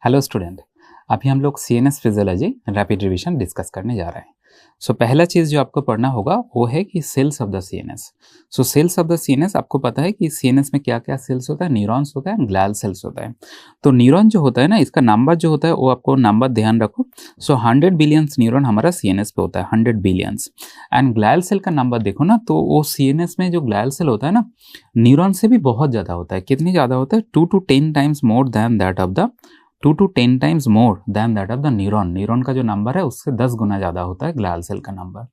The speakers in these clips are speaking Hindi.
हेलो स्टूडेंट, अभी हम लोग CNS physiology rapid revision discuss करने जा रहे हैं। पहला चीज़ जो आपको पढ़ना होगा वो है कि cells of the CNS. Cells of the CNS, आपको पता है कि सीएनएस में क्या क्या सेल्स होता है, न्यूरॉन्स होता है, ग्लियल सेल्स होता है। तो न्यूरॉन जो होता है ना, इसका नंबर जो होता है वो आपको नंबर ध्यान रखो। 100 बिलियंस न्यूरॉन हमारा सीएनएस पे होता है, 100 बिलियंस। एंड ग्लियल सेल का नंबर देखो ना, तो वो सीएनएस में जो ग्लियल सेल होता है ना, न्यूरॉन से भी बहुत ज़्यादा होता है। कितनी ज़्यादा होता है? 2 to 10 times more than that of the 2 to 10 times more than that of the neuron. Neuron का जो नंबर है उससे 10 गुना ज़्यादा होता है ग्लियल सेल का नंबर।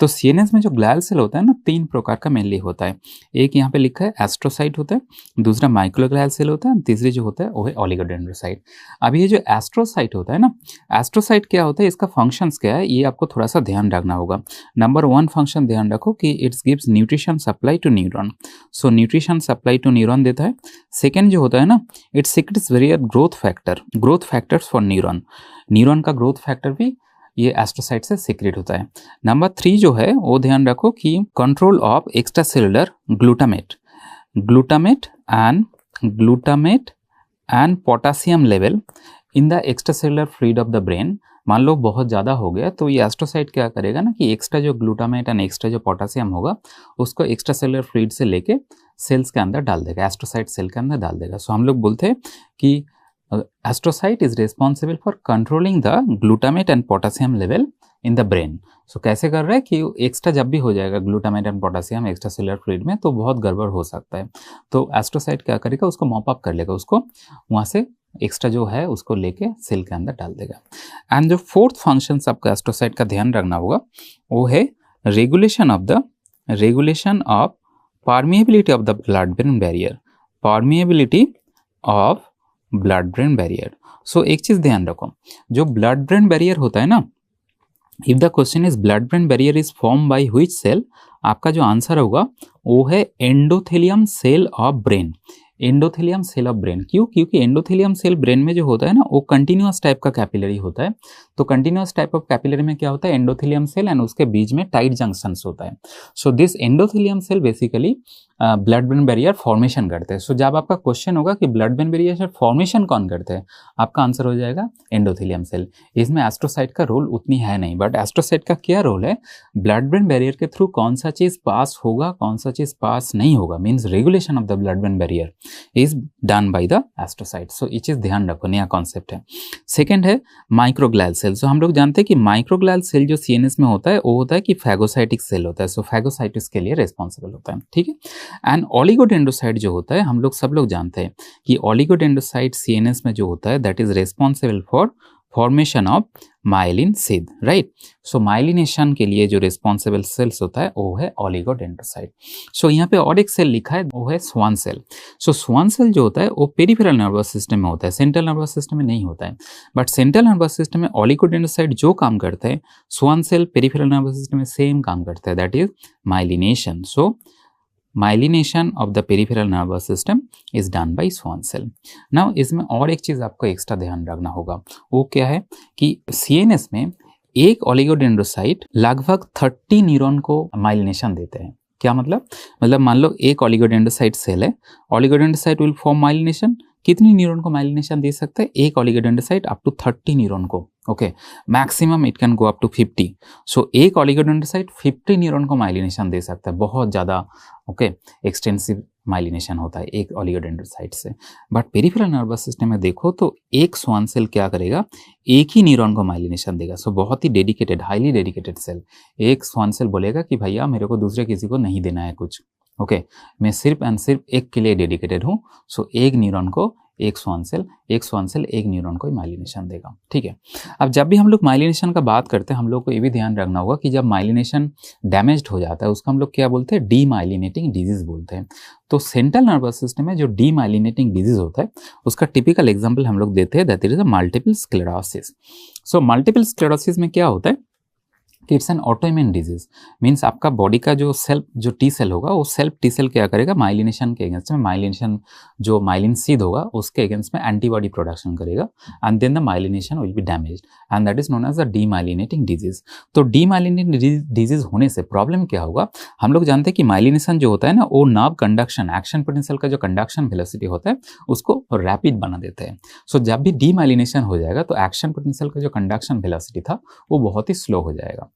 तो सीएनएस में जो ग्लियल सेल होता है ना, 3 प्रकार का मेनली होता है। एक यहाँ पे लिखा है एस्ट्रोसाइट होता है, दूसरा माइक्रोग्लियल सेल होता है, तीसरी जो होता है वो है ओलिगोडेंड्रोसाइट। अब ये जो एस्ट्रोसाइट होता है ना, एस्ट्रोसाइट क्या होता है, इसका फंक्शंस क्या है, ये आपको थोड़ा सा ध्यान रखना होगा। नंबर 1 फंक्शन ध्यान रखो कि it's gives nutrition supply to neuron. Nutrition supply to neuron देता है। सेकेंड जो होता है ना, it secretes various growth factors for neuron. Neuron का ग्रोथ फैक्टर भी ये एस्ट्रोसाइट से सीक्रेट होता है। नंबर 3 जो है वो ध्यान रखो कि control of extra cellular glutamate and potassium level in the extra cellular fluid of the brain. मान लो बहुत ज़्यादा हो गया तो ये एस्ट्रोसाइट क्या करेगा ना कि एक्स्ट्रा जो ग्लूटामेट एंड एक्स्ट्रा जो पोटासियम होगा उसको एक्स्ट्रा सेलुलर फ्लूइड से लेके सेल्स के अंदर डाल देगा, एस्ट्रोसाइट सेल के अंदर डाल देगा। हम लोग बोलते हैं कि astrocyte is responsible for controlling the glutamate and potassium level in the brain. कैसे कर रहा है कि एक्स्ट्रा जब भी हो जाएगा glutamate and potassium extra cellular fluid में तो बहुत गड़बड़ हो सकता है। तो एस्ट्रोसाइट क्या करेगा, उसको मॉप अप कर लेगा, उसको वहाँ से एक्स्ट्रा जो है उसको लेके सेल के अंदर डाल देगा। एंड जो फोर्थ फंक्शन आपका एस्ट्रोसाइट का ध्यान रखना होगा वो है regulation of permeability of the blood brain barrier. एक चीज ध्यान रखो, जो ब्लड ब्रेन बैरियर होता है ना, if the question is blood brain barrier is form by which cell, आपका जो आंसर होगा वो है endothelium cell of brain. Endothelium cell of brain क्यों? क्योंकि एंडोथेलियम सेल ब्रेन में जो होता है ना वो कंटिन्यूअस टाइप का कैपिलरी होता है। तो कंटिन्यूअस टाइप ऑफ कैपिलरी में क्या होता है, एंडोथेलियम सेल एंड उसके बीच में टाइट जंक्शंस होता है। This endothelium cell basically blood brain barrier formation करते हैं। जब आपका क्वेश्चन होगा कि ब्लड ब्रेन बैरियर फॉर्मेशन कौन करते हैं, आपका आंसर हो जाएगा एंडोथेलियम सेल। इसमें एस्ट्रोसाइट का रोल उतनी है नहीं, बट एस्ट्रोसाइट का क्या रोल है, ब्लड ब्रेन बैरियर के थ्रू कौन सा चीज पास होगा कौन सा चीज पास नहीं होगा, means regulation of the blood brain barrier is done by the astrocyte. ये चीज ध्यान रखो, नया कॉन्सेप्ट है। सेकेंड है माइक्रोग्लियल सेल। हम लोग जानते हैं कि माइक्रोग्लियल सेल जो सीएनएस में होता है वो होता है कि फैगोसाइटिक सेल होता है। फैगोसाइटिस के लिए रिस्पॉन्सिबल होता है, ठीक है। एंड ओलिगोडेंड्रोसाइट जो होता है, हम लोग सब लोग जानते हैं कि ओलिगोडेंड्रोसाइट सीएनएस में जो होता है that is responsible for formation of myelin sheath, right. Myelination के लिए जो रिस्पॉन्सिबल सेल्स होता है वो है ओलिगोडेंड्रोसाइट। यहाँ पे और एक सेल लिखा है वो है स्वान सेल। स्वान सेल जो होता है वो पेरिफेरल नर्वस सिस्टम में होता है, सेंट्रल नर्वस सिस्टम में नहीं होता है। बट सेंट्रल नर्वस सिस्टम में ओलिगोडेंड्रोसाइट जो काम करता है, Schwann cell peripheral nervous system में सेम काम करता है, that is myelination. Myelination of the peripheral nervous system is done by Schwann cell. Now इसमें और एक चीज आपको एक्स्ट्रा ध्यान रखना होगा, वो क्या है कि सीएनएस में एक ओलिगोडेंड्रोसाइट लगभग 30 न्यूरॉन को माइलिनेशन देते हैं। क्या मतलब मान लो एक ओलिगोडेंड्रोसाइट सेल है, ओलिगोडेंड्रोसाइट विल फॉर्म माइलिनेशन। कितनी न्यूरॉन को माइलिनेशन दे सकते हैं? एक ओलिगोडेंड्रोसाइट अप टू 30 न्यूरॉन को, okay. Maximum it can go up to 50। एक ओलिगोडेंड्रोसाइट 50 न्यूरॉन को माइलिनेशन दे सकता है, बहुत ज़्यादा ओके एक्सटेंसिव माइलिनेशन होता है एक ओलिगोडेंड्रोसाइट से। बट पेरिफेरल नर्वस सिस्टम में देखो तो एक स्वान सेल क्या करेगा, एक ही न्यूरॉन को माइलिनेशन देगा। बहुत ही डेडिकेटेड, हाईली डेडिकेटेड सेल। एक स्वान सेल बोलेगा कि भैया मेरे को दूसरे किसी को नहीं देना है कुछ, ओके, मैं सिर्फ एंड सिर्फ एक के लिए डेडिकेटेड हूँ। एक न्यूरॉन को एक स्वान सेल एक न्यूरॉन को माइलिनेशन देगा, ठीक है। अब जब भी हम लोग माइलिनेशन का बात करते हैं, हम लोग को ये भी ध्यान रखना होगा कि जब माइलिनेशन डैमेज्ड हो जाता है उसको हम लोग क्या बोलते हैं, डीमाइलिनेटिंग डिजीज बोलते हैं। तो सेंट्रल नर्वस सिस्टम में जो डीमाइलिनेटिंग डिजीज होता है उसका टिपिकल एग्जाम्पल हम लोग देते हैं, that is multiple sclerosis. Multiple sclerosis में क्या होता है कि it's an autoimmune disease, means आपका बॉडी का जो टी सेल होगा वो सेल्फ टी सेल क्या करेगा, माइलिनेशन के अगेंस्ट में, माइलिनेशन जो माइलिन सीध होगा उसके अगेंस्ट में एंटीबॉडी प्रोडक्शन करेगा and then the myelination will be damaged and that is known as the demyelinating disease. तो डीमाइलिनेटिंग डिजीज होने से प्रॉब्लम क्या होगा, हम लोग जानते हैं कि माइलिनेशन जो होता है ना वो नर्व कंडक्शन, एक्शन पोटेंशियल का जो कंडक्शन वेलोसिटी होता है उसको रैपिड बना देता है। सो जब भी डीमाइलिनेशन हो जाएगा तो एक्शन पोटेंशियल का जो कंडक्शन वेलोसिटी था वो बहुत ही स्लो हो जाएगा।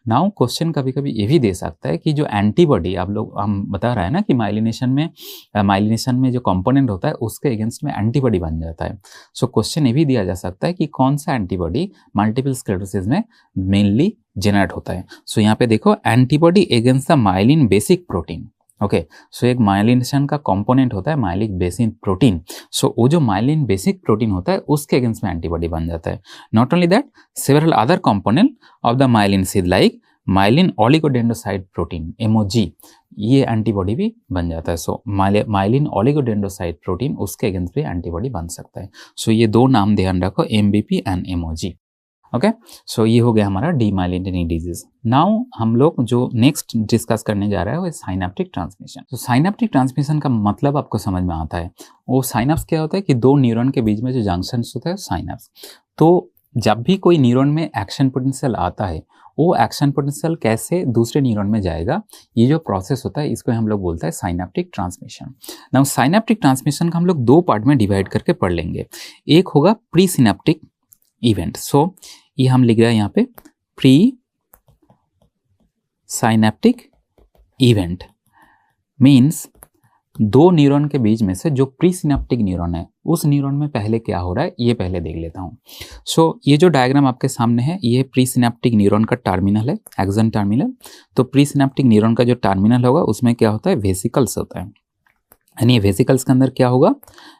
नाउ क्वेश्चन कभी कभी ये भी दे सकता है कि जो एंटीबॉडी हम बता रहा है ना कि माइलिनेशन में जो कंपोनेंट होता है उसके अगेंस्ट में एंटीबॉडी बन जाता है। सो क्वेश्चन ये भी दिया जा सकता है कि कौन सा एंटीबॉडी मल्टीपल स्क्लेरोसिस में मेनली जेनरेट होता है। सो यहाँ पे देखो, antibody against the myelin basic protein. Okay, so एक माइलिनेशन का कंपोनेंट होता है माइलिक बेसिक प्रोटीन। सो वो जो माइलिन बेसिक प्रोटीन होता है उसके अगेंस्ट में एंटीबॉडी बन जाता है। Not only that, several other component of the myelin seed like myelin oligodendrocyte protein MOG, ये एंटीबॉडी भी बन जाता है। सो माइलिन ओलिगोडेंड्रोसाइट प्रोटीन उसके अगेंस्ट भी एंटीबॉडी बन सकता है। सो ये दो नाम ध्यान रखो, एमबीपी एंड एमओजी। ओके, सो ये हो गया हमारा डीमाइलिनेटिंग डिजीज। नाउ हम लोग जो नेक्स्ट डिस्कस करने जा रहे हैं वो साइनेप्टिक ट्रांसमिशन। तो साइनेप्टिक ट्रांसमिशन का मतलब आपको समझ में आता है, वो साइनेप्स क्या होता है कि दो न्यूरॉन के बीच में जो जंक्शन होता है साइनेप्स। तो जब भी कोई न्यूरॉन में एक्शन पोटेंशियल आता है वो एक्शन पोटेंशियल कैसे दूसरे न्यूरॉन में जाएगा, ये जो प्रोसेस होता है इसको हम लोग बोलते हैं synaptic transmission. Now synaptic transmission का हम लोग दो पार्ट में डिवाइड करके पढ़ लेंगे। एक होगा प्री सिनेप्टिक इवेंट, सो ये हम लिख रहे हैं यहाँ पे प्री साइनेप्टिक इवेंट, मीन्स दो न्यूरॉन के बीच में से जो प्री सिनेप्टिक न्यूरॉन है उस न्यूरॉन में पहले क्या हो रहा है ये पहले देख लेता हूँ। सो ये जो डायग्राम आपके सामने है ये प्री सिनेप्टिक न्यूरॉन का टर्मिनल है, एक्सन टर्मिनल। तो प्री सिनेप्टिक न्यूरॉन का जो टर्मिनल होगा उसमें क्या होता है, वेसिकल्स होता है, यानी वेसिकल्स के अंदर क्या होगा,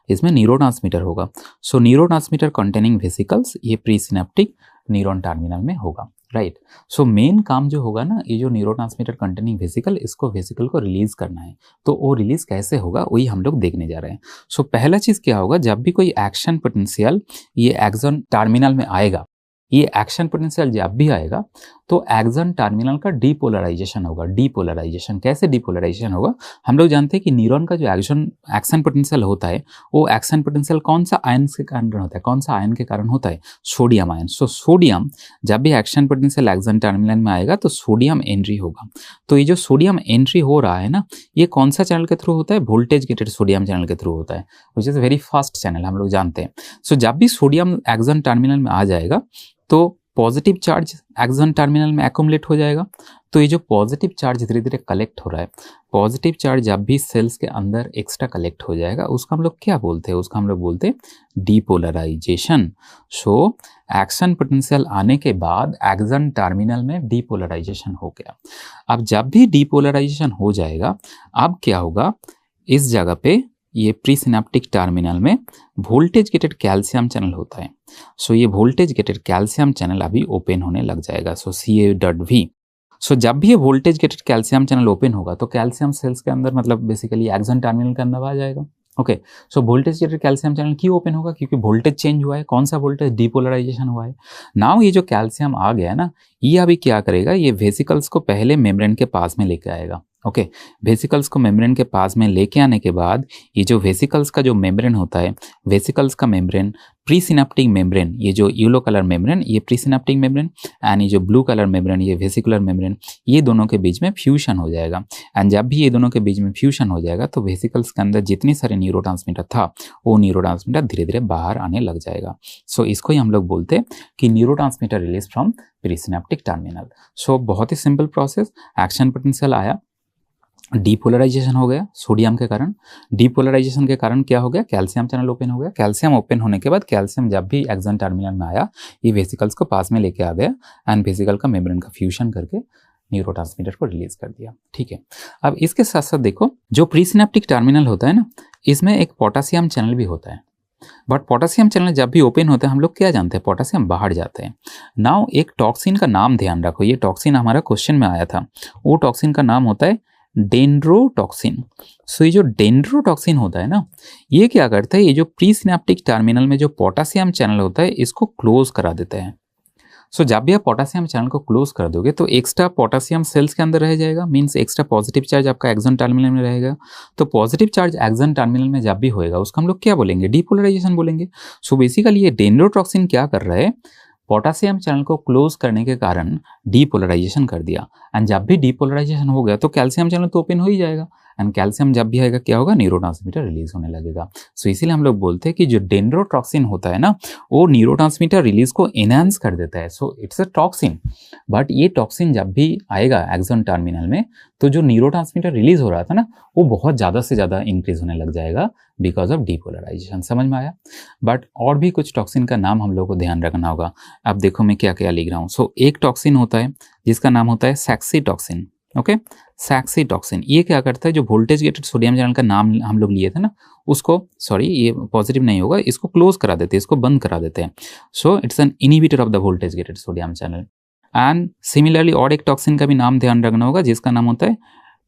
इसमें न्यूरोट्रांसमीटर होगा। सो न्यूरोट्रांसमीटर कंटेनिंग वेसिकल्स ये प्री सिनेप्टिक न्यूरॉन टर्मिनल में होगा, राइट। सो मेन काम जो होगा ना, ये जो न्यूरोट्रांसमीटर कंटेनिंग वेसिकल, इसको वेसिकल को रिलीज करना है। तो वो रिलीज कैसे होगा वही हम लोग देखने जा रहे हैं। सो पहला चीज क्या होगा, जब भी कोई एक्शन पोटेंशियल ये एक्सन टर्मिनल में आएगा, ये एक्शन पोटेंशियल जब भी आएगा तो एक्सन टर्मिनल का डीपोलराइजेशन होगा। डीपोलराइजेशन कैसे डीपोलराइजेशन होगा, हम लोग जानते हैं कि न्यूरॉन का जो एक्शन पोटेंशियल होता है वो एक्शन पोटेंशियल कौन सा आयन के कारण होता है, कौन सा आयन के कारण होता है, सोडियम आयन। सो सोडियम जब भी एक्शन पोटेंशियल एक्सन टर्मिनल में आएगा तो सोडियम एंट्री होगा। तो ये जो सोडियम एंट्री हो रहा है ना, ये कौन सा चैनल के थ्रू होता है, वोल्टेज गेटेड सोडियम चैनल के थ्रू होता है, which is very fast channel, हम लोग जानते हैं। सो जब भी सोडियम एक्सन टर्मिनल में आ जाएगा तो पॉजिटिव चार्ज एक्सन टर्मिनल में एक्युमुलेट हो जाएगा। तो ये जो पॉजिटिव चार्ज धीरे धीरे कलेक्ट हो रहा है, पॉजिटिव चार्ज जब भी सेल्स के अंदर एक्स्ट्रा कलेक्ट हो जाएगा उसका हम लोग क्या बोलते हैं, उसका हम लोग बोलते हैं डीपोलराइजेशन। सो एक्शन पोटेंशियल आने के बाद एक्सन टर्मिनल में डीपोलराइजेशन हो गया। अब जब भी डीपोलराइजेशन हो जाएगा, अब क्या होगा, इस जगह पे ये प्री सिनेप्टिक टर्मिनल में वोल्टेज गेटेड कैल्शियम चैनल होता है। सो ये वोल्टेज गेटेड कैल्शियम चैनल अभी ओपन होने लग जाएगा। सो CA.V। सो जब भी ये voltage gated calcium channel open होगा तो कैल्शियम सेल्स के अंदर, मतलब बेसिकली एक्सन टर्मिनल के अंदर आ जाएगा। Okay, so voltage gated calcium channel क्यों ओपन होगा, क्योंकि वोल्टेज चेंज हुआ है। कौन सा वोल्टेज, डीपोलराइजेशन हुआ है। नाउ ये जो कैल्शियम आ गया ना, ये अभी क्या करेगा, ये वेसिकल्स को पहले मेम्ब्रेन के पास में लेके आएगा। ओके, वेसिकल्स को मेम्ब्रेन के पास में लेके आने के बाद ये जो वेसिकल्स का जो मेम्ब्रेन होता है, वेसिकल्स का मेम्ब्रेन, प्री सिनेप्टिक मेम्ब्रेन, ये जो येलो कलर मेम्ब्रेन ये प्री सिनेप्टिक मेम्ब्रेन एंड ये जो ब्लू कलर मेम्ब्रेन ये वेसिकुलर मेम्ब्रेन, ये दोनों के बीच में फ्यूजन हो जाएगा। एंड जब भी ये दोनों के बीच में फ्यूजन हो जाएगा तो वेसिकल्स के अंदर जितने सारे न्यूरोट्रांसमीटर था वो न्यूरोट्रांसमीटर धीरे धीरे बाहर आने लग जाएगा। सो इसको ही हम लोग बोलते हैं कि neurotransmitter release from presynaptic terminal. So बहुत ही सिंपल प्रोसेस, एक्शन पोटेंशियल आया, डीपोलराइजेशन हो गया सोडियम के कारण। डीपोलराइजेशन के कारण क्या हो गया, कैल्शियम चैनल ओपन हो गया। कैल्शियम ओपन होने के बाद कैल्शियम जब भी एक्सन टर्मिनल में आया, ये वेसिकल्स को पास में लेके आ गया एंड वेसिकल का मेम्ब्रेन का फ्यूजन करके न्यूरोट्रांसमीटर को रिलीज कर दिया। ठीक है, अब इसके साथ साथ देखो, जो प्री सिनेप्टिक टर्मिनल होता है ना, इसमें एक पोटेशियम चैनल भी होता है। बट पोटेशियम चैनल जब भी ओपन होते हैं हम लोग क्या जानते हैं, पोटेशियम बाहर जाते हैं। नाउ एक टॉक्सिन का नाम ध्यान रखो, ये टॉक्सिन हमारा क्वेश्चन में आया था। वो टॉक्सिन का नाम होता है डेंड्रोटॉक्सिन। सो ये जो डेंड्रोटॉक्सिन होता है ना, ये क्या करता है, ये जो प्री सिनेप्टिक टर्मिनल में जो पोटेशियम चैनल होता है इसको क्लोज करा देता है। सो जब भी आप पोटेशियम चैनल को क्लोज कर दोगे तो एक्स्ट्रा पोटेशियम सेल्स के अंदर रह जाएगा, मीन्स एक्स्ट्रा पॉजिटिव चार्ज आपका एक्सन टर्मिनल में रहेगा। तो पॉजिटिव चार्ज एक्सन टर्मिनल में जब भी होएगा उसको हम लोग क्या बोलेंगे, डीपोलराइजेशन बोलेंगे। सो बेसिकली ये डेंड्रोटॉक्सिन क्या कर रहा है, पोटेशियम चैनल को क्लोज करने के कारण डीपोलराइजेशन कर दिया। एंड जब भी डीपोलराइजेशन हो गया तो कैल्शियम चैनल तो ओपन हो ही जाएगा, एंड कैल्शियम जब भी आएगा क्या होगा, न्यूरोट्रांसमीटर रिलीज होने लगेगा। सो इसीलिए हम लोग बोलते हैं कि जो डेंड्रोटॉक्सिन होता है ना, वो न्यूरोट्रांसमीटर रिलीज को एनहांस कर देता है। So it's a toxin, but ये टॉक्सिन जब भी आएगा एक्सन टर्मिनल में तो जो न्यूरोट्रांसमीटर रिलीज हो रहा था ना, वो बहुत ज़्यादा से ज़्यादा इंक्रीज होने लग जाएगा बिकॉज ऑफ डीपोलराइजेशन। समझ में आया? बट और भी कुछ टॉक्सिन का नाम हम लोग को ध्यान रखना होगा। अब देखो मैं क्या क्या लिख रहा हूँ। सो एक टॉक्सिन होता है जिसका नाम होता है सैक्सीटॉक्सिन। ओके, सैक्सीटॉक्सिन ये क्या करता है, जो वोल्टेज गेटेड सोडियम चैनल का नाम हम लोग लिए थे ना, उसको, सॉरी ये पॉजिटिव नहीं होगा, इसको क्लोज करा देते हैं, इसको बंद करा देते हैं। So it's an inhibitor of the voltage gated sodium channel. And similarly और एक टॉक्सिन का भी नाम ध्यान रखना होगा जिसका नाम होता है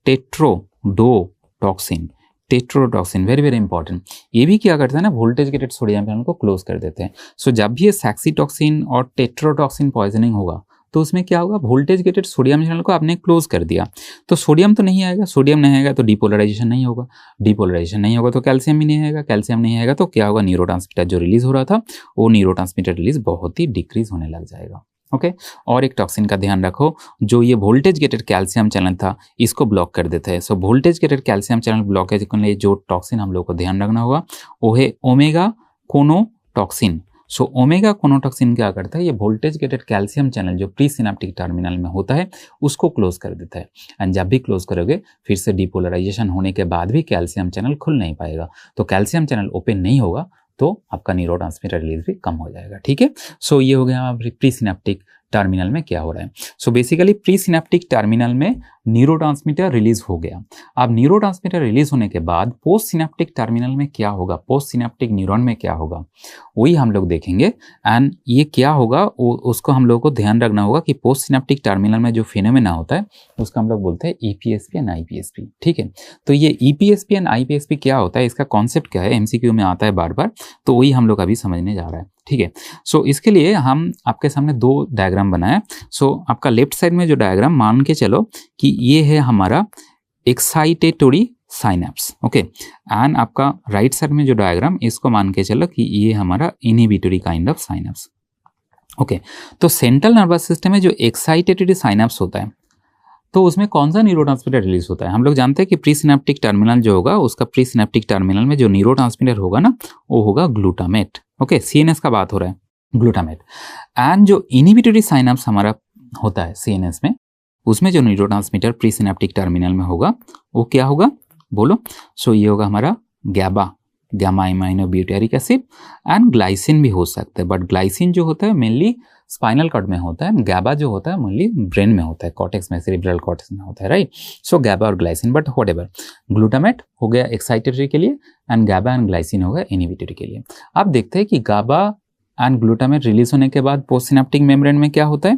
tetrodotoxin. Tetrodotoxin very very important. ये भी क्या करता है ना, वोल्टेज गेटेड सोडियम चैनल को क्लोज कर देते हैं। सो जब भी ये सैक्सीटॉक्सिन और टेट्रोडोटॉक्सिन पॉइजनिंग होगा तो उसमें क्या होगा, वोल्टेज गेटेड सोडियम चैनल को आपने क्लोज कर दिया तो सोडियम तो नहीं आएगा, सोडियम नहीं आएगा तो डीपोलराइजेशन नहीं होगा, डीपोलराइजेशन नहीं होगा तो कैल्शियम भी नहीं आएगा, कैल्शियम नहीं आएगा तो क्या होगा, न्यूरोट्रांसमीटर जो रिलीज हो रहा था वो न्यूरोट्रांसमीटर रिलीज बहुत ही डिक्रीज होने लग जाएगा। ओके, और एक टॉक्सिन का ध्यान रखो, जो ये वोल्टेज गेटेड कैल्शियम चैनल था इसको ब्लॉक कर देता है। So voltage gated calcium channel blockage के लिए जो टॉक्सिन हम लोग को ध्यान रखना होगा वो है ओमेगा कोनोटॉक्सिन। सो ओमेगा कोनोटॉक्सिन क्या करता है, ये वोल्टेज गेटेड कैल्शियम चैनल जो प्री सिनेप्टिक टर्मिनल में होता है उसको क्लोज कर देता है। एंड जब भी क्लोज करोगे फिर से डीपोलराइजेशन होने के बाद भी कैल्शियम चैनल खुल नहीं पाएगा, तो कैल्शियम चैनल ओपन नहीं होगा तो आपका न्यूरोट्रांसमीटर रिलीज भी कम हो जाएगा। ठीक है, सो ये हो गया प्री सिनेप्टिक टर्मिनल में क्या हो रहा है। So basically pre synaptic terminal में न्यूरोट्रांसमीटर रिलीज हो गया। अब न्यूरोट्रांसमीटर रिलीज होने के बाद पोस्ट सिनेप्टिक टर्मिनल में क्या होगा, पोस्ट सिनेप्टिक न्यूरॉन में क्या होगा वही हम लोग देखेंगे। एंड ये क्या होगा उसको हम लोग को ध्यान रखना होगा कि पोस्ट सिनेप्टिक टर्मिनल में जो फिनोमेना होता है उसका हम लोग बोलते हैं ईपीएसपी एंड आईपीएसपी। ठीक है, तो ये ईपीएसपी एंड आईपीएसपी क्या होता है, इसका कॉन्सेप्ट क्या है, एमसीक्यू में आता है बार बार, तो वही हम लोग अभी समझने जा रहा है। ठीक है, सो इसके लिए हम आपके सामने दो डायग्राम बनाए। सो आपका लेफ्ट साइड में जो डायग्राम मान के चलो कि ये है हमारा एक्साइटेटरी साइनेप्स। ओके, एंड आपका राइट साइड में जो डायग्राम इसको मान के चलो कि ये हमारा inhibitory kind of synapse. Okay, तो सेंट्रल नर्वस सिस्टम में जो एक्साइटेटरी साइनेप्स होता है तो उसमें कौन सा न्यूरोट्रांसमीटर रिलीज होता है, हम लोग जानते हैं कि प्री सिनेप्टिक टर्मिनल जो होगा उसका प्री सिनेप्टिक टर्मिनल में जो न्यूरोट्रांसमीटर होगा ना वो होगा ग्लूटामेट। ओके, सीएनएस का बात हो रहा है, ग्लूटामेट। एंड जो इनहिबिटरी साइनेप्स हमारा होता है सीएनएस में, उसमें जो न्यूरोट्रांसमीटर प्री सिनेप्टिक टर्मिनल में होगा वो क्या होगा बोलो। सो ये होगा हमारा गैबा, gamma amino butyric acid, and glycine भी हो सकता है, बट ग्लाइसिन जो होता है मेनली स्पाइनल कॉर्ड में होता है, गैबा जो होता है मेनली ब्रेन में होता है, कॉर्टेक्स में, सेरिब्रल कॉर्टेक्स में होता है, राइट। सो गैबा और ग्लाइसिन, बट व्हाटएवर, ग्लूटामेट हो गया एक्साइटेटरी के लिए एंड गैबा एंड ग्लाइसिन हो गया इनहिबिटरी के लिए। अब देखते हैं कि गाबा एंड ग्लूटामेट रिलीज होने के बाद पोस्ट सिनेप्टिक मेम्ब्रेन में क्या होता है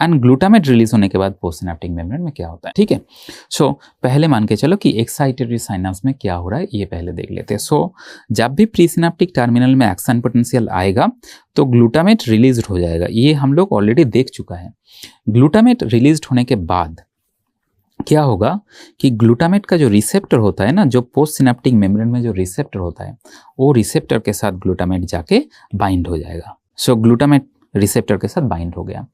एंड ग्लूटामेट रिलीज होने के बाद पोस्ट सिनेप्टिक मेम्ब्रेन में क्या होता है। ठीक है, सो पहले मान के चलो कि एक्साइटेटरी साइनेप्स में क्या हो रहा है ये पहले देख लेते हैं। सो जब भी प्री सिनेप्टिक टर्मिनल में एक्शन पोटेंशियल आएगा तो ग्लूटामेट रिलीज हो जाएगा, ये हम लोग ऑलरेडी देख चुका है। ग्लूटामेट रिलीज होने के बाद क्या होगा कि ग्लूटामेट का जो रिसेप्टर होता है ना, जो पोस्ट सिनेप्टिक मेम्ब्रेन में जो रिसेप्टर होता है वो रिसेप्टर के साथ ग्लूटामेट जाके बाइंड हो जाएगा। सो ग्लूटामेट रिसेप्टर के साथ बाइंड हो गया।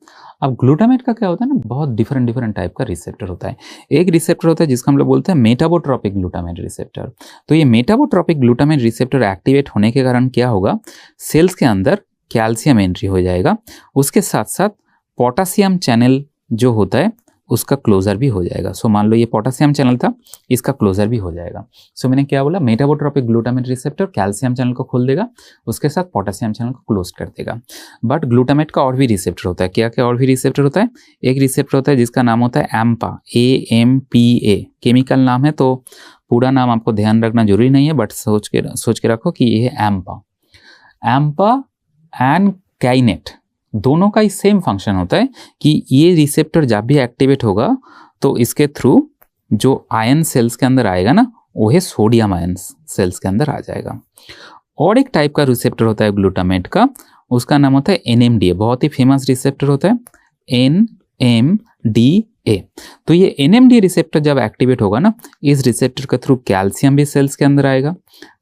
अब ग्लूटामेट का क्या होता है ना, बहुत डिफरेंट टाइप का रिसेप्टर होता है। एक रिसेप्टर होता है जिसका हम लोग बोलते हैं मेटाबोट्रोपिक ग्लूटामेट रिसेप्टर। तो ये मेटाबोट्रोपिक ग्लूटामेट रिसेप्टर एक्टिवेट होने के कारण क्या होगा, सेल्स के अंदर कैल्शियम एंट्री हो जाएगा, उसके साथ साथ पोटेशियम चैनल जो होता है उसका क्लोजर भी हो जाएगा। सो मान लो ये पोटेशियम चैनल था, इसका क्लोजर भी हो जाएगा। सो मैंने क्या बोला, मेटाबोट्रोपिक ग्लूटामेट रिसेप्टर कैल्शियम चैनल को खोल देगा, उसके साथ पोटेशियम चैनल को क्लोज कर देगा। बट ग्लूटामेट का और भी रिसेप्टर होता है। क्या क्या और भी रिसेप्टर होता है, एक रिसेप्टर होता है जिसका नाम होता है एम्पा, AMPA, केमिकल नाम है तो पूरा नाम आपको ध्यान रखना जरूरी नहीं है, बट सोच के रखो कि ये है एम्पा एंड काइनेट, दोनों का ही सेम फंक्शन होता है कि ये रिसेप्टर जब भी एक्टिवेट होगा तो इसके थ्रू जो आयन सेल्स के अंदर आएगा ना वो है सोडियम आयन सेल्स के अंदर आ जाएगा। और एक टाइप का रिसेप्टर होता है ग्लूटामेट का, उसका नाम होता है NMDA, बहुत ही फेमस रिसेप्टर होता है NMDA। तो ये NMDA रिसेप्टर जब एक्टिवेट होगा ना, इस रिसेप्टर के थ्रू कैल्शियम भी सेल्स के अंदर आएगा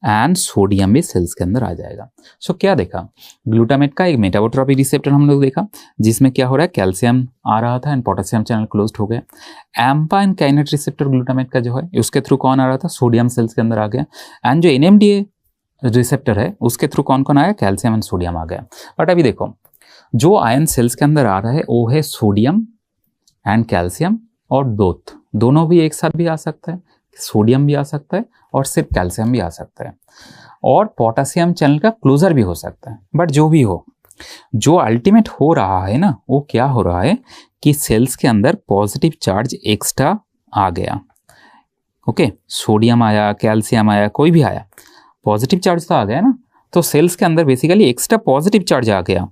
एंड सोडियम भी सेल्स के अंदर आ जाएगा। सो क्या देखा, ग्लूटामेट का एक मेटाबोट्रॉपिक रिसेप्टर हम लोग देखा, जिसमें क्या हो रहा है, कैल्शियम आ रहा था एंड पोटेशियम चैनल क्लोज्ड हो गया। एम्पा एंड काइनेट रिसेप्टर ग्लूटामेट का जो है, उसके थ्रू कौन आ रहा था, सोडियम सेल्स के अंदर आ गया। एंड जो NMDA रिसेप्टर है, उसके थ्रू कौन कौन आया, कैल्शियम एंड सोडियम आ गया। बट अभी देखो, जो आयन सेल्स के अंदर आ रहा है वो है सोडियम एंड कैल्शियम, और दोनों भी एक साथ भी आ सकता है, सोडियम भी आ सकता है और सिर्फ कैल्शियम भी आ सकता है, और पोटेशियम चैनल का क्लोजर भी हो सकता है। बट जो भी हो, जो अल्टीमेट हो रहा है ना, वो क्या हो रहा है कि सेल्स के अंदर पॉजिटिव चार्ज एक्स्ट्रा आ गया। ओके, सोडियम आया, कैल्शियम आया, कोई भी आया, पॉजिटिव चार्ज तो आ गया ना, तो सेल्स के अंदर बेसिकली एक्स्ट्रा पॉजिटिव चार्ज आ गया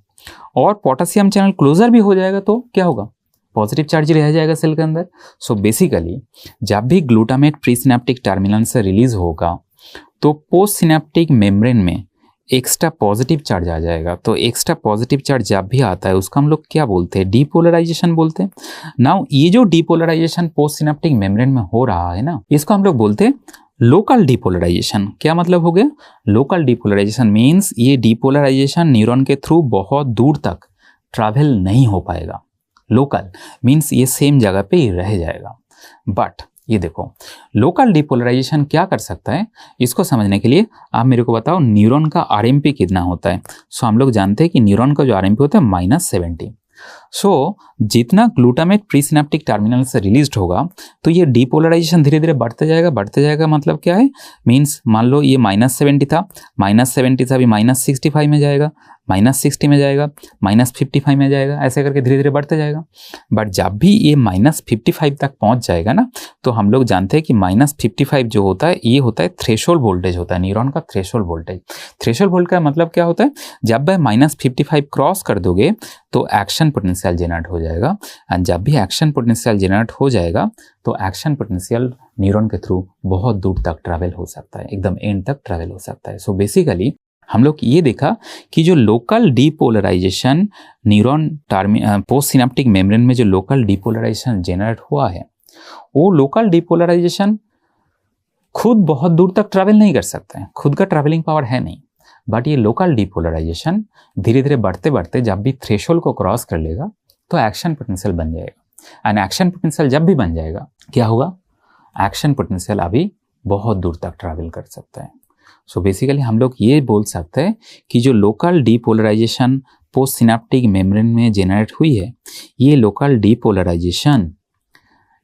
और पोटेशियम चैनल क्लोजर भी हो जाएगा, तो क्या होगा, पॉजिटिव चार्ज रह जाएगा सेल के अंदर। सो बेसिकली जब भी ग्लूटामेट प्री सिनेप्टिक टर्मिनल से रिलीज होगा तो पोस्ट सिनेप्टिक मेम्ब्रेन में एक्स्ट्रा पॉजिटिव चार्ज आ जाएगा। तो एक्स्ट्रा पॉजिटिव चार्ज जब भी आता है उसका हम लोग क्या बोलते हैं, डीपोलराइजेशन बोलते हैं। नाउ ये जो डीपोलराइजेशन पोस्ट सिनेप्टिक मेम्ब्रेन में हो रहा है ना, इसको हम लोग बोलते हैं लोकल डीपोलराइजेशन। क्या मतलब हो गया, लोकल डीपोलराइजेशन मीन्स ये डीपोलराइजेशन न्यूरॉन के थ्रू बहुत दूर तक ट्रैवल नहीं हो पाएगा। लोकल मीन्स ये सेम जगह पे ही रह जाएगा। बट ये देखो, लोकल डीपोलराइजेशन क्या कर सकता है, इसको समझने के लिए आप मेरे को बताओ न्यूरॉन का RMP कितना होता है। सो हम लोग जानते हैं कि न्यूरॉन का जो RMP होता है -70। सो जितना ग्लूटामेट प्री सिनेप्टिक टर्मिनल से रिलीज होगा तो ये डीपोलराइजेशन धीरे धीरे बढ़ते जाएगा। मतलब क्या है, मीन्स मान लो ये -70 था, -70 से अभी -65 में जाएगा, -60 में जाएगा, -55 में जाएगा, ऐसे करके धीरे धीरे बढ़ते जाएगा। बट जब भी ये -55 तक पहुंच जाएगा ना, तो हम लोग जानते हैं कि -55 जो होता है, ये होता है थ्रेशोल्ड वोल्टेज होता है, न्यूरॉन का थ्रेशोल्ड वोल्टेज। थ्रेशोल्ड वोल्टेज का मतलब क्या होता है, जब वह -55 क्रॉस कर दोगे तो एक्शन पोटेंशियल जनरेट हो जाएगा। एंड जब भी एक्शन पोटेंशियल जनरेट हो जाएगा तो एक्शन पोटेंशियल न्यूरॉन के थ्रू बहुत दूर तक ट्रैवल हो सकता है, एकदम एंड तक ट्रैवल हो सकता है। सो बेसिकली हम लोग ये देखा कि जो local depolarization neuron post synaptic membrane में जो लोकल डीपोलराइजेशन जनरेट हुआ है, वो लोकल डीपोलराइजेशन खुद बहुत दूर तक ट्रैवल नहीं कर सकता है, खुद का ट्रैवलिंग पावर है नहीं। बट ये लोकल डीपोलराइजेशन धीरे धीरे बढ़ते बढ़ते जब भी थ्रेशोल्ड को क्रॉस कर लेगा तो एक्शन पोटेंशियल बन जाएगा। एंड एक्शन पोटेंशियल जब भी बन जाएगा, क्या होगा, एक्शन पोटेंशियल अभी बहुत दूर तक ट्रैवल कर सकता है। सो बेसिकली हम लोग ये बोल सकते हैं कि जो local depolarization post synaptic membrane में जेनरेट हुई है, ये लोकल डीपोलराइजेशन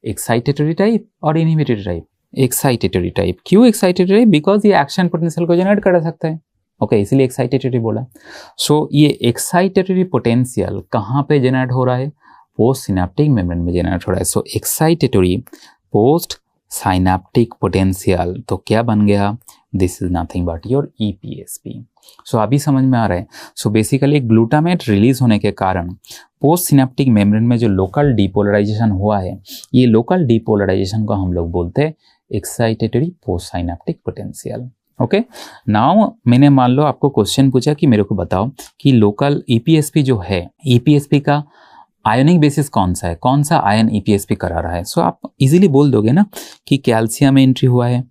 एक्साइटेटरी टाइप और इनहिबिटरी टाइप। एक्साइटेटरी टाइप, क्यों एक्साइटेटरी टाइप, बिकॉज ये एक्शन पोटेंशियल को जनरेट कर सकता है। ओके, इसीलिए एक्साइटेटरी बोला। सो ये एक्साइटेटरी पोटेंशियल कहाँ पे जनरेट हो रहा है, पोस्ट सिनेप्टिक मेम्ब्रेन में जनरेट हो रहा है। सो एक्साइटेटरी पोस्ट साइनेप्टिक पोटेंशियल, तो क्या बन गया, this is nothing but your EPSP। सो अभी समझ में आ रहा है। सो बेसिकली ग्लूटामेट रिलीज होने के कारण पोस्ट सिनेप्टिक मेम्ब्रेन में जो लोकल डीपोलराइजेशन हुआ है, ये लोकल डीपोलराइजेशन को हम लोग बोलते हैं excitatory post synaptic potential. Okay, now मैंने मान लो आपको क्वेश्चन पूछा कि मेरे को बताओ कि लोकल EPSP जो है, EPSP का आयनिक बेसिस कौन सा है, कौन सा आयन EPSP करा रहा है। सो आप इजीली बोल दोगे ना कि कैल्शियम एंट्री हुआ है,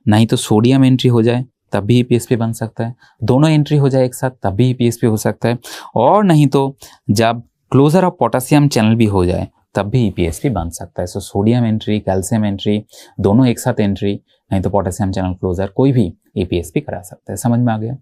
नहीं तो सोडियम एंट्री हो जाए तब भी EPSP बन सकता है, दोनों एंट्री हो जाए एक साथ तब भी EPSP हो सकता है, और नहीं तो जब क्लोजर ऑफ पोटेशियम चैनल भी हो जाए तब भी EPSP बन सकता है। So sodium entry, calcium entry, दोनों एक साथ एंट्री, नहीं तो पोटेशियम चैनल क्लोजर, कोई भी EPSP करा सकता है। समझ में आ गया।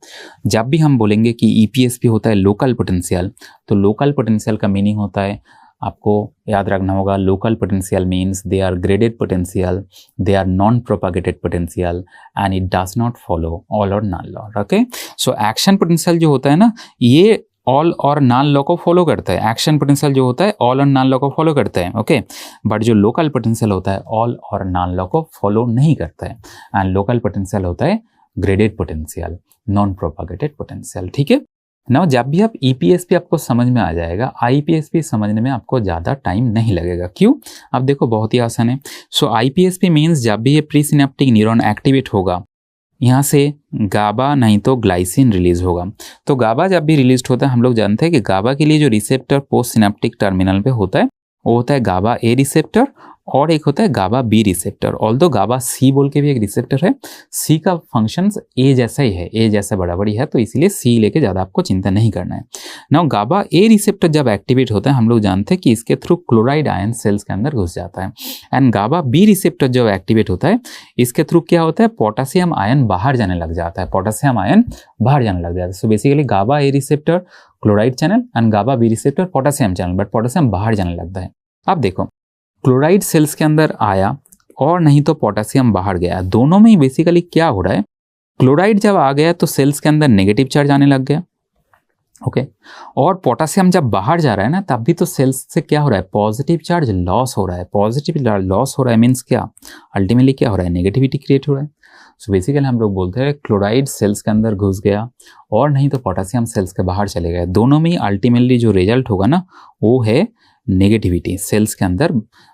जब भी हम बोलेंगे कि EPSP होता है लोकल पोटेंशियल, तो लोकल पोटेंशियल का मीनिंग होता है, आपको याद रखना होगा, local potential means they are graded potential, they are non propagated potential and it does not follow all और none law. Okay, so action potential जो होता है ना, ये ऑल और नॉन लॉ को फॉलो करता है। एक्शन पोटेंशियल जो होता है ऑल और नॉन लॉ को फॉलो करता है। ओके, बट जो लोकल पोटेंशियल होता है ऑल और नॉन लॉ को फॉलो नहीं करता है। एंड लोकल पोटेंशियल होता है graded potential, non propagated potential. ठीक है, नाउ जब भी आप EPSP आपको समझ में आ जाएगा, IPSP समझने में आपको ज़्यादा टाइम नहीं लगेगा। क्यों, अब देखो बहुत ही आसान है। सो IPSP मीन्स जब भी ये प्री सिनेप्टिक न्यूरॉन एक्टिवेट होगा यहाँ से गाबा नहीं तो ग्लाइसिन रिलीज होगा। तो गाबा जब भी रिलीज होता है, हम लोग जानते हैं कि गाबा के लिए जो रिसेप्टर पोस्ट सिनेप्टिक टर्मिनल पे होता है वो होता है गाबा ए रिसेप्टर, और एक होता है गाबा बी रिसेप्टर। ऑल्दो गाबा सी बोल के भी एक रिसेप्टर है, सी का फंक्शन ए जैसा ही है, ए जैसा बराबरी है, तो इसीलिए सी लेके ज़्यादा आपको चिंता नहीं करना है। नाउ गाबा ए रिसेप्टर जब एक्टिवेट होता है, हम लोग जानते हैं कि इसके थ्रू क्लोराइड आयन सेल्स के अंदर घुस जाता है। एंड गाबा बी रिसेप्टर जब एक्टिवेट होता है, इसके थ्रू क्या होता है, पोटेशियम आयन बाहर जाने लग जाता है, पोटेशियम आयन बाहर जाने लग जाता है। So basically GABA A receptor chloride channel and GABA B receptor potassium channel, but potassium बाहर जाने लगता है। अब देखो, क्लोराइड सेल्स के अंदर आया और नहीं तो पोटेशियम बाहर गया, दोनों में ही बेसिकली क्या हो रहा है, क्लोराइड जब आ गया तो सेल्स के अंदर नेगेटिव चार्ज आने लग गया, ओके। और पोटेशियम जब बाहर जा रहा है ना, तब भी तो सेल्स से क्या हो रहा है, पॉजिटिव चार्ज लॉस हो रहा है। पॉजिटिव लॉस हो रहा है मीन्स क्या, अल्टीमेटली क्या हो रहा है, नेगेटिविटी क्रिएट हो रहा है। सो बेसिकली हम लोग बोलते हैं क्लोराइड सेल्स के अंदर घुस गया और नहीं तो पोटेशियम सेल्स के बाहर चले गए, दोनों में ही अल्टीमेटली जो रिजल्ट होगा ना वो है नेगेटिविटी। सेल्स के अंदर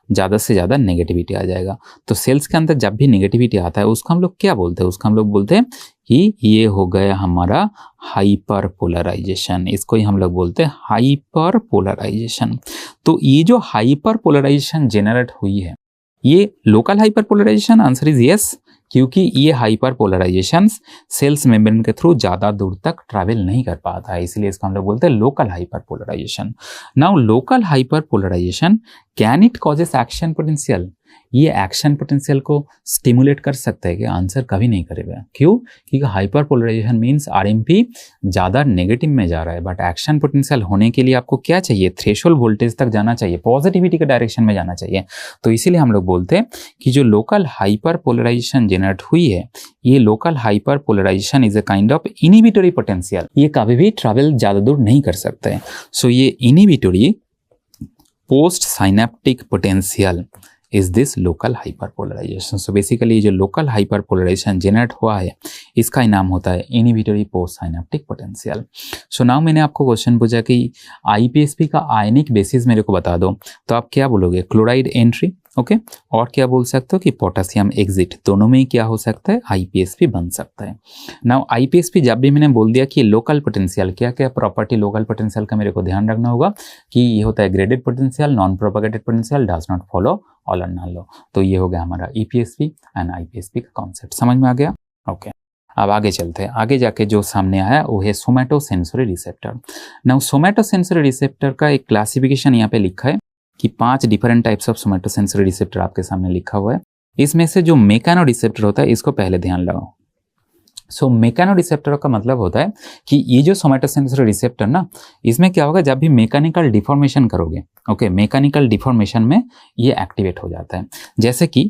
ज़्यादा से ज़्यादा नेगेटिविटी आ जाएगा। तो सेल्स के अंदर जब भी नेगेटिविटी आता है उसको हम लोग क्या बोलते हैं, उसको हम लोग बोलते हैं कि ये हो गया हमारा हाइपर पोलराइजेशन, इसको ही हम लोग बोलते हैं हाइपर पोलराइजेशन। तो ये जो हाइपर पोलराइजेशन जेनरेट हुई है, ये local hyper polarization, answer is yes, क्योंकि ये हाइपर पोलराइजेशन सेल्स मेम्ब्रेन के थ्रू ज़्यादा दूर तक ट्रैवल नहीं कर पाता है, इसलिए इसको हम लोग बोलते हैं local hyper polarization. Now local hyper polarization can it causes action potential, ये एक्शन पोटेंशियल को स्टिमुलेट कर सकता है क्या, आंसर कभी नहीं करेगा। क्यों, क्योंकि हाइपर पोलराइजेशन मीन्स आरएमपी ज़्यादा नेगेटिव में जा रहा है, बट एक्शन पोटेंशियल होने के लिए आपको क्या चाहिए, थ्रेशोल्ड वोल्टेज तक जाना चाहिए, पॉजिटिविटी के डायरेक्शन में जाना चाहिए। तो इसीलिए हम लोग बोलते हैं कि जो लोकल हाइपर पोलराइजेशन जेनरेट हुई है, ये local hyper polarization is a kind of inhibitory potential, ये कभी भी ट्रैवल ज़्यादा दूर नहीं कर सकते हैं। सो ये inhibitory post synaptic potential is this local hyperpolarization. So basically जो लोकल हाइपरपोलराइजेशन जेनरेट हुआ है इसका ही नाम होता है inhibitory post synaptic potential. So now मैंने आपको क्वेश्चन पूछा कि आईपीएसपी का आयनिक बेसिस मेरे को बता दो, तो आप क्या बोलोगे, क्लोराइड एंट्री, ओके। और क्या बोल सकते हो कि पोटेशियम एग्जिट, दोनों में ही क्या हो सकता है, आईपीएसपी बन सकता है। नाउ आईपीएसपी जब भी मैंने बोल दिया कि लोकल पोटेंशियल, क्या क्या प्रॉपर्टी लोकल पोटेंशियल का मेरे को ध्यान रखना होगा कि ये होता है graded potential, non propagated potential, does not follow all और नॉन लो। तो ये हो गया हमारा ईपीएसपी एंड आईपीएसपी का कॉन्सेप्ट, समझ में आ गया, ओके। अब आगे चलते हैं, आगे जाके जो सामने आया वो है somatosensory receptor. Now somatosensory receptor का एक क्लासिफिकेशन यहाँ पे लिखा है कि 5 different types of somatosensory receptor आपके सामने लिखा हुआ है। इसमें से जो मेकानो रिसेप्टर होता है इसको पहले ध्यान लगाओ। सो मेकानो रिसेप्टर का मतलब होता है कि ये जो सोमैटोसेंसरी रिसेप्टर ना, इसमें क्या होगा, जब भी मैकेनिकल डिफॉर्मेशन करोगे, ओके, मैकेनिकल डिफॉर्मेशन में ये एक्टिवेट हो जाता है। जैसे कि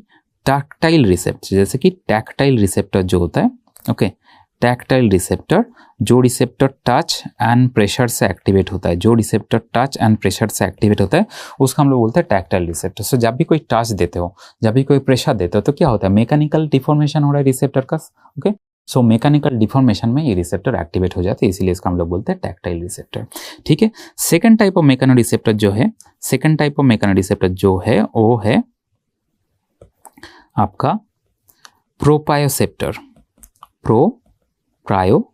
टैक्टाइल रिसेप्टर, जैसे कि टैक्टाइल रिसेप्टर जो होता है, ओके, टैक्टाइल रिसेप्टर, जो रिसेप्टर टच एंड प्रेशर से एक्टिवेट होता है, जो रिसेप्टर टच एंड प्रेशर से एक्टिवेट होता है उसका हम लोग बोलते हैं टैक्टाइल रिसेप्टर। सो जब भी कोई टच देते हो, जब भी कोई प्रेशर देते हो, तो क्या होता है, मैकेनिकल डिफॉर्मेशन हो रहा है रिसेप्टर का, ओके। सो मैकेनिकल डिफॉर्मेशन में ये रिसेप्टर एक्टिवेट हो जाते हैं, इसीलिए इसका हम लोग बोलते हैं टैक्टाइल रिसेप्टर, ठीक है। Second type of mechano receptor जो है, second type of mechano receptor जो है वो है आपका प्रोपायोसेप्टर, प्रोपायोसेप्टर्स।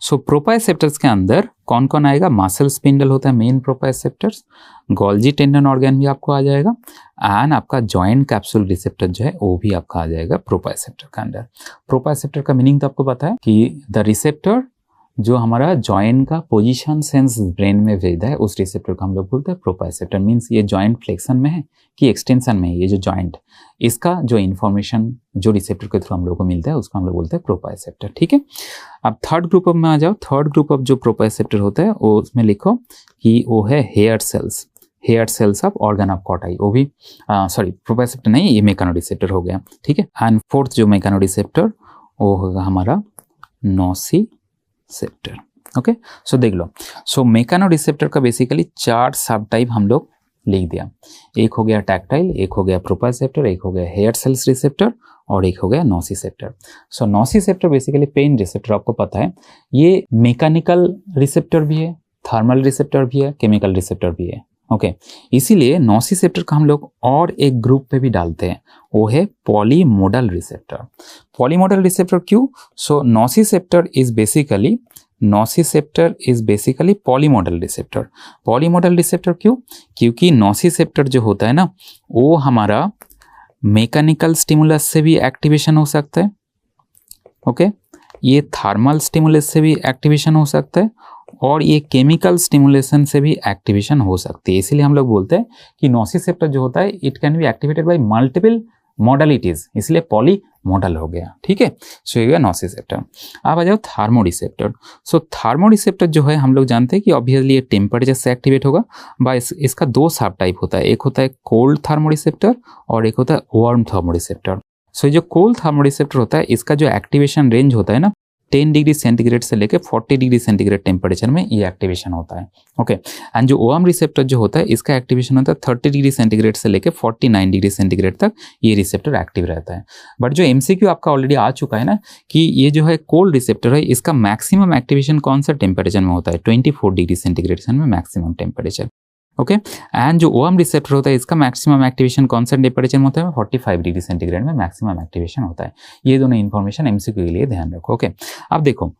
सो प्रोपायोसेप्टर्स के अंदर कौन कौन आएगा, मासल स्पिंडल होता है मेन प्रोपायोसेप्टर्स, गोल्जी टेंडन ऑर्गन भी आपको आ जाएगा, एंड आपका जॉइंट कैप्सूल रिसेप्टर जो है वो भी आपका आ जाएगा प्रोपायोसेप्टर के अंदर। प्रोपायोसेप्टर का मीनिंग तो आपको पता है कि द रिसेप्टर जो हमारा जॉइंट का पोजीशन सेंस ब्रेन में भेजता है, उस रिसेप्टर को हम लोग बोलते हैं प्रोपायोसेप्टर। मीन्स ये जॉइंट फ्लेक्शन में है कि एक्सटेंशन में है, ये जो जॉइंट, इसका जो इन्फॉर्मेशन जो रिसेप्टर के थ्रू हम लोग को मिलता है उसको हम लोग बोलते हैं प्रोपायोसेप्टर, ठीक है। अब थर्ड ग्रुप ऑफ में आ जाओ। थर्ड ग्रुप ऑफ जो प्रोपायोसेप्टर होता है वो उसमें लिखो कि वो है hair cells, hair cells of organ of Corti, वो भी सॉरी प्रोपायोसेप्टर नहीं, ये मेकानो रिसेप्टर हो गया, ठीक है। एंड फोर्थ जो मेकानो रिसेप्टर वो होगा हमारा नोसिसेप्टर, ओके। सो देख लो, सो मेकानो रिसेप्टर का बेसिकली 4 सब टाइप हम लोग लिख दिया। एक हो गया टैक्टाइल, एक हो गया प्रोपायोसेप्टर, एक हो गया हेयर सेल्स रिसेप्टर और एक हो गया नोसिसेप्टर। सो नोसिसेप्टर बेसिकली पेन रिसेप्टर, आपको पता है ये मैकेनिकल रिसेप्टर भी है, थर्मल रिसेप्टर भी है, केमिकल रिसेप्टर भी है, ओके, इसीलिए नोसिसेप्टर का हम लोग और एक ग्रुप पे भी डालते हैं, वो है पॉलीमोडल रिसेप्टर। पॉलीमोडल रिसेप्टर क्यों? So nociceptor is basically polymodal receptor. Polymodal receptor क्यों? क्योंकि नोसिसेप्टर जो होता है ना, वो हमारा मैकेनिकल स्टिमुलस से भी एक्टिवेशन हो सकता है, ओके, ये थर्मल स्टिमुलस से भी एक्टिवेशन हो सकता है, और ये केमिकल स्टिमुलेशन से भी एक्टिवेशन हो सकती है। इसीलिए हम लोग बोलते हैं कि नोसिसेप्टर जो होता है it can be activated by multiple modalities, इसलिए पॉली मॉडल हो गया, ठीक है। सो ये गया नोसिसेप्टर। अब आ जाओ थार्मोरिसेप्टर। सो थार्मोरिसेप्टर जो है हम लोग जानते हैं कि ऑब्वियसली ये टेम्परेचर से एक्टिवेट होगा। इसका दो सब टाइप होता है, एक होता है कोल्ड थार्मोरिसेप्टर और एक होता है वार्म थार्मोरिसेप्टर। सो जो कोल्ड थार्मोरिसेप्टर होता है इसका जो एक्टिवेशन रेंज होता है ना 10 डिग्री सेंटीग्रेड से लेकर 40 डिग्री सेंटीग्रेड टेम्परेचर में ये एक्टिवेशन होता है, ओके। एंड जो वार्म रिसेप्टर जो होता है इसका एक्टिवेशन होता है 30 डिग्री सेंटीग्रेड से लेकर 49 डिग्री सेंटीग्रेड तक ये रिसेप्टर एक्टिव रहता है। बट जो एमसीक्यू आपका ऑलरेडी आ चुका है ना कि ये जो है कोल्ड रिसेप्टर है इसका मैक्सिमम एक्टिवेशन कौन सा टेम्परेचर में होता है, 24 डिग्री सेंटीग्रेड में मैक्सिमम टेम्परेचर, ओके। एंड जो वार्म रिसेप्टर होता है इसका मैक्सिमम एक्टिवेशन कौन सा टेम्परेचर में होता है, 45 डिग्री सेंटीग्रेड में मैक्सिमम एक्टिवेशन होता है। ये दोनों इन्फॉर्मेशन एमसीक्यू के लिए ध्यान रखो, ओके। अब देखो,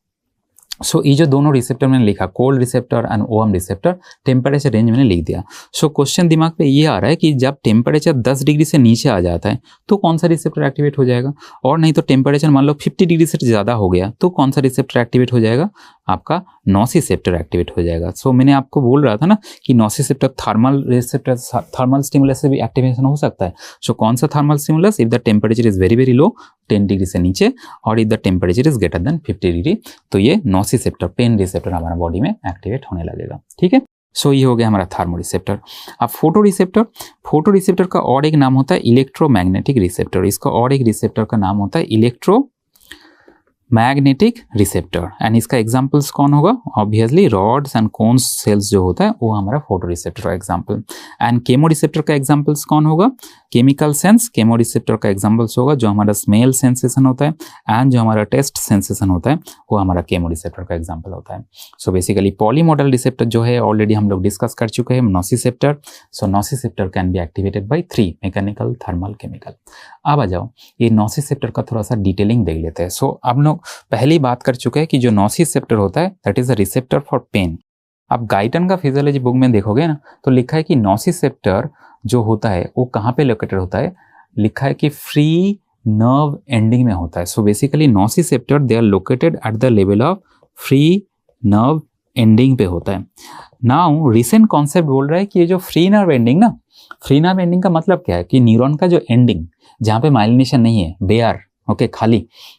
सो ये जो दोनों रिसेप्टर मैंने लिखा cold receptor and warm receptor, temperature range मैंने लिख दिया। सो क्वेश्चन दिमाग पे ये आ रहा है कि जब टेम्परेचर 10 डिग्री से नीचे आ जाता है तो कौन सा रिसेप्टर एक्टिवेट हो जाएगा, और नहीं तो टेम्परेचर मान लो 50 डिग्री से ज़्यादा हो गया तो कौन सा रिसेप्टर एक्टिवेट हो जाएगा, आपका नोसिसेप्टर एक्टिवेट हो जाएगा। सो मैंने आपको बोल रहा था ना कि nociceptor thermal receptor thermal stimulus से भी एक्टिवेशन हो सकता है। सो कौन सा thermal stimulus, if the temperature is very very low 10 degree से नीचे, और if the temperature is greater than 50 degree, तो ये नोसिसेप्टर पेन रिसेप्टर हमारा बॉडी में एक्टिवेट होने लगेगा, ठीक है। सो ये हो गया हमारा थार्मोरिसेप्टर। अब फोटोरिसेप्टर, फोटोरिसेप्टर का और एक नाम होता है इलेक्ट्रोमैग्नेटिक रिसेप्टर, इसका और एक रिसेप्टर का नाम होता है इलेक्ट्रोमैग्नेटिक रिसेप्टर। एंड इसका एग्जांपल्स कौन होगा, obviously rods and cones cells जो होता है वो हमारा फोटोरिसेप्टर का एग्जांपल। एंड केमोरिसेप्टर का एग्जांपल्स कौन होगा, केमिकल सेंस केमोरिसेप्टर का एग्जांपल्स होगा, जो हमारा स्मेल सेंसेशन होता है एंड जो हमारा टेस्ट सेंसेशन होता है वो हमारा केमोरिसेप्टर का एग्जांपल होता है। सो बेसिकली पॉलीमोडल रिसेप्टर जो है ऑलरेडी हम लोग डिस्कस कर चुके हैं, nociceptor. So nociceptor can be activated by 3 mechanical, thermal, chemical. अब आ जाओ ये नोसिसेप्टर का थोड़ा सा डिटेलिंग देख लेते हैं। सो अब लोग पहली बात कर चुके हैं कि जो नोसिसेप्टर होता है that is a receptor for pain. अब गाइटन का फिजियोलॉजी बुक में देखोगे ना तो लिखा है कि नोसिसेप्टर जो होता है वो कहाँ पे लोकेटेड होता है, लिखा है कि फ्री नर्व एंडिंग में होता है। So basically nociceptor they are located at the level of free nerve ending पे होता है। नाउ रिसेंट कॉन्सेप्ट बोल रहा है कि ये जो फ्री नर्व एंडिंग ना, फ्री नर्व एंडिंग का मतलब क्या है कि न्यूरॉन का जो एंडिंग जहाँ पे माइलिनेशन नहीं है, बेयर, ओके, खाली,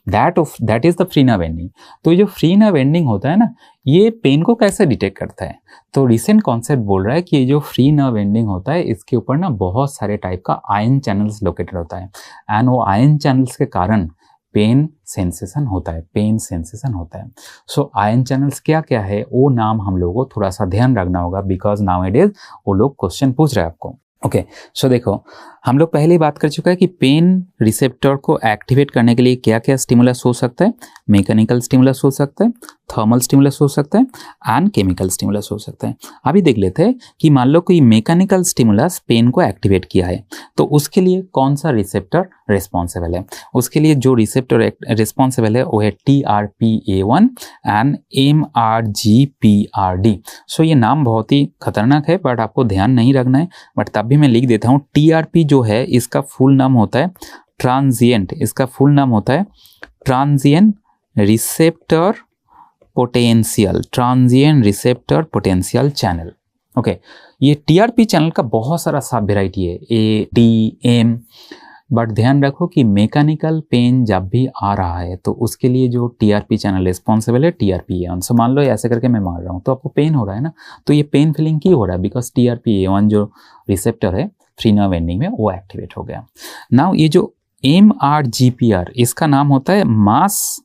that is the free nerve ending. तो ये जो फ्री नर्व एंडिंग होता है ना ये पेन को कैसे डिटेक्ट करता है, तो रिसेंट कॉन्सेप्ट बोल रहा है कि ये जो फ्री नर्व एंडिंग होता है इसके ऊपर ना बहुत सारे टाइप का आयन चैनल्स लोकेटेड होता है, एंड वो आयन चैनल्स के कारण पेन सेंसेशन होता है, पेन सेंसेशन होता है। सो आयन चैनल्स क्या क्या है वो नाम हम लोगों को थोड़ा सा ध्यान रखना होगा, बिकॉज नाउअडेज वो लोग क्वेश्चन पूछ रहे हैं आपको, ओके। सो देखो हम लोग पहले ही बात कर चुका है कि पेन रिसेप्टर को एक्टिवेट करने के लिए क्या क्या स्टिमुलस हो सकता है, मैकेनिकल स्टिमुलस हो सकता है, थर्मल स्टिमुलस हो सकता है एंड केमिकल स्टिमुलस हो सकता है। अभी देख लेते हैं कि मान लो कोई मैकेनिकल स्टिमुलस पेन को एक्टिवेट किया है तो उसके लिए कौन सा रिसेप्टर रिस्पॉन्सिबल है। उसके लिए जो रिसेप्टर रिस्पॉन्सिबल है वो है TRPA1 एंड MRGPRD। सो ये नाम बहुत ही खतरनाक है बट आपको ध्यान नहीं रखना है, बट तब भी मैं लिख देता हूँ। TRP जो है इसका फुल नाम होता है ट्रांजिएंट, इसका फुल नाम होता है transient receptor potential, transient receptor potential channel, okay. ये TRP चैनल का बहुत सारा सब वेराइटी है, A, T, M, बट ध्यान रखो कि मैकेनिकल पेन जब भी आ रहा है तो उसके लिए जो TRP चैनल रिस्पॉन्सिबल है TRPA1। सो मान लो ऐसे करके मैं मार रहा हूँ तो आपको पेन हो रहा है ना, तो ये पेन फीलिंग क्यों हो रहा है, बिकॉज TRPA1 जो रिसेप्टर है फ्री नर्व एंडिंग में वो एक्टिवेट हो गया। नाउ ये जो MRGPR इसका नाम होता है Mas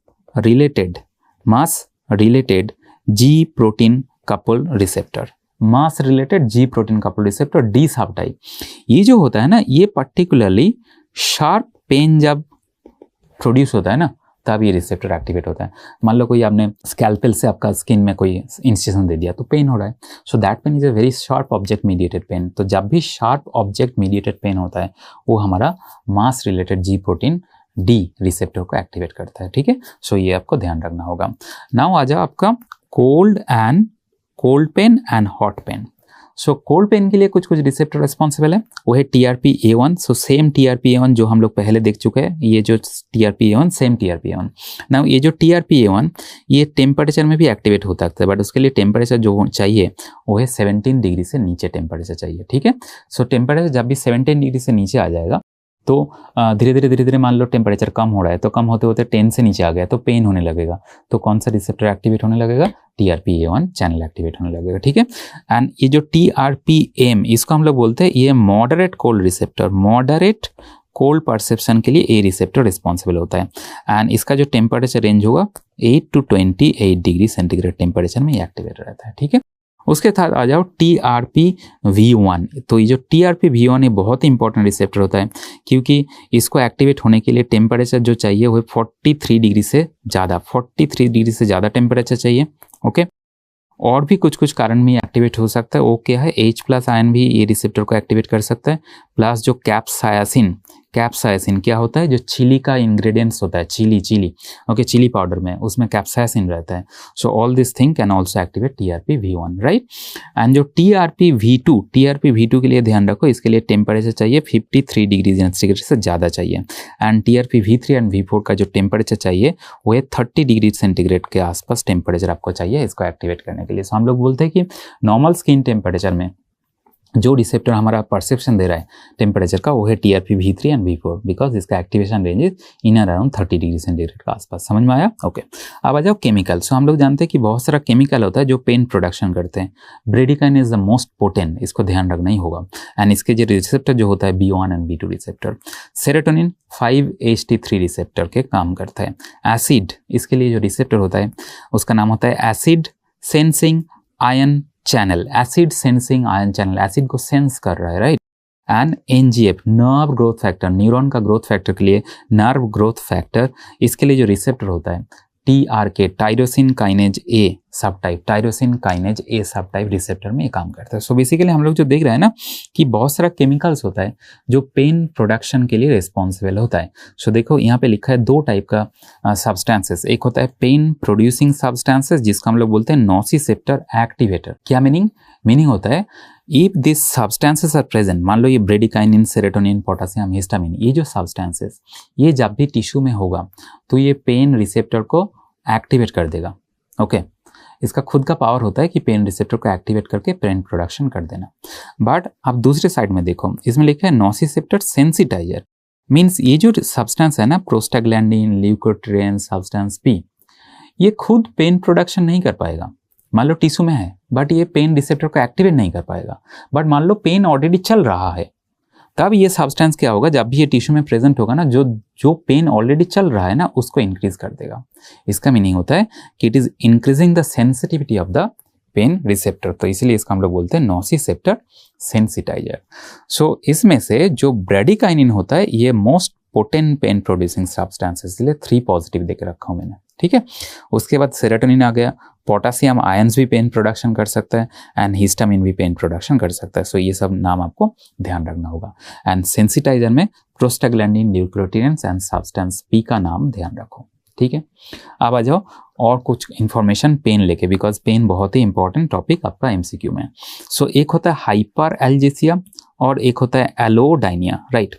related G protein couple receptor, Mas related G protein couple receptor, D subtype. ये जो होता है ना ये पर्टिकुलरली शार्प पेन जब प्रोड्यूस होता है ना तब ये रिसेप्टर एक्टिवेट होता है। मान लो कोई आपने स्कैल्पेल से आपका स्किन में कोई इंसिजन दे दिया तो पेन हो रहा है, so that pain is a very sharp object mediated pain. तो जब भी शार्प ऑब्जेक्ट मीडिएटेड पेन होता है वो हमारा Mas related G protein D receptor को एक्टिवेट करता है, ठीक है। सो ये आपको ध्यान रखना होगा। नाउ आ जाओ आपका cold pain and hot pain. So cold pain के लिए कुछ रिसेप्टर रिस्पॉन्सिबल है, वो है TRPA1। सो सेम TRPA1 जो हम लोग पहले देख चुके हैं, ये जो TRPA1 सेम TRPA1। नाउ ये जो TRPA1 ये टेम्परेचर में भी एक्टिवेट हो सकता है, बट उसके लिए टेम्परेचर जो चाहिए वो है 17 डिग्री से नीचे टेम्परेचर चाहिए, ठीक है। सो टेम्परेचर जब भी 17 डिग्री से नीचे आ जाएगा तो धीरे धीरे मान लो टेम्परेचर कम हो रहा है, तो कम होते होते 10 से नीचे आ गया तो पेन होने लगेगा। तो कौन सा रिसेप्टर एक्टिवेट होने लगेगा? TRPA1 चैनल एक्टिवेट होने लगेगा, ठीक है। एंड ये जो TRPM इसको हम लोग बोलते हैं ये moderate cold receptor, moderate cold perception के लिए ए रिसेप्टर रिस्पॉन्सिबल होता है। एंड इसका जो टेम्परेचर रेंज होगा 8 to 28 डिग्री सेंटीग्रेड टेम्परेचर में एक्टिवेट रहता है, ठीक है। उसके साथ आ जाओ TRPV1। तो ये जो TRPV1 है बहुत ही इंपॉर्टेंट रिसेप्टर होता है, क्योंकि इसको एक्टिवेट होने के लिए टेम्परेचर जो चाहिए वो 43 डिग्री से ज़्यादा, 43 डिग्री से ज़्यादा टेम्परेचर चाहिए, ओके। और भी कुछ कारण में एक्टिवेट हो सकता है। वो क्या है? H+ आयन भी ये रिसेप्टर को एक्टिवेट कर सकता है। प्लस जो कैप्साइसिन क्या होता है? जो चिली का इंग्रेडिएंट्स होता है, चिली ओके, चिली पाउडर में उसमें कैप्साइसिन रहता है। So all this thing can also activate TRPV1, right. And जो TRPV2 के लिए ध्यान रखो, इसके लिए टेम्परेचर चाहिए 53 डिग्री सेंटीग्रेड से ज़्यादा चाहिए। एंड TRPV3 एंड V4 का जो टेम्परेचर चाहिए वो है 30 डिग्री सेंटीग्रेड के आसपास टेम्परेचर आपको चाहिए इसको एक्टिवेट करने के लिए। सो हम लोग बोलते हैं कि नॉर्मल स्किन टेम्परेचर में जो रिसेप्टर हमारा परसेप्शन दे रहा है टेम्परेचर का वो है TRPV3 एंड V4, बिकॉज इसका activation range is in around 30 degree centigrade के आसपास। समझ में आया? ओके। अब आ जाओ केमिकल। सो हम लोग जानते हैं कि बहुत सारा केमिकल होता है जो पेन प्रोडक्शन करते हैं। ब्रेडिकाइन इज द मोस्ट पोटेंट, इसको ध्यान रखना ही होगा। एंड इसके जो रिसेप्टर जो होता है B1 and B2 receptor. Serotonin 5-HT3 receptor के काम करता है। एसिड, इसके लिए जो रिसेप्टर होता है उसका नाम होता है acid sensing ion channel, acid sensing ion channel, acid को सेंस कर रहा है, right. And NGF nerve growth factor, neuron का ग्रोथ फैक्टर के लिए नर्व ग्रोथ फैक्टर, इसके लिए जो रिसेप्टर होता है TRK टायरोसिन काइनेज ए सब टाइप रिसेप्टर में ये काम करता है। सो बेसिकली हम लोग जो देख रहे हैं ना कि बहुत सारा केमिकल्स होता है जो पेन प्रोडक्शन के लिए रिस्पॉन्सिबल होता है। सो देखो यहाँ पे लिखा है 2 टाइप का सब्सटेंसेस। एक होता है पेन प्रोड्यूसिंग सब्सटेंसेस जिसका हम लोग बोलते हैं नोसिसेप्टर एक्टिवेटर। क्या मीनिंग होता है? If this substances are present, मान लो ये ब्रेडिकाइनिन, सेरोटोनिन, पोटेशियम, हिस्टामिन, ये जो सब्सटेंसेस ये जब भी टिश्यू में होगा तो ये पेन रिसेप्टर को एक्टिवेट कर देगा, ओके। इसका खुद का पावर होता है कि पेन रिसेप्टर को एक्टिवेट करके पेन प्रोडक्शन कर देना। बट आप दूसरे साइड में देखो, इसमें लिखा है नोसिसेप्टर सेंसिटाइजर। मीन्स ये जो सब्सटेंस है ना, प्रोस्टाग्लैंडिन, ल्यूकोट्रिएन, सब्सटेंस P, ये खुद पेन प्रोडक्शन नहीं कर पाएगा। मान लो टिश्यू में है बट ये पेन रिसेप्टर को एक्टिवेट नहीं कर पाएगा। बट मान लो पेन ऑलरेडी चल रहा है, तब ये सब्सटेंस क्या होगा? जब भी ये टिश्यू में प्रेजेंट होगा ना, जो पेन ऑलरेडी चल रहा है ना उसको इंक्रीज कर देगा। इसका मीनिंग होता है कि it is increasing the sensitivity of the pain receptor. तो इसीलिए इसका हम लोग बोलते हैं नोसिसेप्टर सेंसिटाइजर। सो इसमें से जो ब्रेडिकाइनिन होता है ये most potent pain producing substances, इसलिए 3 पॉजिटिव देके रखा हूं मैंने, ठीक है। उसके बाद सेरोटोनिन आ गया, पोटेशियम आयंस भी पेन प्रोडक्शन कर सकता है एंड हिस्टामिन भी पेन प्रोडक्शन कर सकता है। सो ये सब नाम आपको ध्यान रखना होगा। एंड सेंसिटाइजर में प्रोस्टाग्लैंडिन, ल्यूकोट्रिएंस एंड सब्सटेंस P का नाम ध्यान रखो, ठीक है। अब आ जाओ और कुछ इंफॉर्मेशन पेन लेके, बिकॉज पेन बहुत ही इंपॉर्टेंट टॉपिक आपका MCQ में। सो एक होता है हाइपर एल्जेसिया और एक होता है एलोडाइनिया, राइट।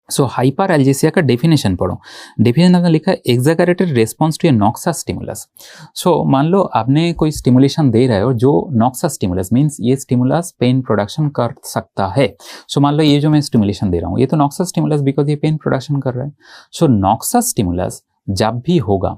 सो हाइपर एल्जेसिया का डेफिनेशन पढ़ो। डेफिनेशन में लिखा है एक्सैगरेटेड रिस्पॉन्स टू ए नॉक्सा स्टिमुलस। सो मान लो आपने कोई स्टिमुलेशन दे रहे हो जो नॉक्सा स्टिमुलस मीन्स ये स्टिमुलस पेन प्रोडक्शन कर सकता है। सो मान लो ये जो मैं स्टिमुलेशन दे रहा हूँ ये तो नॉक्सा स्टिमुलस बिकॉज ये पेन प्रोडक्शन कर रहा है। सो नॉक्सा स्टिमुलस जब भी होगा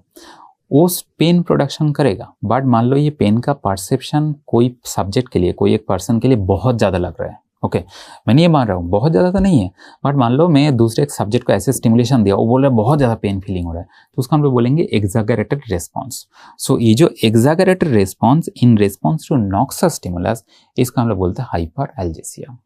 वो पेन प्रोडक्शन करेगा। बट मान लो ये पेन का परसेप्शन कोई सब्जेक्ट के लिए, कोई एक पर्सन के लिए बहुत ज़्यादा लग रहा है, ओके। मैं ये मान रहा हूँ बहुत ज़्यादा तो नहीं है, बट मान लो मैं दूसरे एक सब्जेक्ट को ऐसे स्टिमुलेशन दिया, वो बोल रहा है बहुत ज़्यादा पेन फीलिंग हो रहा है, तो उसका हम लोग बोलेंगे एक्सैगरेटेड रिस्पॉन्स। सो ये जो exaggerated response in response to noxious stimulus, इसका हम लोग बोलते हैं हाइपर एल्जेसिया।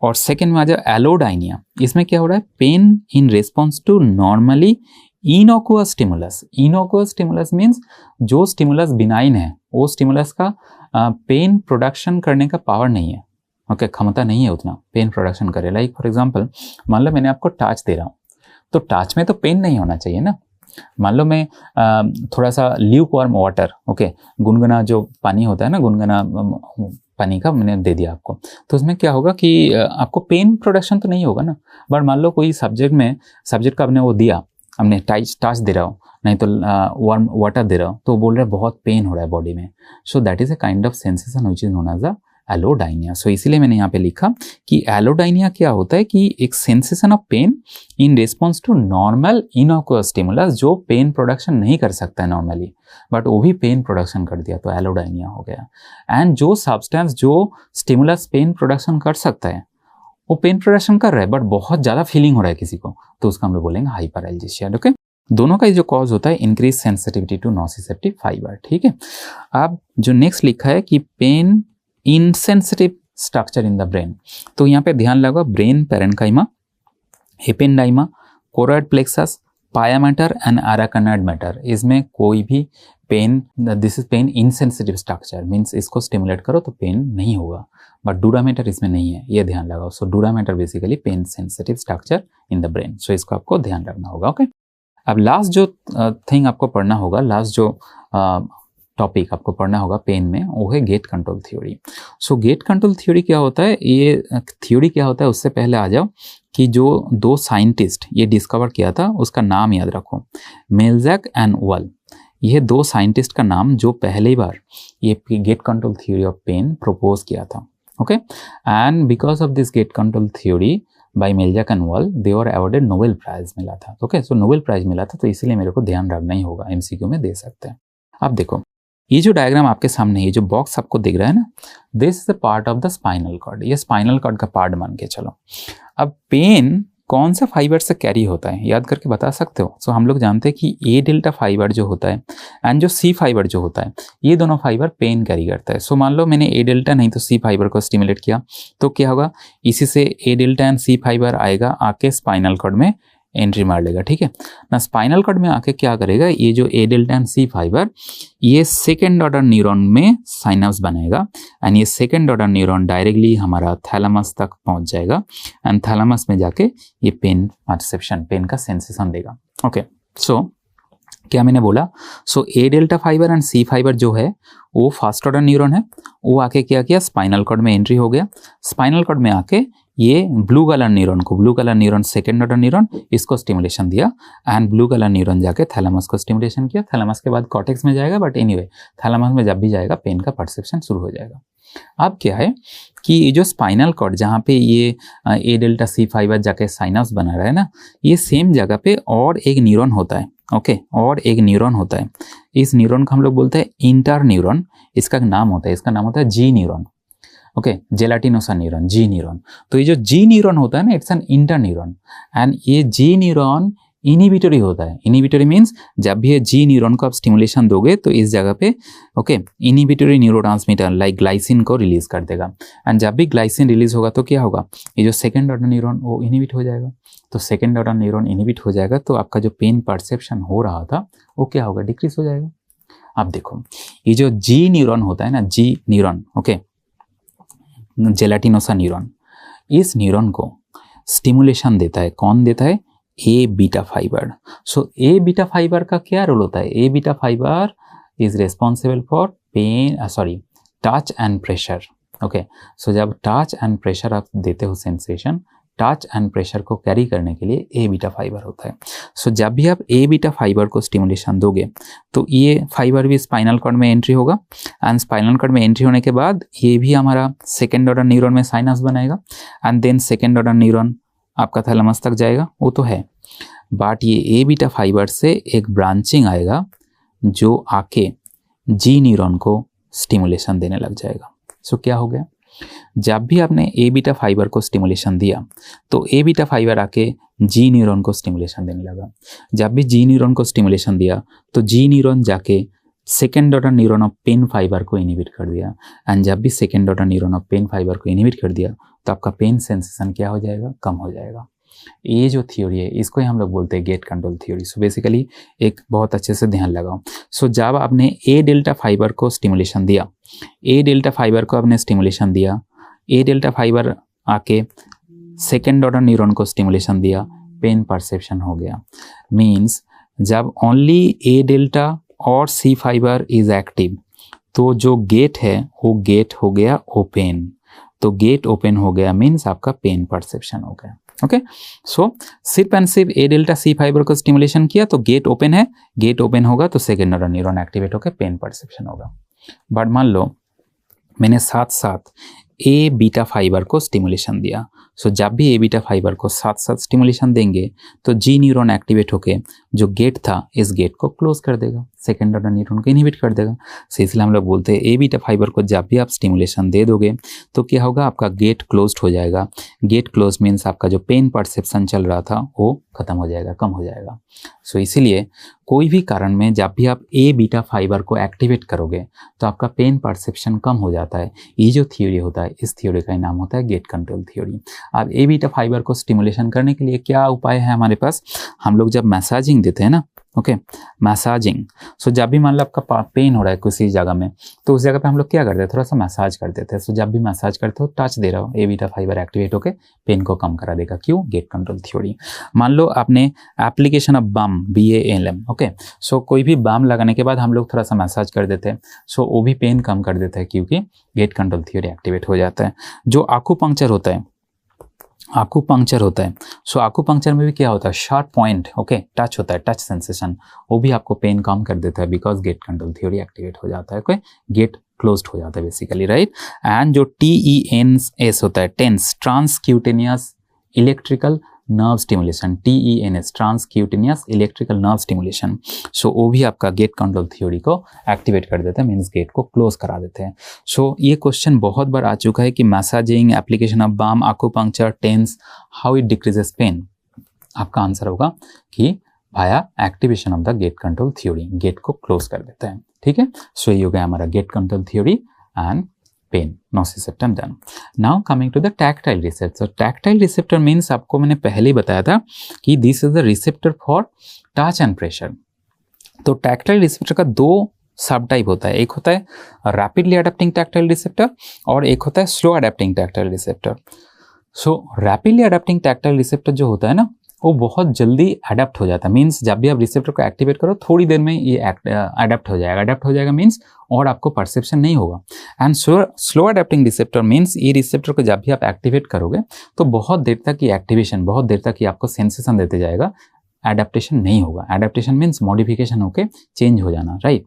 और सेकेंड में आ जाए एलोडाइनिया। इसमें क्या हो रहा है? Pain in response to normally innocuous stimulus means जो स्टिमुलस बिनाइन है, वो स्टिमुलस का पेन प्रोडक्शन करने का पावर नहीं है, ओके, क्षमता नहीं है उतना पेन प्रोडक्शन करे। लाइक फॉर एग्जांपल, मान लो मैंने आपको टच दे रहा हूँ, तो टच में तो पेन नहीं होना चाहिए ना। मान लो मैं थोड़ा सा ल्यूक वार्म वाटर, ओके, गुनगुना जो पानी होता है ना, गुनगुना पानी का मैंने दे दिया आपको, तो उसमें क्या होगा कि आपको पेन प्रोडक्शन तो नहीं होगा ना। बट मान लो कोई सब्जेक्ट का आपने वो दिया, हमने टच दे रहा हूँ, नहीं तो वार्म वाटर दे रहा हूँ, तो बोल रहे बहुत पेन हो रहा है बॉडी में। So that is a kind of sensation which is known as a allodynia. So इसीलिए मैंने यहाँ पे लिखा कि एलोडाइनिया क्या होता है कि एक sensation of pain in response to normal innocuous stimulus, जो पेन प्रोडक्शन नहीं कर सकता है नॉर्मली, बट वो भी पेन प्रोडक्शन कर दिया, तो एलोडाइनिया हो गया। एंड जो सब्सटेंस जो स्टिमुलस पेन प्रोडक्शन कर सकता है, वो पेन प्रोडक्शन कर रहा है बट बहुत ज़्यादा फीलिंग हो रहा है किसी को, तो उसका हम लोग बोलेंगे हाइपरएल्जेसिया। ओके, दोनों का जो कॉज होता है increase sensitivity to nociceptive fibre. ठीक है, अब जो नेक्स्ट लिखा है कि pain insensitive structure in the brain, तो यहाँ पे ध्यान लगा, brain parenchyma, ependyma, choroid plexus, pia mater and arachnoid mater, इसमें कोई भी pain, this is pain insensitive structure, means इसको स्टिमुलेट करो तो पेन नहीं होगा, बट डूरा मैटर इसमें नहीं है, ये ध्यान लगाओ। So dura mater basically pain sensitive structure in the brain, so इसको आपको ध्यान रखना होगा। ओके, अब लास्ट जो थिंग आपको पढ़ना होगा, लास्ट जो टॉपिक आपको पढ़ना होगा पेन में, वो है गेट कंट्रोल थ्योरी। सो गेट कंट्रोल थ्योरी क्या होता है, ये थ्योरी क्या होता है, उससे पहले आ जाओ कि जो दो साइंटिस्ट ये डिस्कवर किया था उसका नाम याद रखो, मेल्जैक एंड वॉल। ये दो साइंटिस्ट का नाम जो पहली बार ये gate control theory of pain propose किया था। Okay, and because of this gate control theory by Melzack and Wall, they were awarded Nobel prize मिला था। ओके, सो नोबेल प्राइज मिला था, तो इसलिए मेरे को ध्यान रखना ही होगा, एमसीक्यू में दे सकते हैं। अब देखो, ये जो डायग्राम आपके सामने, ये जो बॉक्स आपको दिख रहा है ना, this is the part of the spinal cord, ये स्पाइनल कॉर्ड का पार्ट मान के चलो। अब पेन कौन सा फाइबर से कैरी होता है, याद करके बता सकते हो? सो हम लोग जानते हैं कि ए डेल्टा फाइबर जो होता है एंड जो सी फाइबर जो होता है, ये दोनों फाइबर पेन कैरी करता है। सो मान लो मैंने ए डेल्टा नहीं तो सी फाइबर को स्टिमुलेट किया, तो क्या होगा, इसी से ए डेल्टा एंड सी फाइबर आएगा, आके स्पाइनल कॉर्ड में एंट्री मार लेगा। ठीक है ना, स्पाइनल कॉर्ड में आके क्या करेगा, ये जो A delta and C fibre, ये सेकेंड ऑर्डर न्यूरॉन में साइनप्स बनाएगा, एंड ये सेकेंड ऑर्डर न्यूरॉन डायरेक्टली हमारा थैलेमस तक पहुंच जाएगा, एंड थैलेमस में जाके ये पेन परसेप्शन, पेन का सेंसेशन देगा। ओके, सो क्या मैंने बोला, so A delta fibre and C fibre जो है वो फर्स्ट ऑर्डर न्यूरॉन है, वो आके क्या किया, स्पाइनल कॉर्ड में एंट्री हो गया। स्पाइनल कॉर्ड में आके ये blue colour neuron second order neuron, इसको स्टिमुलेशन दिया, एंड ब्लू कलर न्यूरॉन जाके थैलेमस को स्टिमुलेशन किया। थैलेमस के बाद कॉर्टेक्स में जाएगा, बट एनीवे थैलेमस में जब भी जाएगा पेन का परसेप्शन शुरू हो जाएगा। अब क्या है कि ये जो स्पाइनल कॉर्ड जहाँ पे ये ए डेल्टा सी फाइबर जाके साइनप्स बना रहा है ना, ये सेम जगह पे और एक न्यूरॉन होता है। ओके, और एक न्यूरॉन होता है, इस न्यूरॉन को हम लोग बोलते हैं इंटर न्यूरॉन, इसका नाम होता है जी न्यूरॉन। ओके, जेलाटिनोसा न्यूरॉन, जी न्यूरॉन। तो ये जो जी न्यूरॉन होता है ना, it's an inter neuron, and ये जी न्यूरॉन इनहिबिटरी होता है। इनहिबिटरी मीन्स जब भी ये जी न्यूरॉन को आप स्टिमुलेशन दोगे तो इस जगह पे okay inhibitory neurotransmitter like glycine को रिलीज कर देगा, एंड जब भी ग्लाइसिन रिलीज होगा तो क्या होगा, ये जो सेकेंड ऑर्डर न्यूरॉन वो इनहिबिट हो जाएगा। तो सेकेंड ऑर्डर न्यूरॉन इनहिबिट हो जाएगा तो आपका जो पेन परसेप्शन हो रहा था वो क्या होगा, डिक्रीज हो जाएगा। अब देखो, ये जो जी न्यूरॉन होता है ना, G neuron, okay, gelatinosa neuron, इस न्यूरॉन को स्टिमुलेशन देता है, कौन देता है, A beta fibre. So A beta fibre का क्या रोल होता है, A beta fibre is responsible for pain, touch and pressure. Okay, so जब टच एंड प्रेशर आप देते हो सेंसेशन, टच एंड प्रेशर को कैरी करने के लिए ए बीटा फाइबर होता है। सो जब भी आप ए बीटा फाइबर को स्टिमुलेशन दोगे तो ये फाइबर भी स्पाइनल कॉर्ड में एंट्री होगा, एंड स्पाइनल कॉर्ड में एंट्री होने के बाद ये भी हमारा सेकेंड ऑर्डर न्यूरॉन में साइनप्स बनाएगा, and then second order neuron आपका थैलेमस तक जाएगा, वो तो है, बट ये ए बीटा फाइबर से एक ब्रांचिंग आएगा जो आके जी न्यूरॉन को स्टिमुलेशन देने लग जाएगा। सो क्या हो गया, जब भी आपने ए बीटा फाइबर को स्टिमुलेशन दिया तो ए बीटा फाइबर आके जी न्यूरॉन को स्टिमुलेशन देने लगा। जब भी जी न्यूरॉन को स्टिमुलेशन दिया तो जी न्यूरॉन जाके second order neuron of pain fibre को इनहिबिट कर दिया, एंड जब भी second order neuron of pain fibre को इनहिबिट कर दिया तो आपका पेन सेंसेशन क्या हो जाएगा, कम हो जाएगा। ये जो थ्योरी है इसको ही हम लोग बोलते हैं gate control theory. So basically एक बहुत अच्छे से ध्यान लगाओ। सो जब आपने ए डेल्टा फाइबर को स्टिमुलेशन दिया, ए डेल्टा फाइबर को आपने स्टिमुलेशन दिया, ए डेल्टा फाइबर आके सेकेंड ऑर्डर न्यूरॉन को स्टिमुलेशन दिया, पेन परसेप्शन हो गया। मीन्स जब ओनली ए डेल्टा और सी फाइबर इज एक्टिव तो जो गेट है वो गेट हो गया ओपन, तो गेट ओपन हो गया मीन्स आपका पेन परसेप्शन हो गया। ओके, सो सिर्फ एंड सिर्फ ए डेल्टा सी फाइबर को स्टिमुलेशन किया तो गेट ओपन है, गेट ओपन होगा तो सेकेंड ऑर्डर न्यूरॉन एक्टिवेट होकर पेन परसेप्शन होगा। बट मान लो मैंने साथ साथ ए बीटा फाइबर को स्टिमुलेशन दिया। सो जब भी ए बीटा फाइबर को साथ साथ स्टिमुलेशन देंगे तो जी न्यूरॉन एक्टिवेट होके जो गेट था इस गेट को क्लोज कर देगा, सेकेंड ऑर्डर न्यूरॉन को इनहिबिट कर देगा। सो इसलिए हम लोग बोलते हैं ए बीटा फाइबर को जब भी आप स्टिमुलेशन दे दोगे तो क्या होगा, आपका गेट क्लोज्ड हो जाएगा। गेट क्लोज मीन्स आपका जो पेन परसेप्शन चल रहा था वो खत्म हो जाएगा, कम हो जाएगा। सो इसीलिए कोई भी कारण में जब भी आप ए बीटा फाइबर को एक्टिवेट करोगे तो आपका पेन परसेप्शन कम हो जाता है। ये जो थ्योरी होता है इस थ्योरी का नाम होता है गेट कंट्रोल थ्योरी। अब ए बीटा फाइबर को स्टिमुलेशन करने के लिए क्या उपाय है हमारे पास, हम लोग जब मैसाजिंग देते हैं ना, ओके मैसाजिंग, सो जब भी मान लो आपका पेन हो रहा है किसी जगह में तो उस जगह पे हम लोग क्या करते हैं, थोड़ा सा मैसाज कर देते हैं। सो जब भी मैसाज करते हो टच दे रहा हो, ए बीटा फाइबर एक्टिवेट होकर पेन को कम करा देगा। क्यों, गेट कंट्रोल थ्योरी। मान लो आपने application of balm, BALM, okay, so कोई भी बाम लगाने के बाद हम लोग थोड़ा सा मैसाज कर देते हैं, सो वो भी पेन कम कर देता है क्योंकि गेट कंट्रोल थ्योरी एक्टिवेट हो जाता है। जो आकुपंक्चर होता है, आकुपंक्चर होता है, सो आकुपंक्चर में भी क्या होता है, शार्प पॉइंट, ओके, टच होता है, टच सेंसेशन, वो भी आपको पेन कम कर देता है because gate control theory activate हो जाता है, ओके, गेट क्लोज्ड हो जाता है बेसिकली, राइट। एंड जो TENS होता है, TENS, transcutaneous electrical nerve stimulation, TENS, transcutaneous electrical nerve stimulation, so वो भी आपका गेट कंट्रोल थ्योरी को एक्टिवेट कर देते हैं, मीन्स गेट को क्लोज करा देते हैं। सो ये क्वेश्चन बहुत बार आ चुका है कि massaging, application of balm, acupuncture, TENS, how it decreases pain. आपका आंसर होगा कि via activation of the gate control theory, gate को क्लोज कर देता है, ठीक है। सो ये हो गया हमारा gate control theory and pain, nociception done. Now coming to the tactile receptor. Tactile receptor means आपको मैंने पहले ही बताया था कि this is the receptor for touch and pressure. तो टैक्टाइल रिसेप्टर का दो सब टाइप होता है, एक होता है रैपिडली अडेप्टिंग टैक्टाइल रिसेप्टर और एक होता है स्लो अडेप्टिंग टैक्टाइल रिसेप्टर। सो रैपिडली अडेप्टिंग टैक्टाइल रिसेप्टर जो होता है ना वो बहुत जल्दी अडेप्ट हो जाता है, मीन्स जब भी आप रिसेप्टर को एक्टिवेट करो थोड़ी देर में ये अडेप्ट हो जाएगा। अडेप्ट हो जाएगा मीन्स और आपको परसेप्शन नहीं होगा। And slow adapting receptor means ये रिसेप्टर को जब भी आप एक्टिवेट करोगे तो बहुत देर तक ये एक्टिवेशन, बहुत देर तक ये आपको सेंसेशन देते जाएगा, एडेप्टेशन नहीं होगा। एडेप्टेशन मीन्स मॉडिफिकेशन होके चेंज हो जाना, राइट।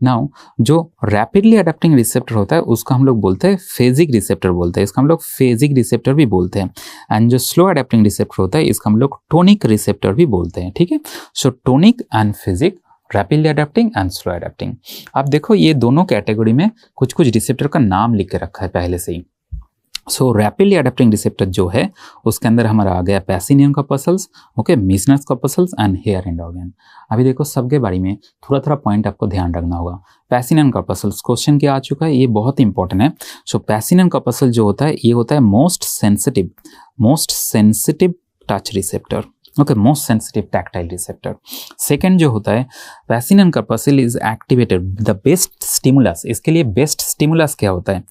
नाउ जो रैपिडली अडेप्टिंग रिसेप्टर होता है उसको हम लोग बोलते हैं फेजिक रिसेप्टर बोलते हैं, इसको हम लोग फेजिक रिसेप्टर भी बोलते हैं। एंड जो स्लो अडेप्टिंग रिसेप्टर होता है इसको हम लोग टोनिक रिसेप्टर भी बोलते हैं, ठीक है। So tonic and phasic, rapidly adapting and slow adapting. आप देखो ये दोनों कैटेगरी में कुछ कुछ रिसेप्टर का नाम लिख के रखा है पहले से ही। सो रैपिडली अडेप्टिंग रिसेप्टर जो है उसके अंदर हमारा आ गया Pacinian corpuscles, okay, Meissner's corpuscles and hair end organ. अभी देखो सबके बारे में थोड़ा थोड़ा पॉइंट आपको ध्यान रखना होगा। पैसिनियन कॉर्पस्कल्स क्वेश्चन क्या आ चुका है, ये बहुत इंपॉर्टेंट है। सो पैसिनियन कॉर्पस्कल जो होता है ये होता है most sensitive touch receptor, okay, most sensitive tactile receptor. Second जो होता है Pacinian corpuscle is activated the best stimulus. इसके लिए बेस्ट स्टिमुलस क्या होता है,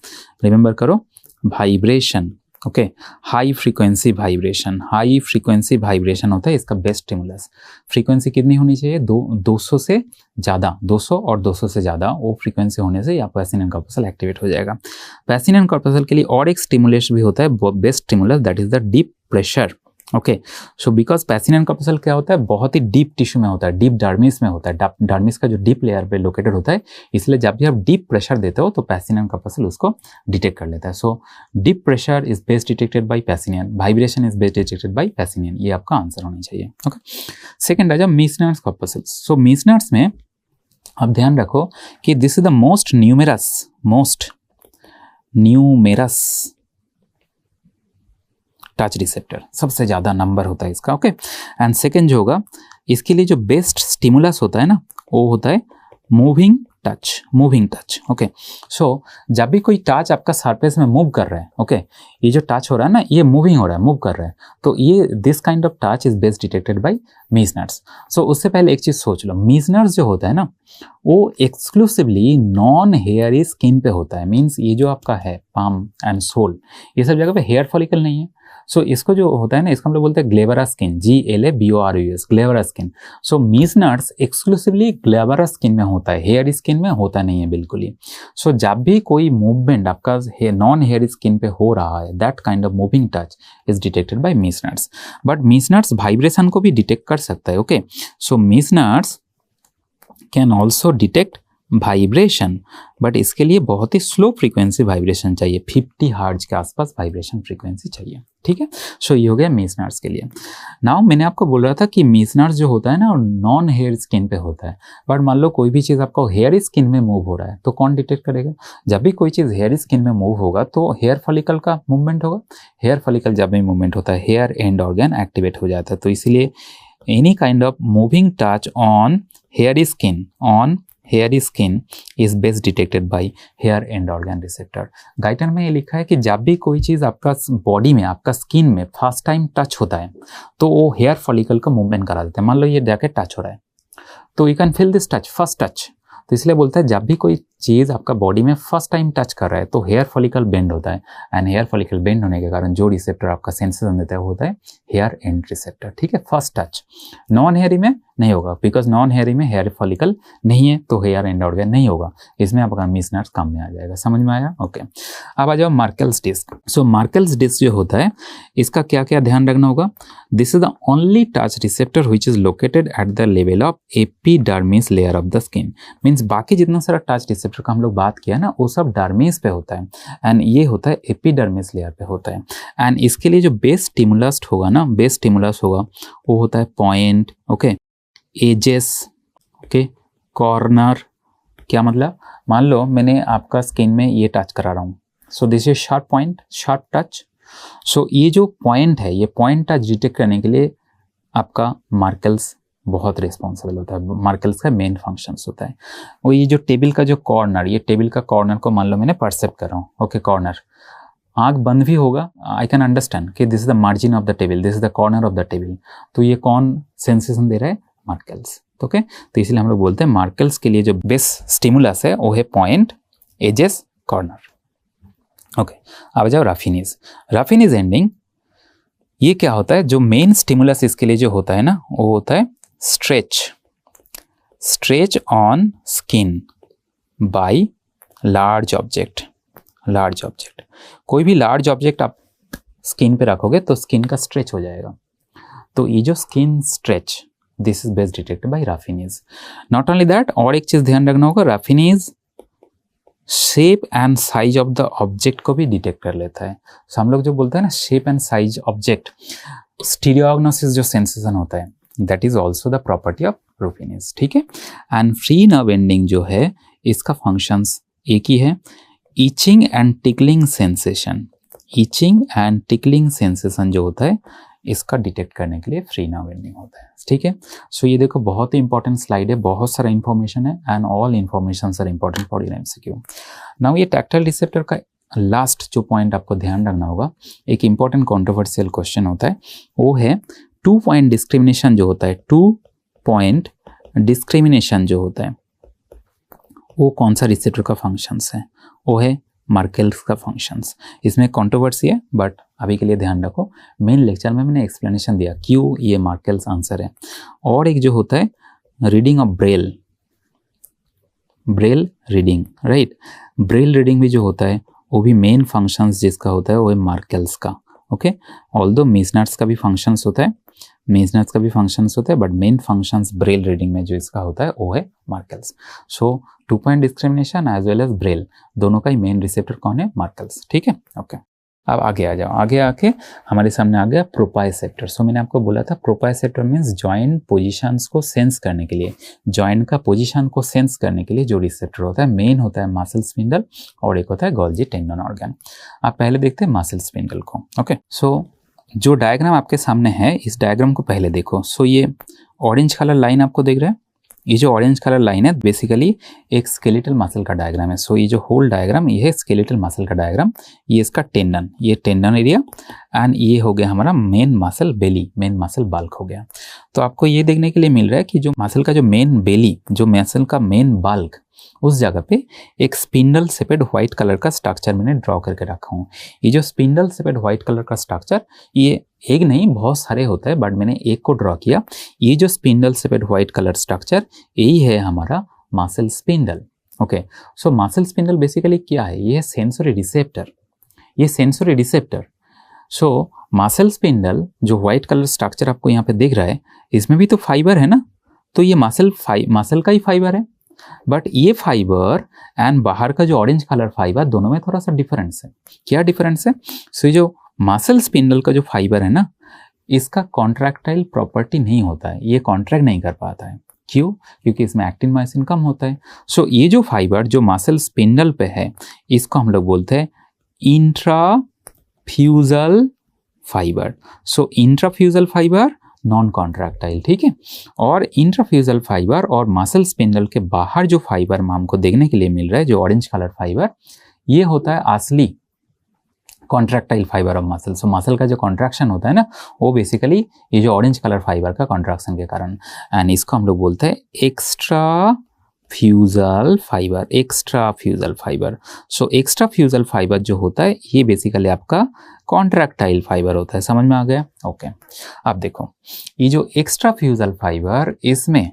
रिमेंबर करो, vibration, okay, high frequency vibration. High frequency vibration होता है इसका बेस्ट स्टिमुलस। फ्रीक्वेंसी कितनी होनी चाहिए, 200 से ज़्यादा, 200 और 200 से ज़्यादा वो फ्रीक्वेंसी होने से आपका पैसिनियन कॉर्पस्कल एक्टिवेट हो जाएगा। पैसिनियन कॉर्पस्कल के लिए और एक स्टिमुलस भी होता है, best stimulus, that is the deep pressure, okay. So because Pacinian corpuscle क्या होता है, बहुत ही डीप टिश्यू में होता है, डीप डर्मिस में होता है, डर्मिस का जो डीप लेयर पे लोकेटेड होता है, इसलिए जब भी आप डीप प्रेशर देते हो तो पैसिनियन कॉर्पस्कल उसको डिटेक्ट कर लेता है। So deep pressure is best detected by Pacinian, vibration is best detected by Pacinian, ये आपका आंसर होना चाहिए, ओके। सेकेंड आ जाओ मीसनर्स कॉर्पस्कल। सो मीसनर्स में आप ध्यान रखो कि this is the most numerous touch receptor, सबसे ज़्यादा नंबर होता है इसका, ओके। एंड सेकेंड जो होगा इसके लिए जो बेस्ट स्टिमुलस होता है ना वो होता है moving touch, moving touch. Okay, so जब भी कोई टच आपका सरफेस में मूव कर रहा है, ओके, ये जो टच हो रहा है ना, ये मूविंग हो रहा है, मूव कर रहा है, तो ये this kind of touch is best detected by Meissner's. So उससे पहले एक चीज सोच लो, मीजनर्स जो होता है ना, वो एक्सक्लूसिवली नॉन हेयरी स्किन पे होता है। मीन्स ये जो आपका है पाम एंड सोल, ये सब जगह पे हेयर फॉलिकल नहीं है। सो इसको जो होता है ना, इसको हम लोग बोलते हैं ग्लेबरस स्किन, GLABORUS, ग्लेबरस स्किन। सो मीजनर्स एक्सक्लूसिवली ग्लेबरस स्किन में होता है, हेयर स्किन में होता नहीं है बिल्कुल ही। सो जब भी कोई मूवमेंट आपका नॉन हेयर स्किन पे हो रहा है, that kind of moving touch is detected by Meissner's. But Meissner's vibration को भी डिटेक्ट कर सकता है। Okay, so Meissner's can also detect vibration, but इसके लिए बहुत ही स्लो फ्रीक्वेंसी वाइब्रेशन चाहिए, 50 हर्ट्ज के आसपास वाइब्रेशन फ्रीक्वेंसी चाहिए। ठीक है, सो ये हो गया मीजनर्स के लिए। नाउ मैंने आपको बोल रहा था कि मीजनर्स जो होता है ना, नॉन हेयर स्किन पे होता है। बट मान लो कोई भी चीज़ आपको हेयर स्किन में मूव हो रहा है, तो कौन डिटेक्ट करेगा? जब भी कोई चीज़ हेयर स्किन में मूव होगा तो हेयर फॉलिकल का मूवमेंट होगा। हेयर फॉलिकल जब भी मूवमेंट होता है, हेयर एंड ऑर्गन एक्टिवेट हो जाता है। तो इसीलिए any kind of moving touch on hair skin is best detected by hair end organ receptor. Guyton में ये लिखा है कि जब भी कोई चीज़ आपका बॉडी में, आपका स्किन में फर्स्ट टाइम टच होता है, तो वो हेयर फॉलिकल का मूवमेंट करा देता है। मान लो ये जाके टच हो रहा है, तो you can feel this touch, first touch. तो इसलिए बोलता है जब भी कोई चीज़ आपका बॉडी में फर्स्ट टाइम टच कर रहा है, तो हेयर फॉलिकल बेंड होता है। एंड हेयर फॉलिकल बेंड होने के कारण जो रिसेप्टर आपका सेंसेशन देता है वो होता है हेयर एंड रिसेप्टर। ठीक है, फर्स्ट टच। नॉन हेयरी में नहीं होगा, बिकॉज नॉन हेयरी में हेयर फॉलिकल नहीं है, तो हेयर एंड ऑर्गन नहीं होगा। इसमें आपका मीजनर्स काम में आ जाएगा। समझ में आया? ओके, अब आ जाओ मार्केल्स डिस्क। सो मार्केल्स डिस्क जो होता है, इसका क्या क्या ध्यान रखना होगा? This is the only touch receptor which is located at the level of epidermis layer of the skin. Means बाकी जितना सारा टच रिसेप्टर का हम लोग बात किया ना, वो सब डर्मिस पे होता है, एंड ये होता है एपिडर्मिस लेयर पे होता है। एंड इसके लिए जो बेस स्टिमुलस होगा ना, बेस स्टिमुलस होगा वो होता है point, okay, edges, okay, corner. क्या मतलब? मान लो मैंने आपका स्किन में ये टच करा रहा हूँ, so this is sharp point, sharp touch. So ये जो पॉइंट है, ये पॉइंट टच डिटेक्ट करने के लिए आपका मार्केल्स बहुत रिस्पॉन्सिबल होता है। मार्केल्स का मेन फंक्शंस होता है। और ये जो टेबल का जो कॉर्नर, ये टेबल का कॉर्नर को मान लो मैंने परसेप्ट कर रहा हूँ, ओके, कॉर्नर, आँख बंद भी होगा, आई कैन अंडरस्टैंड कि this is the margin of the table, this is the corner of the table. तो ये कौन सेंसेशन दे रहा है? मार्केल्स। ओके, तो इसलिए हम लोग बोलते हैं मार्केल्स के लिए जो बेस्ट स्टिमुलस है वो है पॉइंट, एजेस, कॉर्नर। ओके, अब जाओ राफिनीज। राफिनीज एंडिंग, ये क्या होता है? जो मेन स्टिमुलस इसके लिए जो होता है ना, वो होता है stretch on skin by large object. कोई भी लार्ज ऑब्जेक्ट आप स्किन पे रखोगे तो स्किन का स्ट्रेच हो जाएगा। तो ये जो skin stretch, this is best detected by Ruffini's. Not only that, और एक चीज ध्यान रखना होगा, Ruffini's shape and size of the object को भी डिटेक्ट कर लेता है। सो हम लोग जो बोलते हैं ना shape and size object, stereognosis जो सेंसेशन होता है, that is also the property of Ruffini's. ठीक है, एंड फ्री नर्व एंडिंग जो है, इसका फंक्शंस एक ही है, itching and tickling sensation. Itching and tickling sensation जो होता है, इसका डिटेक्ट करने के लिए फ्री नर्व एंडिंग होता है। ठीक है, सो ये देखो बहुत ही इंपॉर्टेंट स्लाइड है, बहुत सारा इंफॉर्मेशन है, and all information are important for your MCQ. Now ये टैक्टाइल रिसेप्टर का लास्ट जो पॉइंट आपको ध्यान रखना होगा, एक इंपॉर्टेंट कॉन्ट्रोवर्शियल क्वेश्चन होता है, वो है 2 पॉइंट डिस्क्रिमिनेशन जो होता है। 2 पॉइंट डिस्क्रिमिनेशन जो होता है वो कौन सा रिसेप्टर का फंक्शंस है? वो है मार्केल्स का फंक्शंस। इसमें कंट्रोवर्सी है, बट अभी के लिए ध्यान रखो, मेन लेक्चर में मैंने एक्सप्लेनेशन दिया क्यों ये मार्केल्स आंसर है। और एक जो होता है reading of Braille reading, right, Braille reading भी जो होता है वो भी मेन फंक्शंस जिसका होता है वो है मार्केल्स का। ओके, ऑल्दो मीजनर्स का भी फंक्शंस होता है, but main functions Braille reading में जो इसका होता है वो है Merkel's. So 2 point discrimination as well as Braille, दोनों का ही मेन रिसेप्टर कौन है? मार्केल्स। ठीक है, ओके, अब आगे आ जाओ। आगे आके हमारे सामने आ गया प्रोपायोसेप्टर। सो मैंने आपको बोला था प्रोपायोसेप्टर मीन्स जॉइंट पोजीशंस को सेंस करने के लिए, जॉइंट का पोजीशन को सेंस करने के लिए जो रिसेप्टर होता है, मेन होता है मसल स्पिंडल और एक होता है गोल्जी टेंडन ऑर्गन। आप पहले देखते हैं मसल स्पिंडल को। ओके, सो जो डायग्राम आपके सामने है, इस डायग्राम को पहले देखो। सो ये ऑरेंज कलर लाइन आपको दिख रहा है, ये जो ऑरेंज कलर लाइन है बेसिकली एक स्केलेटल मसल का डायग्राम है। सो ये जो होल डायग्राम ये है स्केलेटल मसल का डायग्राम, ये इसका टेंडन, ये टेंडन एरिया एंड ये हो गया हमारा मेन मसल बेली, मेन मसल बल्क हो गया। तो आपको ये देखने के लिए मिल रहा है कि जो मसल का जो मेन बेली, जो मसल का मेन बल्क, उस जगह पे एक स्पिंडल शेपेड व्हाइट कलर का स्ट्रक्चर मैंने ड्रॉ करके रखा हूँ। ये जो स्पिंडल शेपेड व्हाइट कलर का स्ट्रक्चर, ये एक नहीं बहुत सारे होता है बट मैंने एक को ड्रॉ किया। ये जो spindle shaped white colour structure यही है हमारा मसल स्पिंडल। ओके, सो मसल स्पिंडल बेसिकली क्या है? ये है सेंसरी रिसेप्टर, ये सेंसरी रिसेप्टर। सो मसल स्पिंडल जो व्हाइट कलर स्ट्रक्चर आपको यहाँ पे दिख रहा है, इसमें भी तो फाइबर है ना, तो ये मसल का ही फाइबर है, बट ये फाइबर एंड बाहर का जो ऑरेंज कलर फाइबर, दोनों में थोड़ा सा डिफरेंस है। क्या डिफरेंस है? सो जो मसल स्पिंडल का जो फाइबर है ना, इसका कॉन्ट्रैक्टाइल प्रॉपर्टी नहीं होता है, ये कॉन्ट्रैक्ट नहीं कर पाता है। क्यों? क्योंकि इसमें एक्टिन मायोसिन कम होता है। सो ये जो फाइबर जो मसल स्पिंडल पे है, इसको हम लोग बोलते हैं इंट्राफ्यूजल फाइबर। सो इंट्राफ्यूजल फाइबर नॉन कॉन्ट्रैक्टाइल, ठीक है। और इंट्राफ्यूजल फाइबर और मसल स्पिंडल के बाहर जो फाइबर हमको देखने के लिए मिल रहा है, जो ऑरेंज कलर फाइबर, ये होता है असली contractile fibre of muscle. So muscle का जो कॉन्ट्रैक्शन होता है ना, वो बेसिकली ये जो ऑरेंज कलर फाइबर का कॉन्ट्रैक्शन के कारण, एंड इसको हम लोग बोलते हैं extrafusal fibre, extrafusal fibre. So extrafusal fibre जो होता है ये बेसिकली आपका कॉन्ट्रैक्टाइल फाइबर होता है। समझ में आ गया? ओके, अब देखो ये जो एक्स्ट्रा फ्यूजल फाइबर, इसमें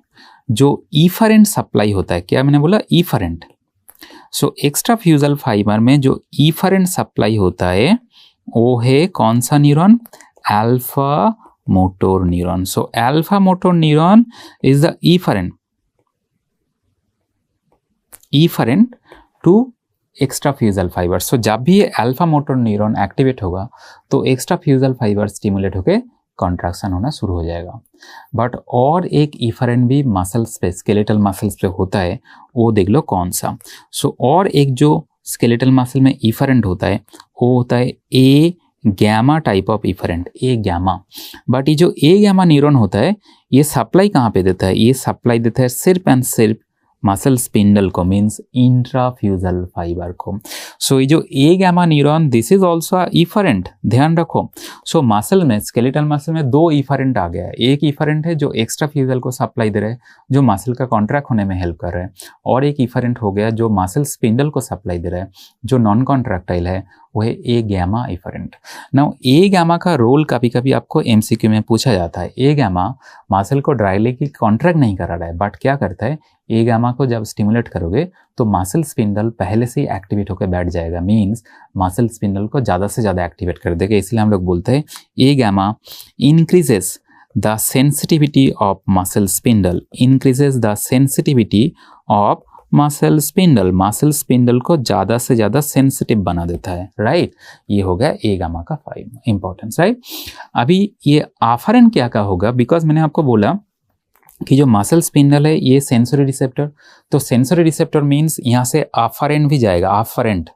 जो इफरेंट सप्लाई होता है, क्या मैंने बोला? इफरेंट। सो एक्स्ट्रा फ्यूजल फाइबर में जो इफरेंट सप्लाई होता है वो है कौन सा neuron? Alpha motor neuron. So alpha motor neuron is the efferent to extrafusal fibre. So जब भी ये अल्फा मोटर न्यूरॉन एक्टिवेट होगा तो एक्स्ट्रा फ्यूजल फाइबर स्टिमुलेट होकर कॉन्ट्रैक्शन होना शुरू हो जाएगा। बट और एक इफरेंट भी मसल्स पे, स्केलेटल मसल्स पे होता है, वो देख लो कौन सा। सो और एक जो स्केलेटल मसल में इफरेंट होता है वो होता है A gamma type of efferent, A gamma. But ये जो ए गैमा न्यूरॉन होता है, ये सप्लाई कहाँ पे देता है? ये सप्लाई देता है सिर्फ एंड सिर्फ मसल स्पिंडल को, मीन्स इंट्राफ्यूजल फाइबर को। सो ये जो A gamma neuron, this is also efferent, ध्यान रखो। सो मसल में, स्केलेटल मसल में दो इफरेंट आ गया है। एक इफरेंट है जो एक्स्ट्रा फ्यूजल को सप्लाई दे रहा है, जो मसल का कॉन्ट्रैक्ट होने में हेल्प कर रहा है, और एक इफरेंट हो गया जो मसल स्पिंडल को सप्लाई दे रहा है, जो नॉन कॉन्ट्रैक्टाइल है, वो है A gamma efferent. Now A gamma का रोल कभी कभी आपको एमसीक्यू में पूछा जाता है। ए गैमा मसल को डायरेक्टली कॉन्ट्रैक्ट नहीं करा रहा है, बट क्या करता है, ए गैमा को जब स्टिमुलेट करोगे तो मसल स्पिंडल पहले से ही एक्टिवेट होकर बैठ जाएगा, मींस मसल स्पिंडल को ज़्यादा से ज़्यादा एक्टिवेट कर देगा। इसलिए हम लोग बोलते हैं A gamma increases the sensitivity of muscle spindle, increases the sensitivity of muscle spindle को ज़्यादा से ज़्यादा सेंसिटिव बना देता है, राइट। ये हो गया ए गामा का इंपॉर्टेंस, राइट। अभी ये आफरेंट क्या का होगा, बिकॉज मैंने आपको बोला कि जो मसल स्पिंडल है ये सेंसरी रिसेप्टर, तो सेंसरी रिसेप्टर मीन्स यहाँ से आफरेंट भी जाएगा। आफरेंट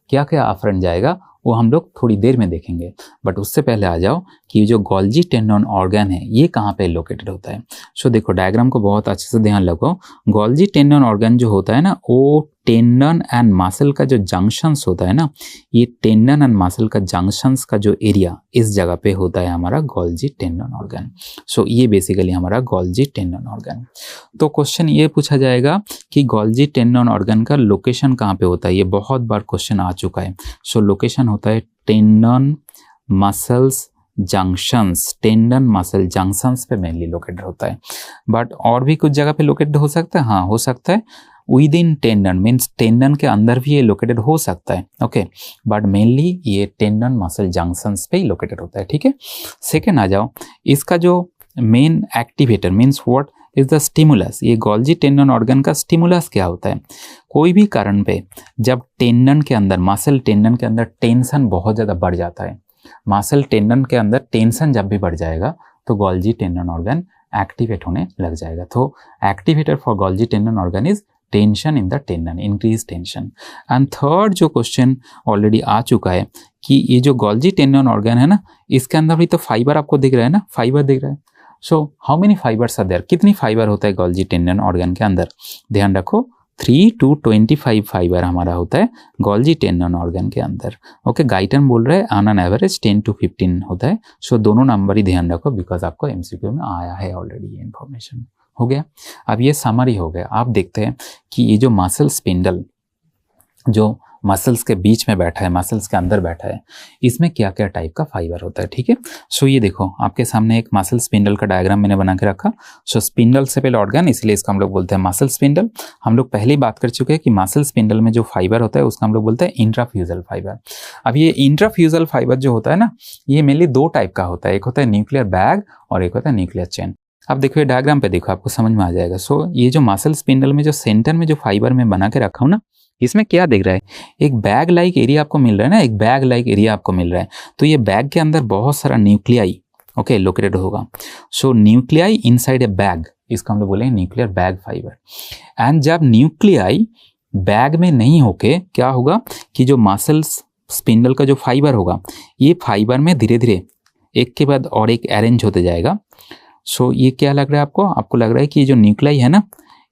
क्या क्या आफरेंट जाएगा वो हम लोग थोड़ी देर में देखेंगे, बट उससे पहले आ जाओ कि जो गोल्जी टेंडन ऑर्गन है ये कहाँ पे लोकेटेड होता है। सो देखो डायग्राम को बहुत अच्छे से ध्यान लगाओ। गोल्जी टेंडन ऑर्गन जो होता है ना, वो टेंडन एंड मसल का जो जंक्शंस होता है ना, ये टेंडन एंड मसल का जंक्शंस का जो एरिया, इस जगह पे होता है हमारा गोल्जी टेंडन ऑर्गन। सो ये बेसिकली हमारा गोल्जी टेंडन ऑर्गन। तो क्वेश्चन ये पूछा जाएगा कि गोल्जी टेंडन ऑर्गन का लोकेशन कहाँ पे होता है, ये बहुत बार क्वेश्चन आ चुका है। सो लोकेशन होता है tendon muscles junctions, tendon muscle junctions पे मेनली लोकेटेड होता है, बट और भी कुछ जगह पे लोकेटेड हो सकता है। हाँ, हो सकता है with in tendon, means tendon के अंदर भी ये लोकेटेड हो सकता है, ओके, बट मेनली ये टेंडन मसल जंक्शंस पे ही लोकेटेड होता है, ठीक है। सेकेंड आ जाओ, इसका जो main activator means what is the stimulus, ये गोल्जी टेंडन ऑर्गन का स्टिमुलस क्या होता है। कोई भी कारण पे जब टेंडन के अंदर, मसल टेंडन के अंदर टेंशन बहुत ज़्यादा बढ़ जाता है, मसल टेंडन के अंदर टेंशन जब भी बढ़ जाएगा तो गोल्जी टेंडन ऑर्गन एक्टिवेट होने लग जाएगा। तो activator for Golgi tendon organ is tension in the tendon, increase tension. And third जो क्वेश्चन ऑलरेडी आ चुका है कि ये जो गोल्जी टेंडन ऑर्गन है ना, इसके अंदर भी तो फाइबर आपको दिख रहा है ना, फाइबर दिख रहा है। So how many fibres are there, कितनी फाइबर होता है गोल्जी टेंडन ऑर्गन के अंदर, ध्यान रखो 3 to 25 फाइबर हमारा होता है गोल्जी टेंडन ऑर्गन के अंदर। ओके, गाइटन बोल रहे हैं ऑन एन एवरेज 10 to 15 होता है। सो दोनों नंबर ही ध्यान रखो बिकॉज आपको एमसीक्यू में आया है ऑलरेडी ये इन्फॉर्मेशन। हो गया, अब ये समरी हो गया। आप देखते हैं कि ये जो मसल स्पिंडल जो मसल्स के बीच में बैठा है, मसल्स के अंदर बैठा है, इसमें क्या क्या टाइप का फाइबर होता है। ठीक है, सो ये देखो आपके सामने एक मसल स्पिंडल का डायग्राम मैंने बना के रखा। सो स्पिंडल से पहले ऑर्गन, इसलिए इसका हम लोग बोलते हैं मसल स्पिंडल। हम लोग पहले ही बात कर चुके हैं कि मसल स्पिंडल में जो फाइबर होता है उसका हम लोग बोलते हैं इंट्राफ्यूजल फाइबर। अब ये इंट्राफ्यूजल फाइबर जो होता है ना, ये मेनली दो टाइप का होता है, एक होता है न्यूक्लियर बैग और एक होता है न्यूक्लियर चेन। अब देखो ये डायग्राम पे देखो, आपको समझ में आ जाएगा। सो ये जो मसल स्पिंडल में जो सेंटर में जो फाइबर में बना के रखा हूँ ना, इसमें क्या दिख रहा है, एक बैग लाइक एरिया आपको मिल रहा है ना, एक बैग लाइक एरिया आपको मिल रहा है। तो ये बैग के अंदर बहुत सारा न्यूक्लियाई ओके लोकेटेड होगा। सो न्यूक्लियाई इनसाइड ए बैग, इसको हम लोग बोलेंगे न्यूक्लियर बैग फाइबर। एंड जब न्यूक्लियाई बैग में नहीं होके क्या होगा कि जो मसल्स स्पिंडल का जो फाइबर होगा, ये फाइबर में धीरे धीरे एक के बाद और एक अरेंज होते जाएगा। सो ये क्या लग रहा है आपको, आपको लग रहा है कि ये जो न्यूक्लियाई है ना,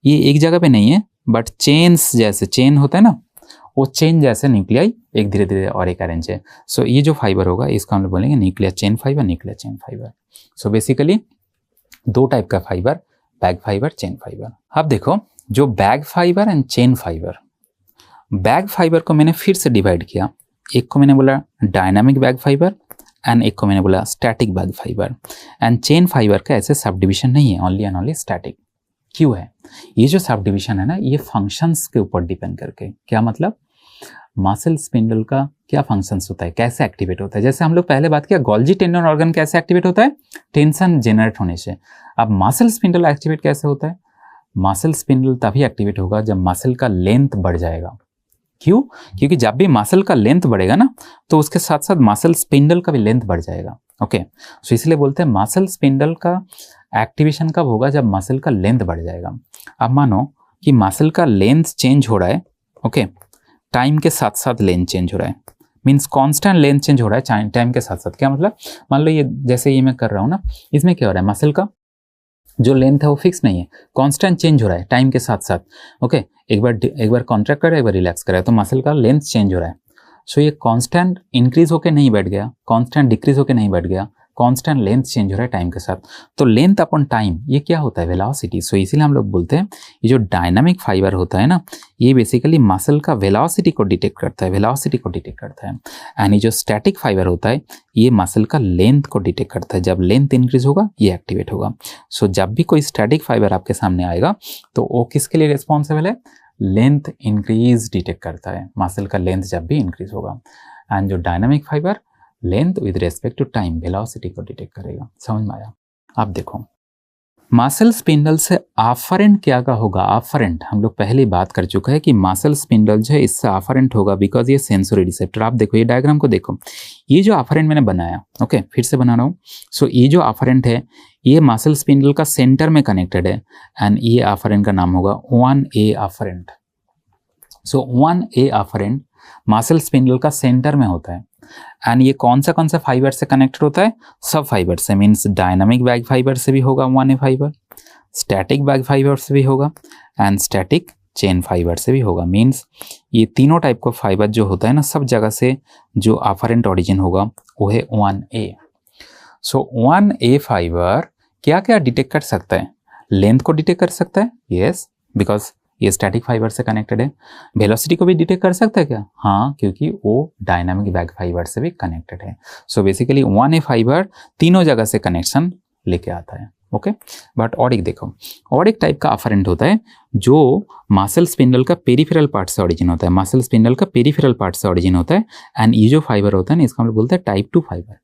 ये एक जगह पे नहीं है, बट चेन्स जैसे, चेन होता है ना, वो चेन जैसे न्यूक्लियाई एक धीरे धीरे और एक अरेंज है। सो ये जो फाइबर होगा इसको हम लोग बोलेंगे nuclear chain fibre, nuclear chain fibre. So basically दो टाइप का fibre, bag fibre, chain fibre. अब देखो जो bag fibre and chain fibre, bag fibre को मैंने फिर से डिवाइड किया, एक को मैंने बोला डायनामिक बैग फाइबर एंड एक को मैंने बोला static bag fibre. And chain fibre का ऐसे सब डिविजन नहीं है, ओनली एंड ओनली स्टैटिक। क्यों है ये जो सब डिविजन है ना, ये फंक्शंस के ऊपर डिपेंड करके। क्या मतलब, मसल स्पिंडल का क्या फंक्शंस होता है, कैसे एक्टिवेट होता है। जैसे हम लोग पहले बात किया गोल्जी टेंडन ऑर्गन कैसे एक्टिवेट होता है, टेंशन जनरेट होने से। अब मसल स्पिंडल एक्टिवेट कैसे होता है, मसल स्पिंडल तभी एक्टिवेट होगा जब मसल का लेंथ बढ़ जाएगा। क्यों, क्योंकि जब भी मसल का लेंथ बढ़ेगा ना, तो उसके साथ साथ मसल स्पिंडल का भी लेंथ बढ़ जाएगा। ओके, सो इसलिए बोलते हैं मसल स्पिंडल का एक्टिवेशन कब होगा, जब मसल का लेंथ बढ़ जाएगा। अब मानो कि मसल का लेंथ चेंज हो रहा है, ओके, टाइम के साथ साथ लेंथ चेंज हो रहा है, मीन्स कांस्टेंट लेंथ चेंज हो रहा है टाइम के साथ साथ। क्या मतलब, मान लो ये जैसे ये मैं कर रहा हूँ ना, इसमें क्या हो रहा है, मसल का जो लेंथ है वो फिक्स नहीं है, कांस्टेंट चेंज हो रहा है टाइम के साथ साथ। ओके, एक बार कॉन्ट्रैक्ट कर रहा है, एक बार रिलैक्स कर रहा है, तो मसल का लेंथ चेंज हो रहा है। सो ये कांस्टेंट इंक्रीज होकर नहीं बैठ गया, कांस्टेंट डिक्रीज होकर नहीं बैठ गया, कांस्टेंट लेंथ चेंज हो रहा है टाइम के साथ। तो लेंथ अपॉन टाइम ये क्या होता है, वेलोसिटी। सो इसीलिए हम लोग बोलते हैं ये जो डायनामिक फाइबर होता है ना, ये बेसिकली मसल का वेलोसिटी को डिटेक्ट करता है, वेलोसिटी को डिटेक्ट करता है। एंड ये जो स्टैटिक फाइबर होता है, ये मसल का लेंथ को डिटेक्ट करता है। जब लेंथ इंक्रीज होगा ये एक्टिवेट होगा। सो जब भी कोई स्टैटिक फाइबर आपके सामने आएगा तो वो किसके लिए रिस्पॉन्सिबल है, लेंथ इंक्रीज डिटेक्ट करता है, मसल का लेंथ जब भी इंक्रीज होगा। एंड जो dynamic fibre length with respect to time, velocity को डिटेक्ट करेगा। समझ में आया। अब देखो मसल स्पिंडल से आफरेंट क्या का होगा, आफरेंट हम लोग पहले बात कर चुका है कि मसल स्पिंडल जो है इससे आफरेंट होगा बिकॉज ये सेंसरी रिसेप्टर। आप देखो ये डायग्राम को देखो, ये जो आफरेंट मैंने बनाया, ओके फिर से बना रहा हूँ। सो ये जो आफरेंट है ये मसल स्पिंडल का सेंटर में कनेक्टेड है एंड ये आफरेंट का नाम होगा 1A आफरेंट। सो 1A आफरेंट मसल स्पिंडल का सेंटर में होता है एंड ये कौन सा फाइबर से कनेक्टेड होता है, सब फाइबर से, मीन्स डायनामिक बैग फाइबर से भी होगा 1A fibre, static bag fibre से भी होगा एंड स्टैटिक चेन फाइबर से भी होगा। मीन्स ये तीनों टाइप का फाइबर जो होता है ना, सब जगह से जो अफरेंट ओरिजिन होगा वो है 1A। सो 1A फाइबर क्या क्या डिटेक्ट कर सकता है, लेंथ को डिटेक्ट कर सकता है, यस बिकॉज ये स्टैटिक फाइबर से कनेक्टेड है। वेलोसिटी को भी डिटेक्ट कर सकता है क्या, हाँ क्योंकि वो डायनामिक बैग फाइबर से भी कनेक्टेड है। सो बेसिकली 1A फाइबर तीनों जगह से कनेक्शन लेके आता है। ओके, बट और एक देखो, और एक टाइप का अफरेंट होता है जो मसल स्पिंडल का पेरिफेरल पार्ट से ओरिजिन होता है, मसल स्पिंडल का पेरिफेरल पार्ट से ओरिजिन होता है एंड ये जो फाइबर होता है ना, इसका हम लोग बोलते हैं टाइप 2 फाइबर।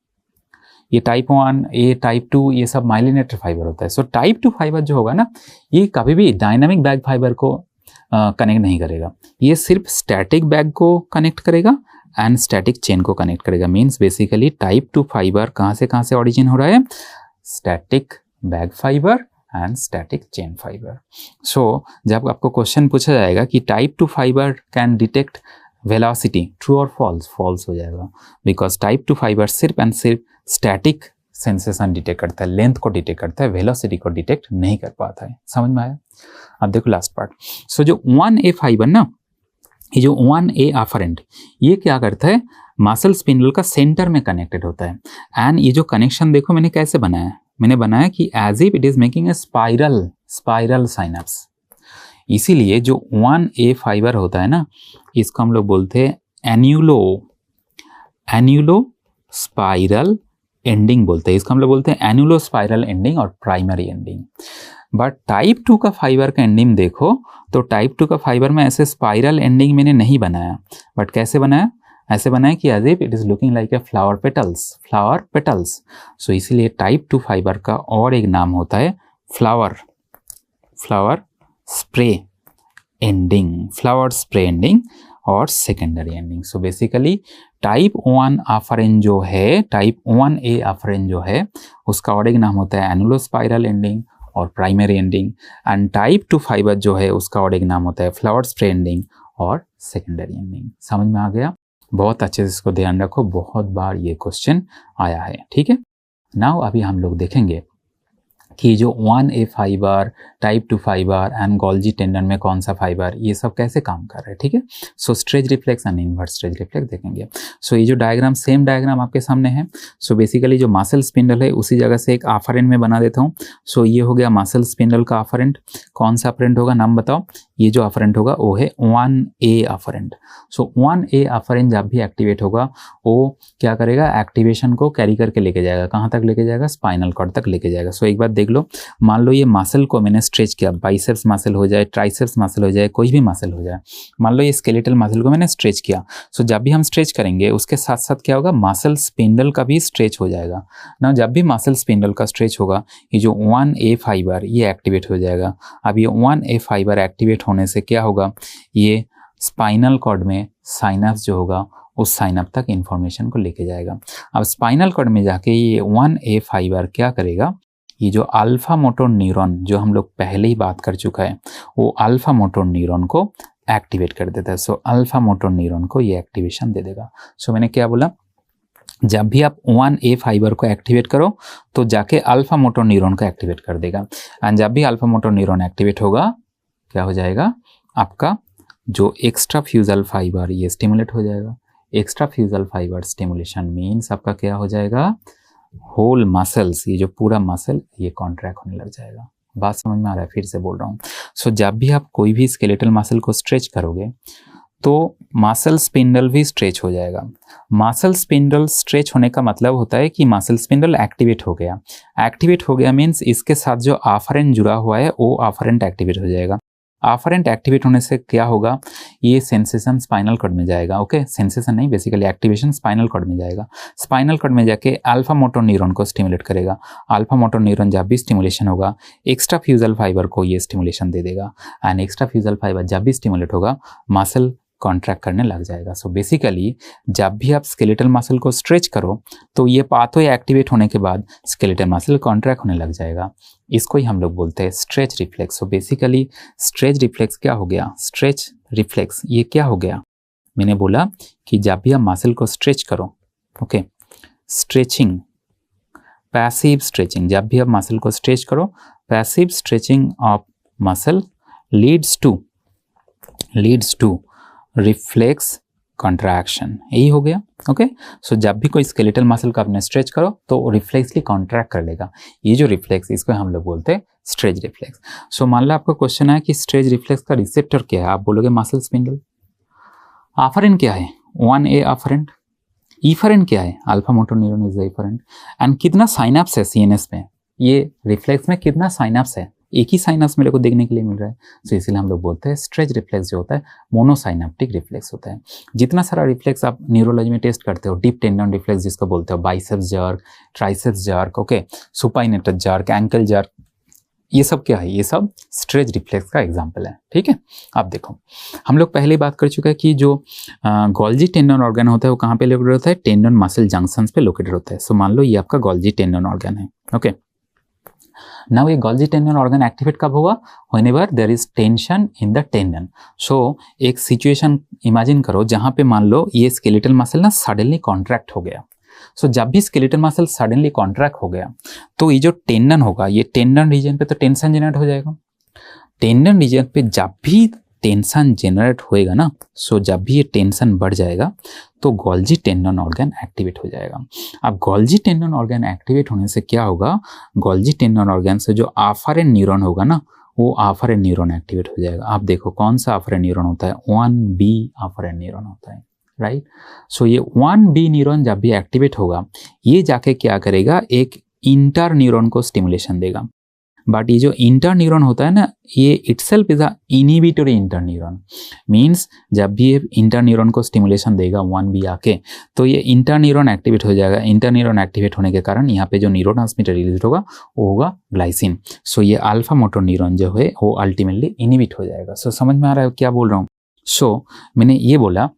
ये टाइप 1, ये टाइप 2, ये सब माइलिनेटेड फाइबर होता है। सो टाइप 2 फाइबर जो होगा ना, ये कभी भी डायनामिक बैग फाइबर को कनेक्ट नहीं करेगा, ये सिर्फ स्टैटिक बैग को कनेक्ट करेगा एंड स्टैटिक चेन को कनेक्ट करेगा। मीन्स बेसिकली टाइप 2 फाइबर कहाँ से ओरिजिन हो रहा है, static bag fibre and static chain fibre. So जब आपको क्वेश्चन पूछा जाएगा कि type 2 fibre can detect velocity, true और फॉल्स, फॉल्स हो जाएगा बिकॉज टाइप 2 फाइबर सिर्फ एंड सिर्फ स्टैटिक सेंसेशन डिटेक्ट करता है, लेंथ को डिटेक्ट करता है, वेलोसिटी को डिटेक्ट नहीं कर पाता है। समझ में आया? अब देखो लास्ट पार्ट। सो जो 1A फाइबर ना, ये जो 1A अफरेंट, ये क्या करता है, मसल स्पिंडल का सेंटर में कनेक्टेड होता है। एंड ये जो कनेक्शन देखो मैंने कैसे बनाया, मैंने बनाया कि as if it is making a spiral synapse. इसीलिए जो 1A फाइबर होता है ना, इसको हम लोग बोलते हैं एन्यूलो स्पाइरल एंडिंग बोलते हैं। इसको हम लोग बोलते हैं एन्यूलो स्पाइरल एंडिंग और प्राइमरी एंडिंग। बट टाइप 2 का फाइबर का एंडिंग देखो तो टाइप 2 का फाइबर में ऐसे स्पाइरल एंडिंग मैंने नहीं बनाया, बट कैसे बनाया, ऐसे बनाया कि as if it is looking like a flower petals. So इसीलिए टाइप 2 फाइबर का और एक नाम होता है फ्लावर स्प्रे एंडिंग और secondary ending. So basically type 1 afferent जो है, टाइप 1A अफरेंट जो है, उसका और एक नाम होता है एनुलो स्पाइरल एंडिंग और primary ending. And type 2 fibre जो है उसका और एक नाम होता है फ्लावर स्प्रे एंडिंग और सेकेंडरी एंडिंग। समझ में आ गया? बहुत अच्छे से इसको ध्यान रखो, बहुत बार ये क्वेश्चन आया है। ठीक है, नाउ अभी हम लोग देखेंगे कि जो 1A fibre, type 2 fibre and Golgi tendon में कौन सा फाइबर, ये सब कैसे काम कर रहे हैं। ठीक है, so stretch reflex and inverse stretch reflex देखेंगे। सो ये जो डायग्राम, सेम डायग्राम आपके सामने है। सो बेसिकली जो मसल स्पिंडल है उसी जगह से एक अफरेंट में बना देता हूँ। सो ये हो गया मसल स्पिंडल का अफरेंट। कौन सा अफरेंट होगा, नाम बताओ। ये जो अफरेंट होगा वो है 1A अफरेंट। सो 1A अफरेंट जब भी एक्टिवेट होगा वो क्या करेगा, एक्टिवेशन को कैरी करके लेके जाएगा। कहाँ तक लेके जाएगा, स्पाइनल कॉर्ड तक लेके जाएगा। सो एक बात देख लो, मान लो ये मसल को मैंने स्ट्रेच किया, बाइसेप्स मसल हो जाए, ट्राइसेप्स मसल हो जाए, कोई भी मसल हो जाए, मान लो ये स्केलेटल मसल को मैंने स्ट्रेच किया। सो जब भी हम स्ट्रेच करेंगे उसके साथ साथ क्या होगा, मसल स्पिंडल का भी स्ट्रेच हो जाएगा ना। जब भी मसल स्पिंडल का स्ट्रेच होगा, ये जो 1A फाइबर ये एक्टिवेट हो जाएगा। अब ये 1A फाइबर एक्टिवेट होने से क्या होगा, ये स्पाइनल कॉर्ड में साइनैप्स जो होगा उस साइनैप्स तक इंफॉर्मेशन को लेके जाएगा। अब स्पाइनल कॉर्ड में जाके ये 1A फाइबर क्या करेगा, ये जो अल्फा मोटर न्यूरॉन जो हम लोग पहले ही बात कर चुका है, वो अल्फा मोटर न्यूरॉन को एक्टिवेट कर देता है। सो अल्फा मोटर न्यूरॉन को ये एक्टिवेशन दे देगा। सो मैंने क्या बोला, जब भी आप 1A फाइबर को एक्टिवेट करो तो जाके अल्फा मोटर न्यूरॉन को एक्टिवेट कर देगा। एंड जब भी अल्फा मोटर न्यूरॉन एक्टिवेट होगा, क्या हो जाएगा, आपका जो एक्स्ट्रा फ्यूजल फाइबर ये स्टिमुलेट हो जाएगा। एक्स्ट्रा फ्यूजल फाइबर स्टिमुलेशन मीन्स आपका क्या हो जाएगा, होल मसल्स, ये जो पूरा मसल ये कॉन्ट्रैक्ट होने लग जाएगा। बात समझ में आ रहा है? फिर से बोल रहा हूँ। सो जब भी आप कोई भी स्केलेटल मसल को स्ट्रेच करोगे तो मसल स्पिंडल भी स्ट्रेच हो जाएगा। मसल स्पिंडल स्ट्रेच होने का मतलब होता है कि मसल स्पिंडल एक्टिवेट हो गया। एक्टिवेट हो गया मीन्स इसके साथ जो अफरेंट जुड़ा हुआ है वो अफरेंट एक्टिवेट हो जाएगा। अफरेंट एक्टिवेट होने से क्या होगा, ये सेंसेशन स्पाइनल कॉर्ड में जाएगा। ओके, सेंसेशन नहीं, बेसिकली एक्टिवेशन स्पाइनल कॉर्ड में जाएगा। स्पाइनल कॉर्ड में जाके अल्फा मोटर न्यूरॉन को स्टिमुलेट करेगा। अल्फा मोटर न्यूरॉन जब भी स्टिमुलेशन होगा, एक्स्ट्रा फ्यूजल फाइबर को ये स्टिमुलेशन दे देगा। एंड एक्स्ट्रा फ्यूजल फाइबर जब भी स्टिमुलेट होगा, मसल कॉन्ट्रैक्ट करने लग जाएगा। सो बेसिकली जब भी आप स्केलेटल मसल को स्ट्रेच करो तो ये पाथवे एक्टिवेट होने के बाद स्केलेटल मसल कॉन्ट्रैक्ट होने लग जाएगा। इसको ही हम लोग बोलते हैं stretch reflex. So basically stretch reflex क्या हो गया, स्ट्रेच रिफ्लेक्स ये क्या हो गया, मैंने बोला कि जब भी आप मसल को स्ट्रेच करो, ओके, स्ट्रेचिंग, पैसिव स्ट्रेचिंग, जब भी आप मसल को स्ट्रेच करो, passive stretching of muscle leads to reflex contraction, यही हो गया। ओके, सो जब भी कोई स्केलेटल मसल का आपने स्ट्रेच करो तो रिफ्लेक्सली कॉन्ट्रैक्ट कर लेगा। ये जो रिफ्लेक्स, इसको हम लोग बोलते हैं स्ट्रेच रिफ्लेक्स। सो मान लो आपका क्वेश्चन है कि स्ट्रेच रिफ्लेक्स का रिसेप्टर क्या है, आप बोलोगे मसल स्पिंडल। अफरेंट क्या है, 1A अफरेंट। इफरेंट क्या है, alpha motor neuron is efferent. And कितना साइनैप्स है सीएनएस में, ये रिफ्लेक्स में कितना साइनैप्स है, एक ही साइनैप्स मेरे को देखने के लिए मिल रहा है। तो इसीलिए हम लोग बोलते हैं स्ट्रेच रिफ्लेक्स जो होता है मोनोसाइनेप्टिक रिफ्लेक्स होता है। जितना सारा रिफ्लेक्स आप न्यूरोलॉजी में टेस्ट करते हो, डीप टेंडन रिफ्लेक्स जिसको बोलते हो, biceps jerk, triceps jerk, okay, supinator jerk, ankle jerk, ये सब क्या है, ये सब स्ट्रेच रिफ्लेक्स का एग्जाम्पल है। ठीक है, अब देखो हम लोग पहले बात कर चुके हैं कि जो गोल्जी टेंडन ऑर्गन होता है वो कहाँ पे लोकेटेड होता है, टेंडन मसल जंक्शंस पे लोकेटेड होता है। सो मान लो ये आपका गोल्जी टेंडन ऑर्गन है। ओके, नाउ ये गोल्जी टेंडन ऑर्गन एक्टिवेट कब होगा, whenever there is tension in the tendon. So एक सिचुएशन इमेजिन करो जहाँ पे मान लो ये स्केलेटल मसल ना सडनली कॉन्ट्रैक्ट हो गया। सो जब भी स्केलेटल मसल सडनली कॉन्ट्रैक्ट हो गया तो ये जो टेंडन होगा, ये टेंडन रीजन पे तो टेंशन जनरेट हो जाएगा। टेंडन रीजन पे जब भी टेंशन जनरेट होएगा ना, सो जब भी ये टेंशन बढ़ जाएगा तो गोल्जी टेंडन ऑर्गन एक्टिवेट हो जाएगा। अब गोल्जी टेंडन ऑर्गन एक्टिवेट होने से क्या होगा, गोल्जी टेंडन ऑर्गन से जो आफरेंट न्यूरॉन होगा ना, वो आफरेंट न्यूरॉन एक्टिवेट हो जाएगा। आप देखो कौन सा आफरेंट न्यूरॉन होता है, 1B आफरेंट न्यूरॉन होता है, राइट। सो ये 1B न्यूरॉन जब भी एक्टिवेट होगा, ये जाके क्या करेगा, एक इंटर न्यूरॉन को स्टिमुलेशन देगा। बट ये जो इंटर न्यूरॉन होता है ना, ये itself is a inhibitory inter neuron. Means जब भी ये इंटर न्यूरॉन को स्टिमुलेशन देगा 1B आके, तो ये इंटर न्यूरॉन एक्टिवेट हो जाएगा। इंटर न्यूरॉन एक्टिवेट होने के कारण यहाँ पे जो न्यूरोट्रांसमीटर रिलीज होगा वो होगा ग्लाइसिन। सो ये अल्फा मोटर न्यूरॉन जो है वो अल्टीमेटली इनहिबिट हो जाएगा। सो समझ में आ रहा है क्या बोल रहा हूँ। सो मैंने ये बोला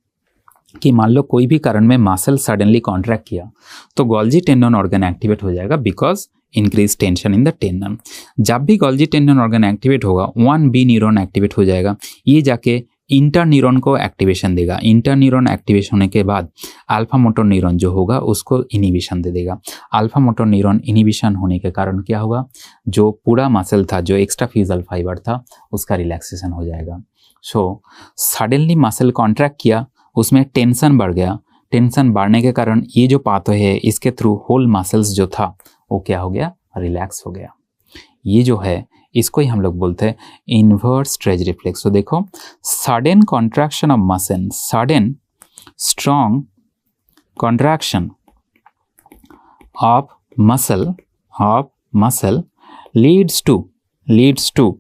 कि मान लो कोई भी कारण में मसल सडनली कॉन्ट्रैक्ट किया तो गोल्जी टेंडन ऑर्गन एक्टिवेट हो जाएगा because increase tension in the tendon. जब भी गोल्जी टेंडन ऑर्गन एक्टिवेट होगा 1B न्यूरॉन एक्टिवेट हो जाएगा, ये जाके इंटर न्यूरॉन को एक्टिवेशन देगा। इंटर न्यूरॉन एक्टिवेशन होने के बाद अल्फा मोटर न्यूरॉन जो होगा उसको इनहिबिशन दे देगा। अल्फा मोटर न्यूरॉन इनहिबिशन होने के कारण क्या होगा, जो पूरा मसल था, जो एक्स्ट्रा फिजल फाइबर था, उसका रिलैक्सेशन हो जाएगा। सो सडनली मसल कॉन्ट्रैक्ट किया, उसमें टेंशन बढ़ गया। टेंशन बढ़ने के कारण ये जो पाथवे है इसके थ्रू होल मसल्स जो था वो क्या हो गया, रिलैक्स हो गया। ये जो है इसको ही हम लोग बोलते हैं इनवर्स स्ट्रेच रिफ्लेक्स। तो देखो sudden contraction of muscle, sudden strong contraction of muscle leads to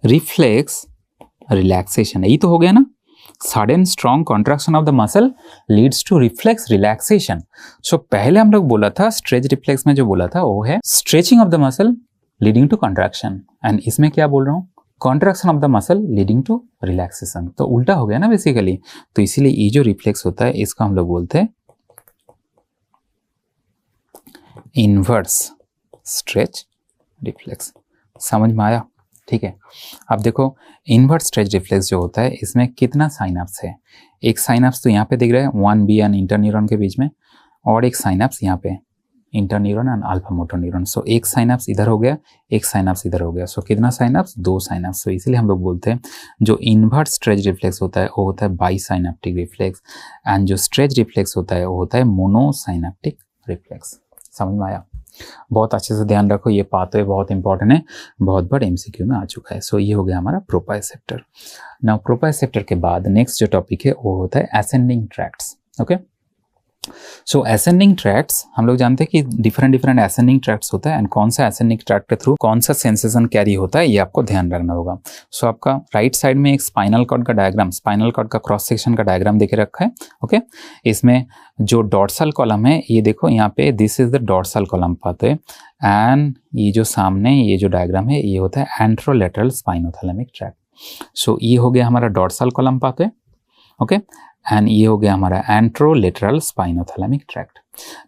reflex relaxation. यही तो हो गया ना, sudden strong contraction of the muscle leads to reflex relaxation. So पहले हम लोग बोला था स्ट्रेच रिफ्लेक्स में जो बोला था वो है stretching of the muscle leading to contraction, and इसमें क्या बोल रहा हूँ, contraction of the muscle leading to relaxation. तो उल्टा हो गया ना बेसिकली। तो इसीलिए ये जो रिफ्लेक्स होता है इसका हम लोग बोलते हैं इनवर्स स्ट्रेच रिफ्लेक्स। समझ में आया, ठीक है। अब देखो इनवर्स स्ट्रेच रिफ्लेक्स जो होता है इसमें कितना साइनाप्स है। एक साइनाप्स तो यहाँ पे दिख रहा है 1B एंड इंटर न्यूरॉन के बीच में, और एक साइनाप्स यहाँ पे interneuron and alpha motor neuron. So एक साइनाप्स इधर हो गया, एक साइनाप्स इधर हो गया। सो कितना साइनाप्स, 2 साइनाप्स। सो इसीलिए हम लोग बोलते हैं जो इनवर्स स्ट्रेच रिफ्लेक्स होता है वो होता है बाइसाइनेप्टिक रिफ्लेक्स, एंड जो स्ट्रेच रिफ्लेक्स होता है वो होता है मोनोसाइनेप्टिक रिफ्लेक्स। समझ में आया। बहुत अच्छे से ध्यान रखो, ये पाथवे बहुत इंपॉर्टेंट है, बहुत बार MCQ में आ चुका है। सो ये हो गया हमारा प्रोप्रायोसेप्टर। नाउ प्रोप्रायोसेप्टर के बाद नेक्स्ट जो टॉपिक है वो होता है असेंडिंग ट्रैक्ट्स। ओके, सो असेंडिंग ट्रैक्ट्स हम लोग जानते हैं कि डिफरेंट असेंडिंग ट्रैक्ट्स होता है, एंड कौन सा असेंडिंग ट्रैक्ट के थ्रू कौन सा सेंसेशन कैरी होता है ये आपको ध्यान रखना होगा। सो आपका राइट साइड में एक स्पाइनल कॉर्ड का डायग्राम, स्पाइनल कॉर्ड का क्रॉस सेक्शन का डायग्राम देके रखा है। ओके, इसमें जो डॉर्सल कॉलम है ये देखो यहाँ पे, this is the dorsal column pathway, and ये जो सामने ये जो डायग्राम है ये होता है एंट्रोलेटरल स्पाइनोथैलेमिक ट्रैक्ट। सो ये हो गया हमारा dorsal column pathway. Okay, and ये हो गया हमारा anterolateral spinothalamic tract.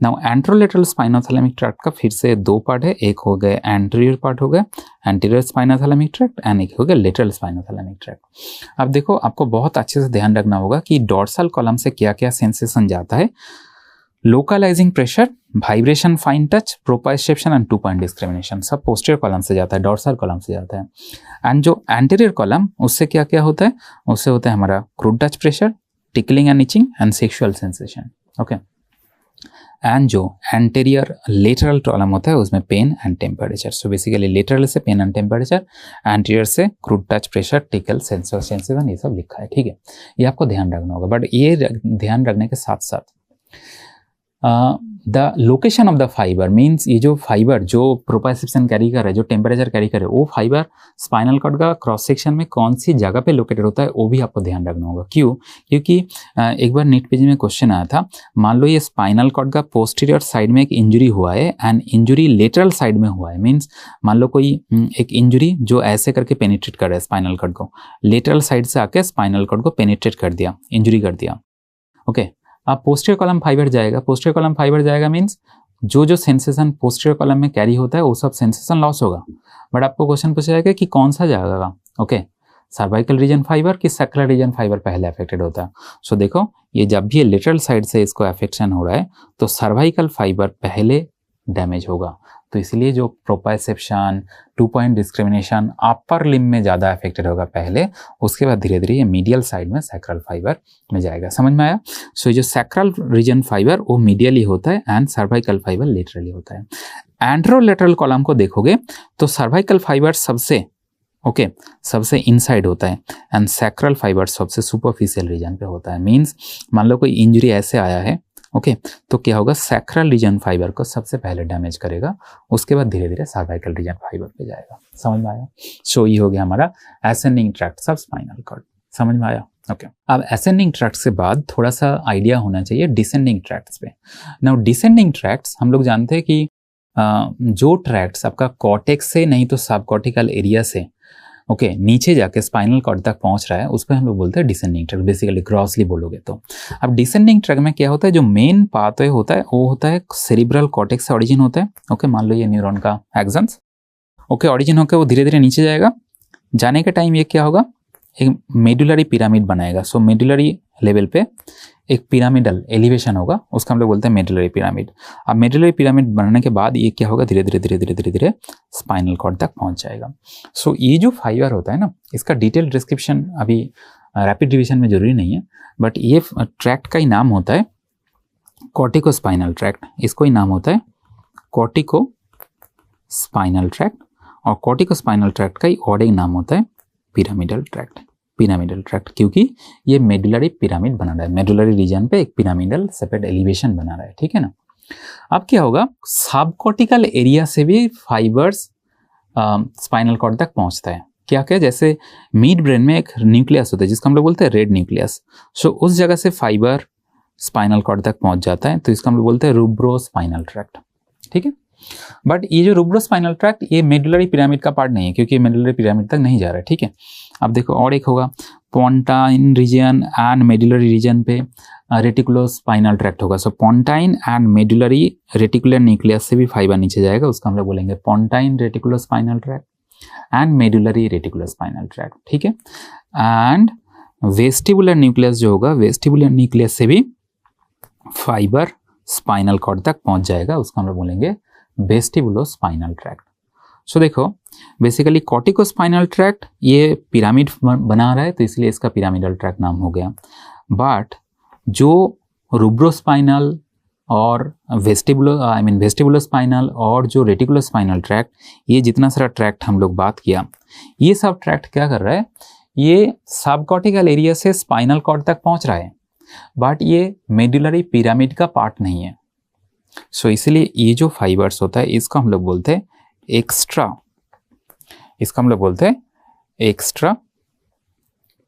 Now anterolateral spinothalamic tract का फिर से 2 पार्ट है, एक हो गया एंटीरियर पार्ट हो गया एंटीरियर स्पाइनोथैलेमिक ट्रैक्ट, एंड एक हो गया लेटरल स्पाइनोथैलेमिक ट्रैक्ट। अब देखो आपको बहुत अच्छे से ध्यान रखना होगा कि डॉर्सल कॉलम से क्या क्या सेंसेशन जाता है। Localising pressure, vibration, fine touch, proprioception and 2 point discrimination सब पोस्टीरियर कॉलम से जाता है, डॉर्सल कॉलम से जाता है। एंड जो एंटीरियर कॉलम उससे क्या क्या होता है, उससे होता है हमारा crude touch pressure, tickling and itching and sexual sensation. Okay, and जो एंटीरियर लेटरल कॉलम होता है उसमें pain and temperature. So basically lateral से पेन एंड टेम्परेचर, एंटीरियर से crude touch pressure, tickle, sensor sensation, ये सब लिखा है। ठीक है, ये आपको ध्यान रखना होगा। बट ये ध्यान रखने के साथ साथ the location of the fibre means ये जो फाइबर जो प्रोप्रायोसेप्शन कैरी कर रहा है, जो टेम्परेचर कैरी करे, वो फाइबर स्पाइनल कॉर्ड का क्रॉस सेक्शन में कौन सी जगह पे लोकेटेड होता है वो भी आपको ध्यान रखना होगा। क्यों? क्योंकि एक बार नीट पेज में क्वेश्चन आया था, मान लो ये स्पाइनल कॉर्ड का पोस्टीरियर साइड में एक इंजुरी हुआ है एंड इंजुरी लेटरल साइड में हुआ है। मीन्स मान लो कोई एक इंजुरी जो ऐसे करके पेनिट्रेट कर रहा है स्पाइनल कॉर्ड को, लेटरल साइड से आके स्पाइनल कॉर्ड को पेनिट्रेट कर दिया, इंजुरी कर दिया। ओके, अब पोस्टीरियर कॉलम फाइबर जाएगा, पोस्टीरियर कॉलम फाइबर जाएगा मीन्स जो जो सेंसेशन पोस्टीरियर कॉलम में कैरी होता है वो सब सेंसेशन लॉस होगा। बट आपको क्वेश्चन पूछा जाएगा कि कौन सा जगह का। ओके, सर्वाइकल रीजन फाइबर कि सैक्रल रीजन फाइबर पहले अफेक्टेड होता है? सो देखो, ये जब भी लेटरल साइड से इसको अफेक्शन हो रहा है तो सर्वाइकल फाइबर पहले डैमेज होगा। तो इसलिए जो प्रोपाइसेप्शन, 2 पॉइंट डिस्क्रिमिनेशन अपर लिम्ब में ज़्यादा अफेक्टेड होगा पहले, उसके बाद धीरे धीरे ये मीडियल साइड में सैक्रल फाइबर में जाएगा। समझ में आया? सो ये जो सैक्रल रीजन फाइबर वो मीडियली होता है एंड सर्वाइकल फाइबर लेटरली होता है। एंड्रोलेटरल कॉलम को देखोगे तो सर्वाइकल फाइबर सबसे सबसे इनसाइड होता है एंड सैक्रल फाइबर सबसे सुपरफिशियल रीजन पे होता है। मींस मान लो कोई इंजरी ऐसे आया है, तो क्या होगा, सैक्रल रीजन फाइबर को सबसे पहले डैमेज करेगा, उसके बाद धीरे धीरे सर्वाइकल रीजन फाइबर पे जाएगा। समझ में आया? सो ये हो गया हमारा ascending tract of spinal cord. समझ में आया? अब असेंडिंग ट्रैक्ट के बाद थोड़ा सा आइडिया होना चाहिए डिसेंडिंग ट्रैक्ट्स पे। नाउ डिसेंडिंग ट्रैक्ट्स हम लोग जानते हैं कि जो ट्रैक्ट्स आपका कॉर्टेक्स से नहीं तो सबकॉर्टिकल एरिया से नीचे जाके स्पाइनल कॉर्ड तक पहुंच रहा है, उस पर हम लोग बोलते हैं डिसेंडिंग ट्रैक्ट, बेसिकली ग्रॉसली बोलोगे तो। अब डिसेंडिंग ट्रैक्ट में क्या होता है, जो मेन पाथवे होता है वो होता है सेरिब्रल कॉर्टेक्स से ऑरिजिन होता है। मान लो ये न्यूरॉन का एक्सन्स ऑरिजिन होकर वो धीरे धीरे नीचे जाएगा। जाने के टाइम ये क्या होगा, एक मेडुलरी पिरामिड बनाएगा। सो मेडुलरी लेवल पे एक पिरामिडल एलिवेशन होगा, उसका हम लोग बोलते हैं मेडुलरी पिरामिड। अब मेडुलरी पिरामिड बनने के बाद ये क्या होगा, धीरे धीरे स्पाइनल कॉर्ड तक पहुंच जाएगा। सो ये जो फाइबर होता है ना, इसका डिटेल डिस्क्रिप्शन अभी रैपिड रिवीजन में जरूरी नहीं है, बट ये ट्रैक्ट का ही नाम होता है कॉर्टिको स्पाइनल ट्रैक्ट। इसको ही नाम होता है कॉर्टिको स्पाइनल ट्रैक्ट, और कॉर्टिको स्पाइनल ट्रैक्ट का ही और एक नाम होता है पिरामिडल ट्रैक्ट। पिरामिडल ट्रैक्ट क्योंकि ये मेडुलरी पिरामिड बना रहा है, मेडुलरी रीजन पे एक पिरामिडल सेपरेट एलिवेशन बना रहा है। ठीक है ना? अब क्या होगा, सबकॉर्टिकल एरिया से भी फाइबर्स स्पाइनल कॉर्ड तक पहुंचता है। क्या क्या, जैसे मिड ब्रेन में एक न्यूक्लियस होता है जिसको हम लोग बोलते हैं रेड न्यूक्लियस। सो उस जगह से फाइबर स्पाइनल कॉर्ड तक पहुंच जाता है, तो इसको हम लोग बोलते हैं रूब्रोस्पाइनल ट्रैक्ट। ठीक है? बट ये जो रूब्रोस्पाइनल ट्रैक्ट ये मेडुलरी पिरामिड का पार्ट नहीं है, क्योंकि मेडुलरी पिरामिड तक नहीं जा रहा है। ठीक है? अब देखो और एक होगा पोंटाइन रीजन एंड मेडुलरी रीजन पे रेटिकुलोस्पाइनल ट्रैक्ट होगा। सो पोंटाइन एंड मेडुलरी रेटिकुलर न्यूक्लियस से भी फाइबर नीचे जाएगा, उसका हम लोग बोलेंगे पोंटाइन reticulospinal tract and medullary रेटिकुलोस्पाइनल tract. ठीक है? एंड वेस्टिबुलर न्यूक्लियस जो होगा, वेस्टिबुलर न्यूक्लियस से भी फाइबर स्पाइनल कॉर्ड तक पहुंच जाएगा, उसको हम लोग बोलेंगे वेस्टिबुलोस्पाइनल ट्रैक्ट। सो देखो, बेसिकली कॉर्टिकोस्पाइनल ट्रैक्ट ये पिरामिड बना रहा है, तो इसलिए इसका पिरामिडल ट्रैक्ट नाम हो गया। बट जो रूब्रोस्पाइनल और वेस्टिबुलोस्पाइनल और जो रेटिकुलोस्पाइनल ट्रैक्ट, ये जितना सारा ट्रैक्ट हम लोग बात किया, ये सब ट्रैक्ट क्या कर रहा है, ये सबकॉर्टिकल एरिया से स्पाइनल कॉर्ड तक पहुंच रहा है, बट ये मेडुलरी पिरामिड का पार्ट नहीं है। सो इसलिए ये जो फाइबर्स होता है इसको हम लोग बोलते हैं एक्स्ट्रा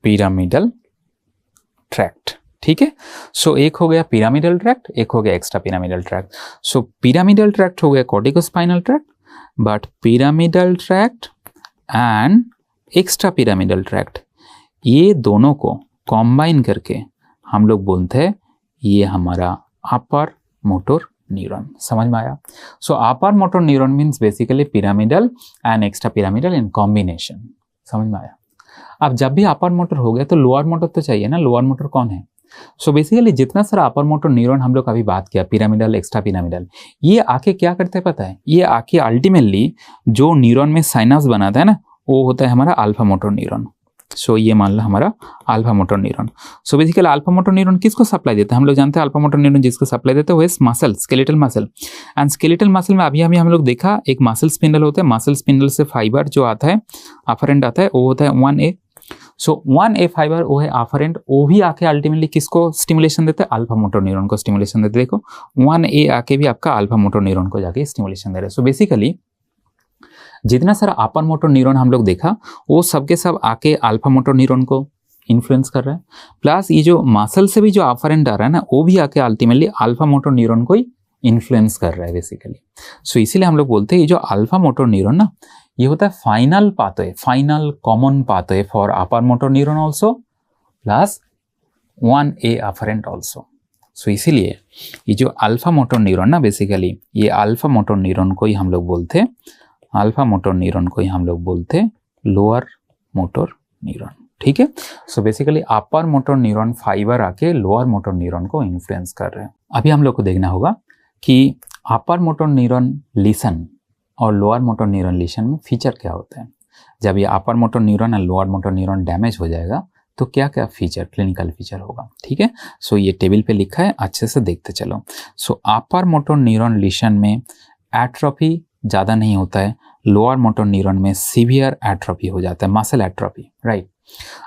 पिरामिडल ट्रैक्ट। ठीक है? सो एक हो गया पिरामिडल ट्रैक्ट, एक हो गया एक्स्ट्रा पिरामिडल ट्रैक्ट। सो पिरामिडल ट्रैक्ट हो गया corticospinal tract, but pyramidal tract and extra pyramidal tract, ये दोनों को कॉम्बाइन करके हम लोग बोलते हैं ये हमारा अपर मोटर न्यूरॉन। समझ में आया? So upper motor neuron means basically pyramidal and extrapyramidal in combination. समझ में आया? अब जब भी अपर मोटर हो गया तो लोअर मोटर तो चाहिए ना। लोअर मोटर कौन है? सो बेसिकली जितना सारा अपर मोटर न्यूरॉन हम लोग अभी बात किया, पिरामिडल, एक्स्ट्रा पिरामिडल, ये आके क्या करते हैं पता है? ये आके अल्टीमेटली जो न्यूरॉन में साइनस बनाता है ना, वो होता है हमारा अल्फा मोटर न्यूरॉन। सो ये मान लो हमारा alpha motor neuron. So basically alpha motor neuron किसको सप्लाई देता है? हम लोग जानते हैं अल्फा मोटर न्यूरॉन जिसको सप्लाई देते हैं वो है muscle, skeletal muscle. And skeletal muscle में अभी हम लोग देखा एक मसल स्पिंडल होता है, मसल स्पिंडल से फाइबर जो आता है अफरेंट आता है, वो होता है 1A। सो 1A फाइबर वो है अफरेंट, वो भी आके अल्टीमेटली किसको स्टिमुलेशन देते हैं? अल्फा मोटर न्यूरॉन को स्टिमुलेशन देते हैं। देखो 1A आके भी आपका अल्फा मोटर न्यूरॉन को जाके स्टिमुलेशन दे रहे हैं। सो बेसिकली जितना सारा अपर मोटर न्यूरॉन हम लोग देखा वो सबके सब आके अल्फा मोटर न्यूरॉन को इन्फ्लुएंस कर रहा है, प्लस ये जो मसल से भी जो अफरेंट आ रहा है ना, वो भी आके अल्टीमेटली अल्फा मोटर न्यूरॉन को ही इन्फ्लुएंस कर रहा है बेसिकली। सो इसीलिए हम लोग बोलते हैं ये जो अल्फा मोटर न्यूरॉन ना, ये होता है final pathway, final common pathway for upper motor neuron also plus 1A afferent also. So इसीलिए ये जो अल्फा मोटर न्यूरॉन ना, बेसिकली ये अल्फा मोटर न्यूरॉन को ही हम लोग बोलते हैं, अल्फा मोटर न्यूरॉन को ही हम लोग बोलते हैं लोअर मोटर न्यूरॉन, ठीक है। सो बेसिकली अपर मोटर न्यूरॉन फाइबर आके लोअर मोटर न्यूरॉन को इन्फ्लुएंस कर रहे हैं। अभी हम लोग को देखना होगा कि अपर मोटर न्यूरॉन लीसन और लोअर मोटर न्यूरॉन लीसन में फीचर क्या होता है। जब ये अपर मोटर न्यूरॉन और लोअर मोटर न्यूरॉन डैमेज हो जाएगा तो क्या क्या फीचर, क्लिनिकल फीचर होगा, ठीक है। सो ये टेबल पे लिखा है, अच्छे से देखते चलो। सो अपर मोटर न्यूरॉन लीशन में एट्रोफी ज़्यादा नहीं होता है, लोअर मोटर न्यूरॉन में सीवियर एट्रोफी हो जाता है, मसल एट्रोफी, राइट।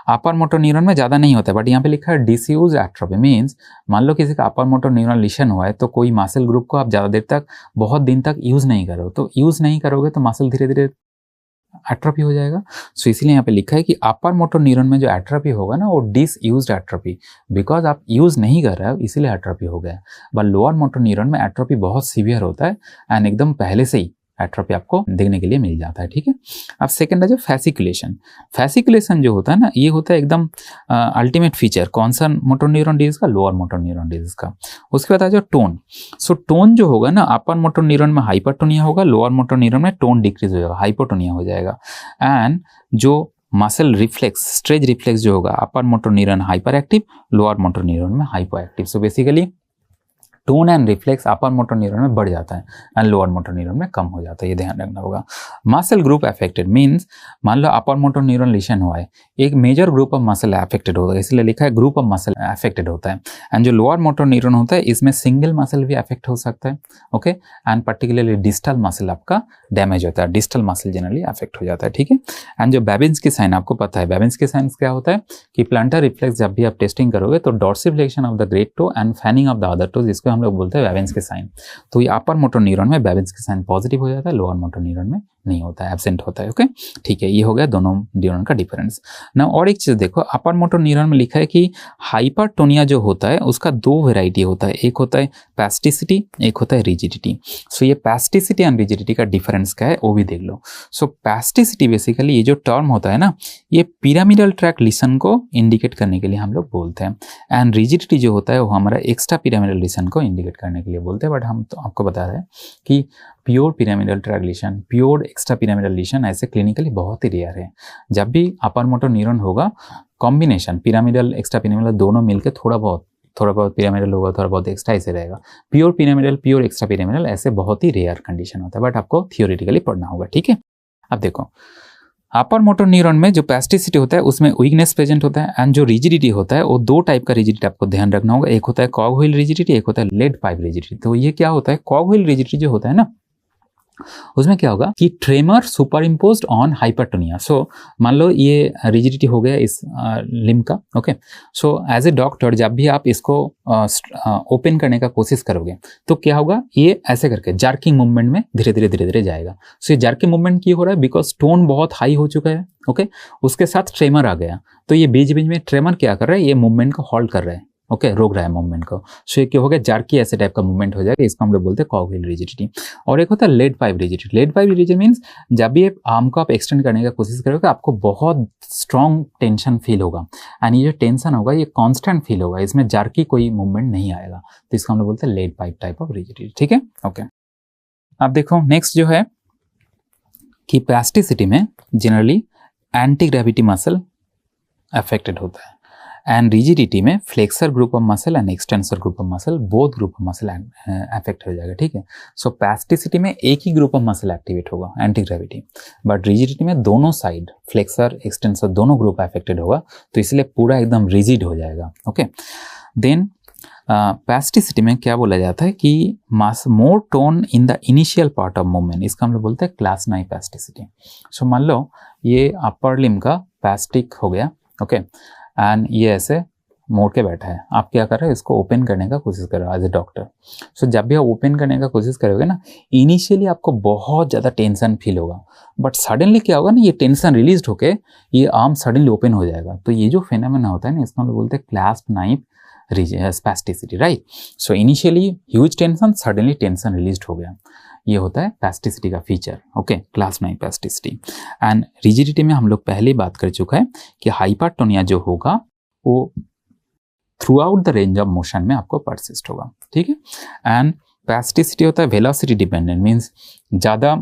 अपर मोटर न्यूरॉन में ज़्यादा नहीं होता है, बट यहाँ पे लिखा है डिसयूज एट्रोफी, मीन्स मान लो किसी का अपर मोटर न्यूरॉन लीशन हुआ है तो कोई मसल ग्रुप को आप ज़्यादा देर तक, बहुत दिन तक यूज़ नहीं करो, तो यूज़ नहीं करोगे तो मसल धीरे धीरे एट्रोफी हो जाएगा। सो इसीलिए यहाँ पे लिखा है कि अपर मोटर न्यूरॉन में जो एट्रोफी होगा ना वो डिसयूज्ड एट्रोफी, बिकॉज आप यूज़ नहीं कर रहे हो इसीलिए एट्रोफी हो गया। बट लोअर मोटर न्यूरॉन में एट्रोफी बहुत सीवियर होता है एंड एकदम पहले से ही एट्रोफी आपको देखने के लिए मिल जाता है, ठीक है। अब सेकंड है जो फैसिकुलेशन। फैसिकुलेशन जो होता है ना, ये होता है एकदम अल्टीमेट फीचर कौन सा मोटर न्यूरॉन डिजीज का, लोअर मोटर न्यूरॉन डिजीज का। उसके बाद आ जाओ टोन। सो टोन जो होगा ना, अपर मोटर न्यूरॉन में हाइपरटोनिया होगा, लोअर मोटर न्यूरॉन में टोन डिक्रीज हो जाएगा, हाइपोटोनिया हो जाएगा। एंड जो मसल रिफ्लेक्स, स्ट्रेच रिफ्लेक्स जो होगा, upper motor neuron hyperactive, lower motor neuron में hypoactive. So basically tone and reflex upper motor neuron में बढ़ जाता है एंड लोअर मोटर न्यूरॉन में कम हो जाता है, ये ध्यान रखना होगा। मसल ग्रुप अफेक्टेड मींस मान लो अपर मोटर न्यूरॉन लीशन हुआ है, एक major group of muscle affected होगा, इसलिए लिखा है ग्रुप ऑफ मसल अफेक्टेड होता है। एंड जो लोअर मोटर न्यूरॉन होता है इसमें सिंगल मसल भी अफेक्ट हो सकता है, okay. And particularly distal muscle आपका डैमेज होता है, डिस्टल मसल जनरली अफेक्ट हो जाता है, ठीक है। एंड जो बेबिंस्की साइन आपको पता है, बेबिंस्की साइन क्या होता है कि प्लांटर रिफ्लेक्स जब भी आप टेस्टिंग करोगे तो dorsiflexion of the great toe and fanning of the other toes, जिसको हम लोग बोलते हैं बेबिंस्की साइन। तो ये अपर मोटर न्यूरॉन में बेबिंस्की साइन पॉजिटिव हो जाता है, लोअर मोटर न्यूरॉन में नहीं होता है, एब्सेंट होता है, ओके, ठीक है। ये हो गया दोनों न्यूरॉन का डिफरेंस ना। और एक चीज देखो, अपर मोटर न्यूरॉन में लिखा है कि हाइपरटोनिया जो होता है उसका दो वेराइटी होता है, एक होता है पैस्टिसिटी, एक होता है रिजिडिटी। सो ये पैस्टिसिटी एंड रिजिडिटी का डिफरेंस क्या है वो भी देख लो। सो पैस्टिसिटी बेसिकली ये जो टर्म होता है ना, ये पिरामिडल ट्रैक लीसन को इंडिकेट करने के लिए हम लोग बोलते हैं, एंड रिजिडिटी जो होता है वो हमारा एक्स्ट्रा पिरामिडल लीसन को इंडिकेट करने के लिए बोलते हैं। बट हम तो आपको बता रहे हैं कि pure pyramidal track लीशन, pure extra pyramidal लीशन ऐसे क्लिनिकली बहुत ही रेयर है। जब भी अपर मोटर न्यूरॉन होगा, कॉम्बिनेशन पिरामिडल एक्स्ट्रा पिरामिडल दोनों मिलकर थोड़ा बहुत पिरामिडल होगा, थोड़ा बहुत एक्स्ट्रा ऐसे रहेगा। Pure pyramidal, pure extra pyramidal ऐसे बहुत ही रेयर कंडीशन होता है, बट आपको थियोरेटिकली पढ़ना होगा, ठीक है। अब देखो, अपर मोटर न्यूरॉन में जो पैस्टिसिटी होता है उसमें वीकनेस प्रेजेंट होता है, एंड जो रिजिडिटी होता है वो दो टाइप का रिजिडिटी आपको ध्यान रखना होगा, एक होता है कॉग व्हील रिजिडिटी, एक होता है लेड पाइप रिजिडिटी। तो ये क्या होता है, कॉग व्हील रिजिडिटी जो होता है ना, उसमें क्या होगा कि tremor superimposed on hypertonia. So मान लो ये रिजिडिटी हो गया इस लिम्ब का, okay. So as a doctor जब भी आप इसको ओपन करने का कोशिश करोगे तो क्या होगा, ये ऐसे करके जार्किंग मूवमेंट में धीरे धीरे जाएगा। सो ये जार्किंग मूवमेंट क्यों हो रहा है, बिकॉज टोन बहुत हाई हो चुका है, ओके। उसके साथ ट्रेमर आ गया, तो ये बीच बीच में ट्रेमर क्या कर रहा है, ये मूवमेंट को हॉल्ट कर रहा है, ओके, रोक रहा है मूवमेंट को। सो ये क्या हो गया, जार्की ऐसे टाइप का मूवमेंट हो जाएगा, इसको हम लोग बोलते हैं कॉग व्हील रिजिडिटी। और एक होता है lead pipe rigidity. Lead pipe rigidity means जब भी आर्म को आप एक्सटेंड करने का कोशिश करोगे आपको बहुत स्ट्रॉन्ग टेंशन फील होगा, एंड ये जो टेंशन होगा ये कांस्टेंट फील होगा, इसमें जार्की कोई मूवमेंट नहीं आएगा, तो इसको हम लोग बोलते हैं lead pipe type of rigidity, ठीक है, ओके। अब देखो नेक्स्ट जो है कि पैस्टिसिटी में generally anti gravity muscle affected होता है, एंड रिजिडिटी में flexor group of muscle and extensor group of muscle, both group of muscle affect हो जाएगा, ठीक है। सो पैस्टिसिटी में एक ही ग्रुप ऑफ मसल एक्टिवेट होगा, एंटी ग्रेविटी, बट रिजिडिटी में दोनों साइड फ्लेक्सर एक्सटेंसर दोनों ग्रुप अफेक्टेड होगा, तो इसलिए पूरा एकदम रिजिड हो जाएगा, ओके। देन पैस्टिसिटी में क्या बोला जाता है कि more tone in the initial part of movement, इसका हम लोग बोलते हैं क्लास 9 पैस्टिसिटी। सो मान लो ये अपर लिम्ब का पैस्टिक हो गया, ओके, एंड ये ऐसे मोड़ के बैठा है, आप क्या कर रहे हो, इसको ओपन करने का कोशिश कर रहे हो एज ए डॉक्टर। सो जब भी आप ओपन करने का कोशिश करोगे ना, इनिशियली आपको बहुत ज़्यादा टेंशन फील होगा, बट सडनली क्या होगा ना, ये टेंशन रिलीज होके ये आर्म सडनली ओपन हो जाएगा। तो ये जो फेनोमेना होता है ना, इसको हम लोग बोलते हैं class 9 spasticity, right. So initially huge tension, suddenly tension release हो गया, ये होता है पैस्टिसिटी का feature, okay, class 9 spasticity. And rigidity में हम लोग पहले बात कर चुका है कि हाइपरटोनिया जो होगा वो through out the range of motion में आपको परसिस्ट होगा, ठीक है। एंड पैस्टिसिटी होता है वेलोसिटी डिपेंडेंट, मीन्स ज़्यादा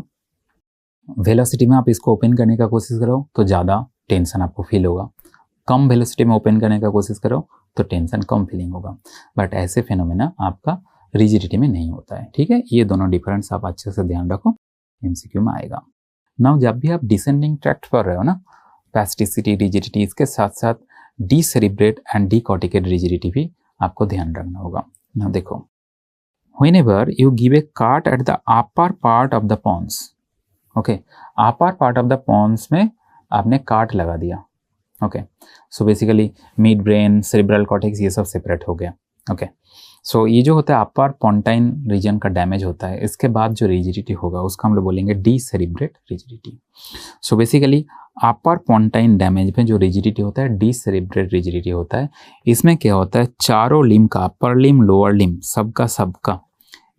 वेलोसिटी में आप इसको ओपन करने का कोशिश करो तो ज़्यादा टेंशन आपको फील होगा, कम वेलोसिटी में ओपन करने का कोशिश करो तो टेंशन कम फीलिंग होगा, बट ऐसे फिनोमेना आपका रिजिडिटी में नहीं होता है। ठीक है, ये दोनों डिफरेंस आप अच्छे से ध्यान रखो, एमसीक्यू में आएगा। नाउ जब भी आप डिसेंडिंग ट्रैक्ट पढ़ रहे हो ना, स्पैस्टिसिटी, रिजिडिटी, इसके साथ साथ डीसेरिब्रेट एंड डीकॉर्टिकेट रिजिडिटी भी आपको ध्यान रखना होगा। नाउ देखो, whenever you give a cut at the upper part of the pons, okay, upper part of the pons में आपने काट लगा दिया, okay, so basically mid brain, cerebral cortex, ये सब सेपरेट हो गया, ओके। सो ये जो होता है अपर पोंटाइन रीजन का डैमेज होता है, इसके बाद जो रिजिडिटी होगा उसका हम लोग बोलेंगे decerebrate rigidity. So basically upper pontine damage में जो रिजिडिटी होता है डीसेरिब्रेट रिजिडिटी होता है। इसमें क्या होता है, चारों लिम का, अपर लिम, लोअर लिम, सबका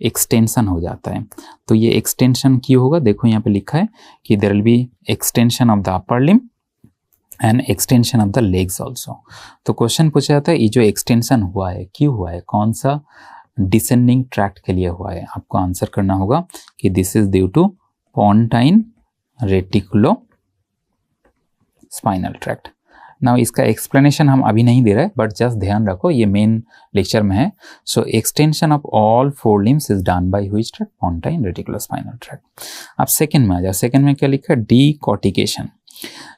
एक्सटेंशन हो जाता है। तो ये एक्सटेंशन क्यों होगा, देखो यहाँ पे लिखा है कि there will be extension of the upper limb and extension of the legs also. तो क्वेश्चन पूछा जाता है ये जो एक्सटेंशन हुआ है क्यों हुआ है, कौन सा डिसेंडिंग ट्रैक्ट के लिए हुआ है, आपको आंसर करना होगा कि this is due to pontine reticulospinal tract. Now इसका एक्सप्लेनेशन हम अभी नहीं दे रहे, बट जस्ट ध्यान रखो ये मेन लेक्चर में है। So extension of all four limbs is done by which tract, pontine reticulospinal tract. अब सेकंड में आ जाओ, सेकंड में क्या लिखा है, डीकॉर्टिकेशन।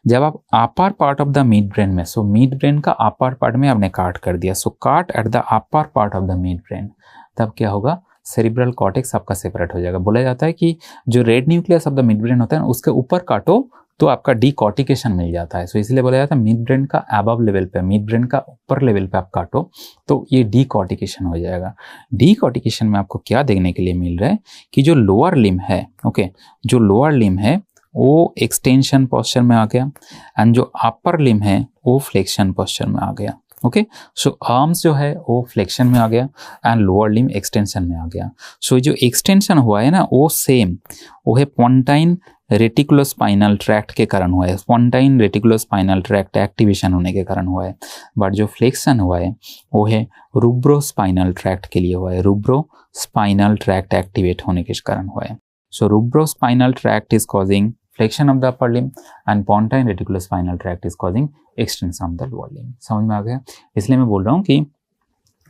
जब आप upper part of the mid brain में, सो मिड ब्रेन का अपर पार्ट में आपने काट कर दिया, सो काट at the upper part of the mid brain, तब क्या होगा, सेरिब्रल कॉर्टेक्स आपका सेपरेट हो जाएगा। बोला जाता है कि जो red nucleus of the mid brain होता है ना, उसके ऊपर काटो तो आपका डीकॉर्टिकेशन मिल जाता है। सो इसलिए बोला जाता है मिड ब्रेन का अबव लेवल पे, मिड ब्रेन का ऊपर लेवल पे आप काटो तो ये डीकॉर्टिकेशन हो जाएगा। डीकॉर्टिकेशन में आपको क्या देखने के लिए मिल रहा है कि जो लोअर लिम है, ओके, जो लोअर लिम है वो एक्सटेंशन पोस्चर में आ गया एंड जो अपर लिम है वो फ्लेक्शन पोस्चर में आ गया, ओके। सो आर्म्स जो है वो फ्लेक्शन में आ गया एंड लोअर लिम एक्सटेंशन में आ गया। सो जो एक्सटेंशन हुआ है ना वो सेम वो है पोंटाइन रेटिकुलोस्पाइनल ट्रैक्ट के कारण हुआ है, पोंटाइन रेटिकुलोस्पाइनल ट्रैक्ट एक्टिवेशन होने के कारण हुआ है। बट जो फ्लेक्शन हुआ है वो है रूब्रोस्पाइनल ट्रैक्ट के लिए हुआ है, रूब्रोस्पाइनल ट्रैक्ट एक्टिवेट होने के कारण हुआ है। So rubrospinal tract is causing flexion of the upper limb and pontine reticulospinal tract is causing extension of the lower limb. समझ में आ गया? इसलिए मैं बोल रहा हूँ कि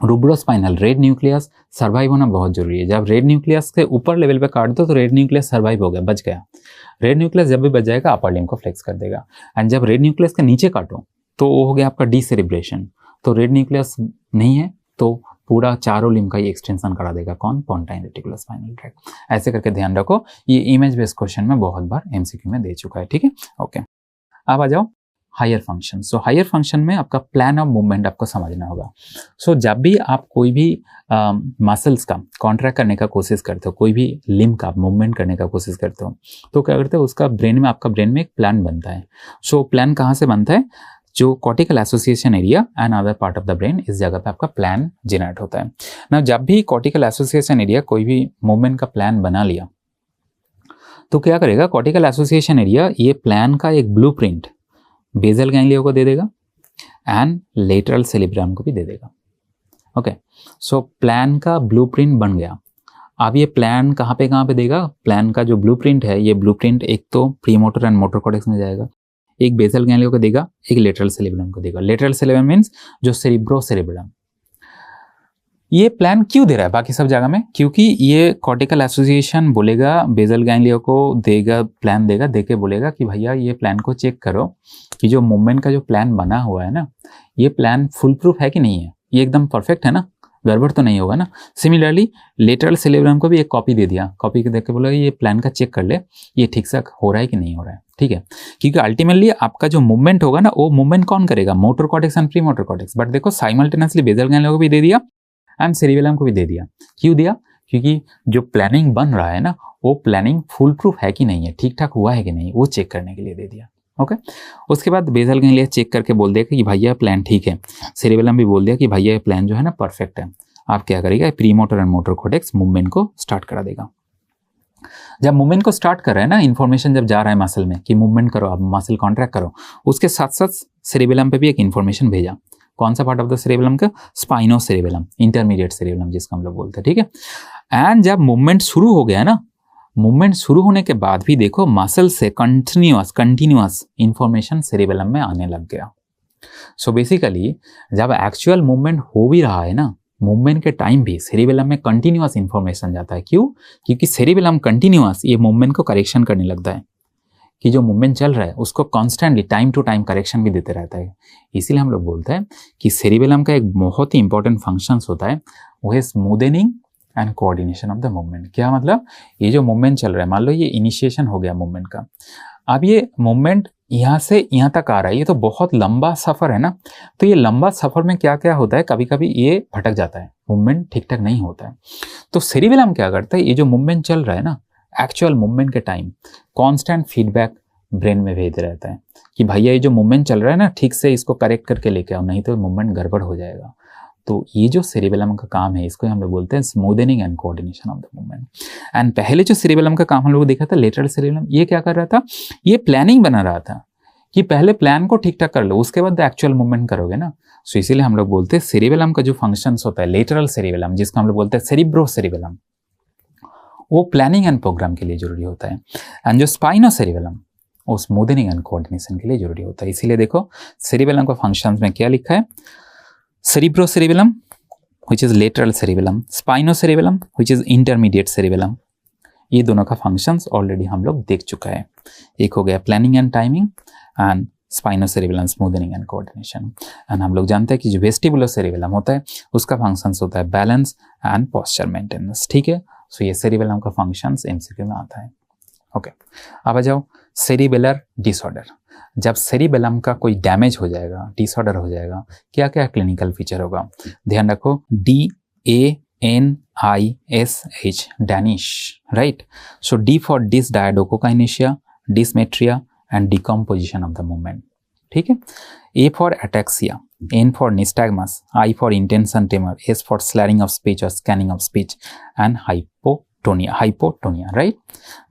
रूब्रोस्पाइनल रेड न्यूक्लियस सर्वाइव होना बहुत जरूरी है। जब रेड न्यूक्लियस के ऊपर लेवल पे काट दो तो रेड न्यूक्लियस सर्वाइव हो गया, बच गया। रेड न्यूक्लियस जब भी बच जाएगा अपर लिम को फ्लेक्स कर देगा, एंड जब रेड न्यूक्लियस के नीचे काटो तो वो हो गया आपका डीसेरिब्रेशन। तो रेड न्यूक्लियस नहीं है तो पूरा चारों लिम का ही एक्सटेंशन करा देगा, कौन, पोंटाइन रेटिकुलोस्पाइनल ट्रैक्ट। ऐसे करके ध्यान रखो, ये इमेज बेस्ड क्वेश्चन में बहुत बार एमसीक्यू में दे चुका है, ठीक है, ओके। अब आ जाओ higher function. So higher function में आपका प्लान ऑफ मूवमेंट आपको समझना होगा। सो जब भी आप कोई भी मसल्स का कॉन्ट्रैक्ट करने का कोशिश करते हो, कोई भी लिम का मूवमेंट करने का कोशिश करते हो, तो क्या करते हो, उसका ब्रेन में, आपका ब्रेन में एक प्लान बनता है। सो प्लान कहाँ से बनता है, जो cortical association area and other part of the brain, इस जगह पे आपका प्लान जनरेट होता है ना। जब भी कॉर्टिकल एसोसिएशन एरिया कोई भी मूवमेंट का प्लान बना लिया तो क्या करेगा, कॉर्टिकल एसोसिएशन एरिया ये प्लान का एक ब्लूप्रिंट बेसल गैंग्लिया को दे देगा एंड लेटरल सेरिब्रम को भी दे देगा, ओके। सो प्लान का ब्लूप्रिंट बन गया। अब ये प्लान कहाँ पे देगा, प्लान का जो ब्लूप्रिंट है, ये ब्लूप्रिंट एक तो प्रीमोटर एंड मोटर कॉर्टेक्स में जाएगा, एक बेसल गैंग्लिया को देगा, एक लेटरल सेरिब्रम को देगा। लेटरल सेरिब्रम मीन्स जो सेरिब्रोसेरिब्रम। ये प्लान क्यों दे रहा है बाकी सब जगह में, क्योंकि ये कॉर्टिकल एसोसिएशन बोलेगा, बेसल गैंग्लिया को देगा, प्लान देगा, देके बोलेगा कि भैया ये प्लान को चेक करो कि जो मूवमेंट का जो प्लान बना हुआ है ना, ये प्लान फुल प्रूफ है कि नहीं है, ये एकदम परफेक्ट है ना, गड़बड़ तो नहीं होगा ना। सिमिलरली लेटरल सेरिब्रम को भी एक कॉपी दे दिया, कॉपी देख के बोला ये प्लान का चेक कर ले, ये ठीक से हो रहा है कि नहीं हो रहा है, ठीक है। क्योंकि अल्टीमेटली आपका जो मूवमेंट होगा ना, वो मूवमेंट कौन करेगा, motor cortex and pre motor cortex. But देखो साइमल्टेनियसली बेसल गैंग्लिया को भी दे दिया एंड सेरिबेलम को भी दे दिया। क्यों दिया, क्योंकि जो प्लानिंग बन रहा है ना, वो प्लानिंग फुल प्रूफ है कि नहीं है, ठीक ठाक हुआ है कि नहीं, वो चेक करने के लिए दे दिया, ओके। उसके बाद बेसल गैंग्लिया चेक करके बोल देगा कि भैया प्लान ठीक है, सेरिबेलम भी बोल दिया कि भैया ये प्लान जो है ना परफेक्ट है। आप क्या करेगा, pre motor and motor cortex movement को स्टार्ट करा देगा। जब मूवमेंट को स्टार्ट कर रहे हैं ना, इन्फॉर्मेशन जब जा रहा है मसल में कि मूवमेंट करो, आप मसल कॉन्ट्रैक्ट करो, उसके साथ साथ सेरिबेलम पे भी एक इन्फॉर्मेशन भेजा। कौन सा पार्ट ऑफ द सेरिबेलम का, स्पाइनोसेरिबेलम, इंटरमीडिएट सेरिबेलम जिसको हम लोग बोलते हैं, ठीक है। एंड जब मूवमेंट शुरू हो गया ना, मूवमेंट शुरू होने के बाद भी देखो मसल से कंटिन्यूअस इंफॉर्मेशन सेरिबेलम में आने लग गया। सो बेसिकली जब एक्चुअल मूवमेंट हो भी रहा है ना, मूवमेंट के टाइम भी सेरिबेलम में कंटिन्यूअस इंफॉर्मेशन जाता है। क्यों? क्योंकि सेरिबेलम कंटिन्यूअस ये मूवमेंट को करेक्शन करने लगता है कि जो मूवमेंट चल रहा है उसको constantly time to time correction भी देते रहता है। इसीलिए हम लोग बोलते हैं कि सेरिबेलम का एक बहुत ही इंपॉर्टेंट फंक्शंस होता है, वो है smoothening and coordination of the movement. क्या मतलब? ये जो मूवमेंट चल रहा है, मान लो ये इनिशिएशन हो गया मूवमेंट का, अब ये मूवमेंट यहाँ से यहाँ तक आ रहा है, ये तो बहुत लंबा सफर है ना। तो ये लंबा सफर में क्या क्या होता है, कभी कभी ये भटक जाता है, मूवमेंट ठीक ठाक नहीं होता है। तो सेरिबेलम क्या करता है, ये जो मूवमेंट चल रहा है ना, एक्चुअल मूवमेंट के टाइम कांस्टेंट फीडबैक ब्रेन में भेजते रहता है कि भैया ये जो मूवमेंट चल रहा है ना, ठीक से इसको करेक्ट करके लेके आओ, नहीं तो मूवमेंट गड़बड़ हो जाएगा। तो ये जो सेरिबेलम का काम है, इसको हम लोग बोलते हैं smoothening and coordination of the movement. And पहले जो सेरिबेलम का काम हम लोग देखा था, लेटरल सेरिबेलम, ये क्या कर रहा था, ये प्लानिंग बना रहा था कि पहले प्लान को ठीक ठाक कर लो, उसके बाद एक्चुअल मूवमेंट करोगे ना। सो इसीलिए हम लोग बोलते हैं सेरिबेलम का जो फंक्शंस होता है, लेटरल सेरिबेलम, जिसको हम लोग बोलते हैं सेरिब्रो सेरिबेलम, वो प्लानिंग एंड प्रोग्राम के लिए जरूरी होता है। एंड जो स्पाइनो सेरिबेलम, वो स्मूदनिंग एंड कोऑर्डिनेशन के लिए जरूरी होता है। इसीलिए देखो सेरिबेलम का फंक्शंस में क्या लिखा है, cerebro cerebellum which is lateral cerebellum, spinocerebellum which is intermediate cerebellum। ये दोनों का फंक्शंस ऑलरेडी हम लोग देख चुका है। एक हो गया planning and timing and spinocerebellum smoothening and coordination. And हम लोग जानते हैं कि जो वेस्टिबुलर सेरिबेलम होता है उसका फंक्शंस होता है बैलेंस एंड पोस्चर मेंटेनेंस। ठीक है, सो ये सेरिबेलम का फंक्शंस एमसीक्यू में आता है। ओके, अब आ जाओ सेरिबेलर डिसऑर्डर। जब सेरिबेलम का कोई डैमेज हो जाएगा, डिसऑर्डर हो जाएगा, क्या क्या क्लिनिकल फीचर होगा, ध्यान रखो, DANISH, DANISH, right. So D for dysdiadochokinesia, dysmetria and decomposition of the movement. ठीक है, A for ataxia, N for nystagmus, I for intention tremor, S for slurring of speech और scanning of speech and hypotonia, right.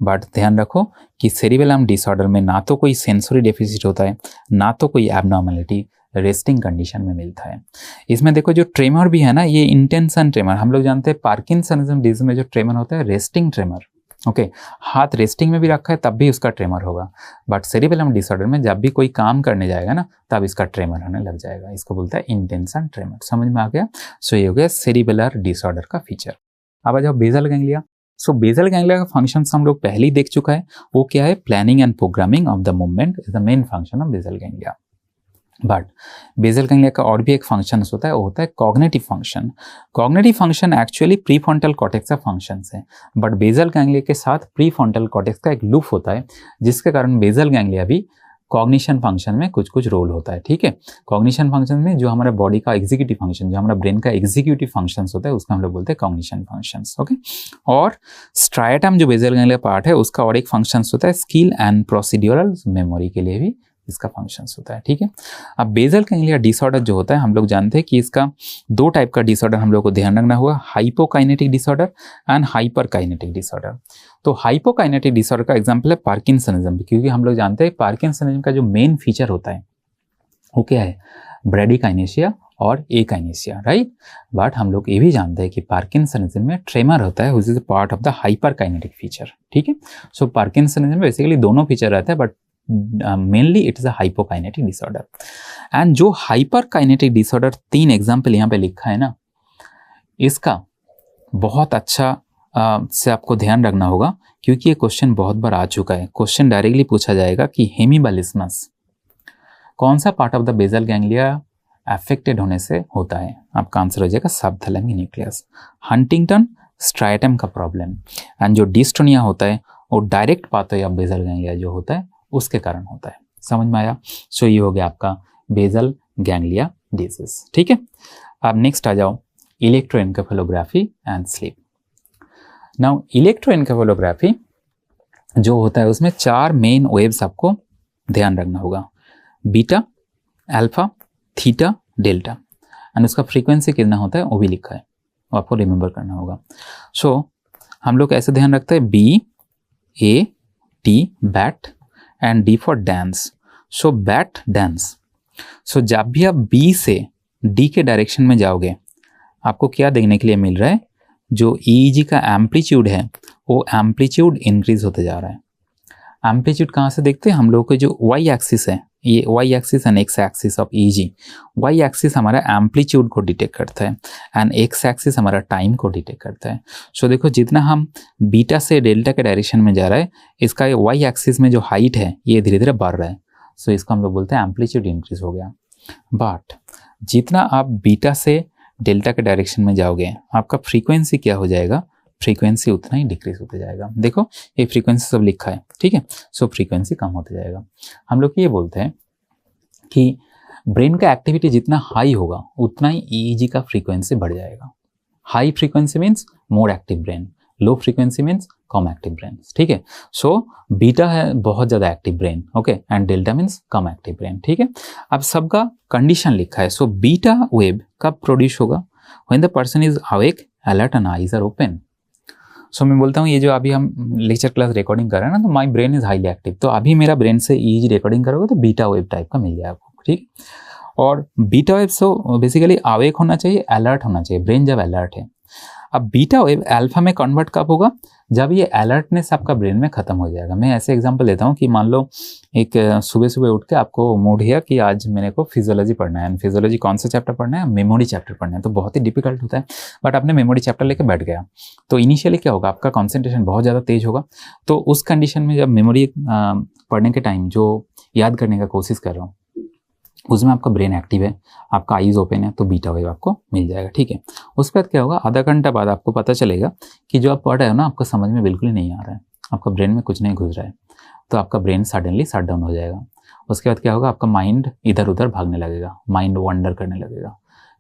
But ध्यान रखो कि सेरिबेलम डिसऑर्डर में ना तो कोई सेंसरी डेफिसिट होता है, ना तो कोई एबनॉर्मलिटी रेस्टिंग कंडीशन में मिलता है। इसमें देखो जो ट्रेमर भी है ना, ये इंटेंशन ट्रेमर, हम लोग जानते हैं पार्किंसनिज्म डिजीज में जो ट्रेमर होता है रेस्टिंग ट्रेमर। ओके, हाथ रेस्टिंग में भी रखा है तब भी उसका ट्रेमर होगा। बट सेरिबेलम डिसऑर्डर में जब भी कोई काम करने जाएगा ना, तब इसका ट्रेमर होने लग जाएगा। इसको बोलता है इंटेंशन ट्रेमर। समझ में आ गया? सो ये हो गया सेरिबेलर डिसऑर्डर का फीचर। अब आ जाओ बेसल गैंग्लिया। सो बेसल गैंग्लिया का फंक्शन हम लोग पहले ही देख चुका है, वो क्या है, planning and programming of the movement is the main function of basal ganglia. But basal ganglia का और भी एक फंक्शन होता है, वो होता है cognitive function. Cognitive function actually prefrontal cortex का फंक्शन है, बट बेसल गैंग्लिया के साथ प्रीफ्रंटल कॉर्टेक्स का एक लूप होता है, जिसके कारण बेसल गैंग्लिया भी कॉग्निशन फंक्शन में कुछ कुछ रोल होता है। ठीक है, कॉग्निशन फंक्शन में जो हमारे बॉडी का एग्जीक्यूटिव फंक्शन, जो हमारा ब्रेन का एग्जीक्यूटिव फंक्शंस होता है, उसका हम लोग बोलते हैं कॉग्निशन फंक्शंस। ओके, और स्ट्राइटम जो बेसल गैंग्लिया पार्ट है, उसका और एक फंक्शंस होता है स्किल एंड प्रोसीड्यूरल मेमोरी के लिए भी इसका फंक्शंस होता है। ठीक है, अब बेसल गैंग्लिया डिसऑर्डर जो होता है, हम लोग जानते हैं कि इसका दो टाइप का डिसऑर्डर हम लोग को ध्यान रखना होगा, hypokinetic disorder and hyperkinetic disorder. तो हाइपोकाइनेटिक डिसऑर्डर का एग्जांपल है पार्किंसनिज्म, क्योंकि हम लोग जानते हैं पार्किंसनिज्म का जो मेन फीचर होता है वो क्या है, ब्रेडिकाइनेशिया और एकाइनेशिया, राइट। बट हम लोग ये भी जानते हैं कि पार्किंसनिज्म में ट्रेमर होता है, which is part of the hyperkinetic feature. ठीक है, सो पार्किंसनिज्म में बेसिकली दोनों फीचर रहता है, but mainly it is a hypokinetic disorder. And जो हाइपरकाइनेटिक डिसऑर्डर, 3 एग्जाम्पल यहाँ पे लिखा है ना, इसका बहुत अच्छा से आपको ध्यान रखना होगा, क्योंकि ये क्वेश्चन बहुत बार आ चुका है। क्वेश्चन डायरेक्टली पूछा जाएगा कि हेमिबालिस्मस कौन सा part of the basal ganglia affected होने से होता है, आपका आंसर हो जाएगा सबथैलेमिक न्यूक्लियस। हंटिंगटन स्ट्राइटम का प्रॉब्लम एंड जो डिस्टोनिया होता है वो direct pathway of basal ganglia जो होता है उसके कारण होता है। समझ में आया? सो ये हो गया आपका बेसल गैंग्लिया डिजीज। ठीक है, अब नेक्स्ट आ जाओ इलेक्ट्रोएन्केफेलोग्राफी एंड स्लीप। नाउ इलेक्ट्रोएन्केफेलोग्राफी जो होता है उसमें 4 मेन वेव्स आपको ध्यान रखना होगा, beta, alpha, theta, delta, and उसका फ्रीक्वेंसी कितना होता है वो भी लिखा है, वो आपको रिमेंबर करना होगा। सो हम लोग ऐसे ध्यान रखते हैं, B A T bat and D for dance. So bat dance. So जब भी आप बी से डी के डायरेक्शन में जाओगे, आपको क्या देखने के लिए मिल रहा है, जो EEG का एम्पलीट्यूड है वो एम्पलीट्यूड इंक्रीज होते जा रहा है। एम्पलीट्यूड कहाँ से देखते हैं हम लोग को, जो वाई एक्सिस है, ये Y axis and X axis of EEG। Y axis हमारा एम्पलीट्यूड को डिटेक्ट करता है एंड एक्स एक्सिस हमारा टाइम को डिटेक्ट करता है। सो देखो जितना हम बीटा से डेल्टा के डायरेक्शन में जा रहा है, इसका वाई एक्सिस में जो हाइट है ये धीरे धीरे बढ़ रहा है। सो इसको हम लोग बोलते हैं एम्पलीट्यूड इंक्रीज हो गया। बट जितना आप बीटा से डेल्टा के डायरेक्शन में जाओगे, आपका फ्रीक्वेंसी क्या हो जाएगा, फ्रीक्वेंसी उतना ही डिक्रीज होते जाएगा। देखो ये फ्रीक्वेंसी सब लिखा है, ठीक है। सो फ्रीक्वेंसी कम होते जाएगा। हम लोग ये बोलते हैं कि ब्रेन का एक्टिविटी जितना हाई होगा उतना ही EEG का फ्रीक्वेंसी बढ़ जाएगा। High frequency means more active brain, low frequency means कम एक्टिव ब्रेन, ठीक है। सो बीटा है बहुत ज़्यादा active brain, okay, and delta means कम एक्टिव ब्रेन, ठीक है। अब सबका कंडीशन लिखा है। सो बीटा वेव कब प्रोड्यूस होगा, when the person is awake, alert and eyes are open. So मैं बोलता हूँ ये जो अभी हम लेक्चर क्लास रिकॉर्डिंग कर रहे हैं ना, तो my brain is highly active, तो अभी मेरा ब्रेन से EEG रिकॉर्डिंग करोगे तो बीटा वेव टाइप का मिल जाएगा आपको, ठीक। और beta wave so basically awake होना चाहिए, अलर्ट होना चाहिए, ब्रेन जब अलर्ट है। अब बीटा वेव अल्फा में कन्वर्ट कब होगा, जब ये अलर्टनेस आपका ब्रेन में खत्म हो जाएगा। मैं ऐसे एग्जांपल लेता हूँ कि मान लो एक सुबह सुबह उठ के आपको मूड किया कि आज मेरे को फिजियोलॉजी पढ़ना है, फिजियोलॉजी कौन सा चैप्टर पढ़ना है, मेमोरी चैप्टर पढ़ना है, तो बहुत ही डिफिकल्ट होता है। बट आपने मेमोरी चैप्टर लेके बैठ गया, तो इनिशियली क्या होगा, आपका कॉन्सेंट्रेशन बहुत ज़्यादा तेज होगा। तो उस कंडीशन में जब मेमोरी पढ़ने के टाइम जो याद करने का कोशिश कर रहा हूँ, उसमें आपका ब्रेन एक्टिव है, आपका आईज ओपन है, तो बीटा वेव आपको मिल जाएगा, ठीक है। उसके बाद क्या होगा, आधा घंटा बाद आपको पता चलेगा कि जो आप पढ़ रहे हो ना, आपको समझ में बिल्कुल ही नहीं आ रहा है, आपका ब्रेन में कुछ नहीं घुस रहा है, तो आपका ब्रेन सडनली शट डाउन हो जाएगा। उसके बाद क्या होगा, आपका माइंड इधर उधर भागने लगेगा, माइंड वंडर करने लगेगा,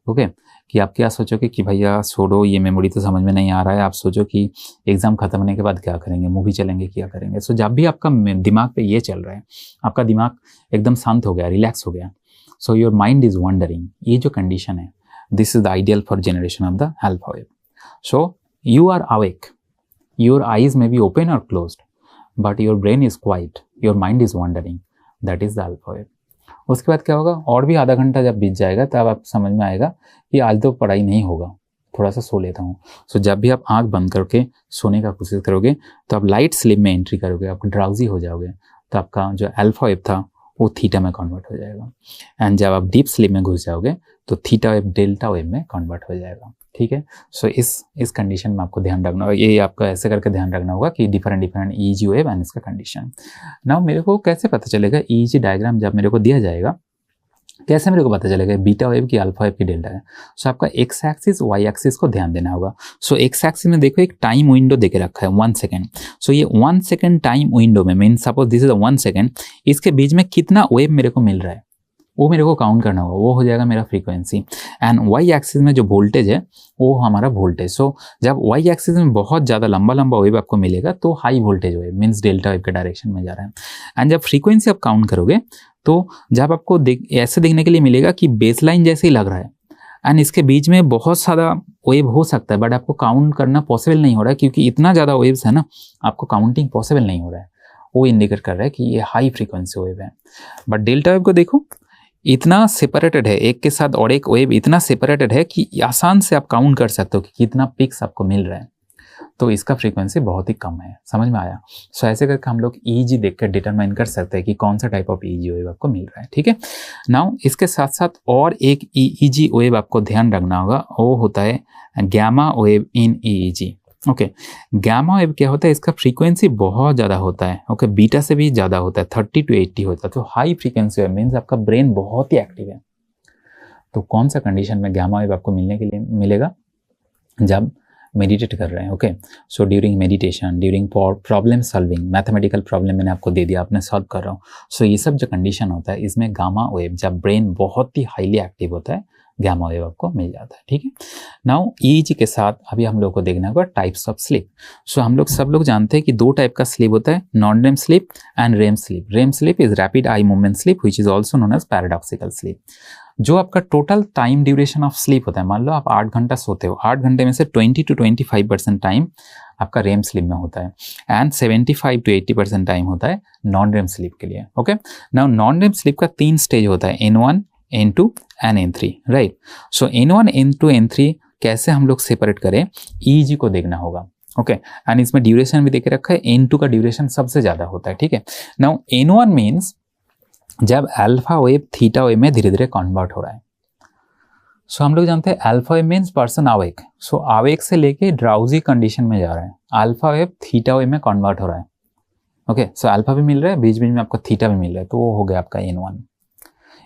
ओके। कि आप क्या सोचोगे कि भैया छोड़ो, ये मेमोरी तो समझ में नहीं आ रहा है, आप सोचो कि एग्जाम खत्म होने के बाद क्या करेंगे, मूवी चलेंगे, क्या करेंगे। सो जब भी आपका दिमाग पे ये चल रहा है, आपका दिमाग एकदम शांत हो गया, रिलैक्स हो गया, so your mind is wandering, ये जो कंडीशन है, this is the ideal for generation of the alpha wave. So you are awake, your eyes may be open और closed, but your brain is quiet, your mind is wandering, that is the alpha wave. उसके बाद क्या होगा, और भी आधा घंटा जब बीत जाएगा तब आप समझ में आएगा कि आज तो पढ़ाई नहीं होगा, थोड़ा सा सो लेता हूँ। सो जब भी आप आंख बंद करके सोने का कोशिश करोगे तो आप लाइट स्लीप में एंट्री करोगे, आप ड्राउजी हो जाओगे, तो आपका जो अल्फा वेव था वो थीटा में कन्वर्ट हो जाएगा। एंड जब आप डीप स्लीप में घुस जाओगे तो थीटा वेव डेल्टा वेव में कन्वर्ट हो जाएगा, ठीक है। सो इस कंडीशन में आपको ध्यान रखना होगा, ये आपको ऐसे करके ध्यान रखना होगा कि डिफरेंट EEG वेव एंड इसका कंडीशन। नाउ मेरे को कैसे पता चलेगा, EEG डायग्राम जब मेरे को दिया जाएगा, कैसे मेरे को पता चलेगा बीटा वेव की, अल्फा वेव की, डेल्टा है। सो आपका एक्स एक्सिस वाई एक्सिस को ध्यान देना होगा। सो एक्स एक्सिस में देखो एक टाइम विंडो देके रखा है 1 सेकेंड। सो ये 1 सेकेंड टाइम विंडो में, mean suppose this is 1 second, इसके बीच में कितना वेव मेरे को मिल रहा है वो मेरे को काउंट करना होगा, वो हो जाएगा मेरा फ्रीक्वेंसी। एंड वाई एक्सिस में जो वोल्टेज है वो हमारा वोल्टेज। सो जब वाई एक्सिस में बहुत ज़्यादा लंबा लंबा वेव आपको मिलेगा तो high voltage wave, means delta wave के डायरेक्शन में जा रहा है। एंड जब फ्रीक्वेंसी आप काउंट करोगे तो जब आपको ऐसे देखने के लिए मिलेगा कि बेसलाइन जैसे ही लग रहा है, एंड इसके बीच में बहुत सारा वेव हो सकता है, बट आपको काउंट करना पॉसिबल नहीं हो रहा है क्योंकि इतना ज़्यादा वेव्स है ना, आपको काउंटिंग पॉसिबल नहीं हो रहा है। वो इंडिकेट कर रहा है कि ये हाई फ्रीक्वेंसी वेव है। बट डेल्टा वेव को देखो, इतना सेपरेटेड है, एक के साथ और एक वेव इतना सेपरेटेड है कि आसान से आप काउंट कर सकते हो कि कितना पिक्स आपको मिल रहा है, तो इसका फ्रीक्वेंसी बहुत ही कम है। समझ में आया? सो ऐसे करके हम लोग EEG देखकर डिटरमाइन कर सकते हैं कि कौन सा टाइप ऑफ EEG वेव आपको मिल रहा है, ठीक है। नाउ इसके साथ साथ और एक EEG वेव आपको ध्यान रखना होगा, वो होता है gamma wave in EEG। Okay, gamma wave क्या होता है, इसका फ्रीक्वेंसी बहुत ज़्यादा होता है, ओके, बीटा से भी ज़्यादा होता है, 30 to 80 होता है, तो हाई फ्रीक्वेंसी वेव मीन्स आपका ब्रेन बहुत ही एक्टिव है। तो कौन सा कंडीशन में गैमा वेव आपको मिलने के लिए मिलेगा, जब मेडिटेट कर रहे हैं, okay. So during meditation, during problem solving, mathematical problem मैंने आपको दे दिया, आपने सॉल्व कर रहा हूँ, सो ये सब जो कंडीशन होता है इसमें गामा वेव, जब ब्रेन बहुत ही हाईली एक्टिव होता है, गैमा वेव आपको मिल जाता है, ठीक है। नाउ EEG के साथ अभी हम लोग को देखना होगा टाइप्स ऑफ स्लीप। सो हम लोग सब लोग जानते हैं कि दो टाइप का स्लीप होता है, non REM sleep and REM sleep. REM sleep is rapid eye movement sleep which is also known as paradoxical sleep. जो आपका total time duration of sleep होता है, मान लो आप 8 घंटा सोते हो, 8 घंटे में से 20 to 25% टाइम आपका रेम स्लीप में होता है एंड 75 to 80% टाइम होता है नॉन रेम स्लीप के लिए, okay. Now non REM sleep का 3 स्टेज होता है, N1, N2 and N3, right. So N1, N2, N3 कैसे हम लोग सेपरेट करें, ईईजी को देखना होगा। ओके, एंड इसमें ड्यूरेशन भी देके रखा है, N2 का ड्यूरेशन सबसे ज़्यादा होता है, ठीक है। नाउ N1 मीन्स जब अल्फा वेव थीटा वेव में धीरे धीरे कन्वर्ट हो रहा है। सो हम लोग जानते हैं alpha wave means person awake, so awake से लेके ड्राउजी कंडीशन में जा रहा है, अल्फा वेव थीटा वेव में कन्वर्ट हो रहा है। ओके, सो अल्फा भी मिल रहा है, बीच बीच में आपको थीटा भी मिल रहा है, तो वो हो गया आपका N1।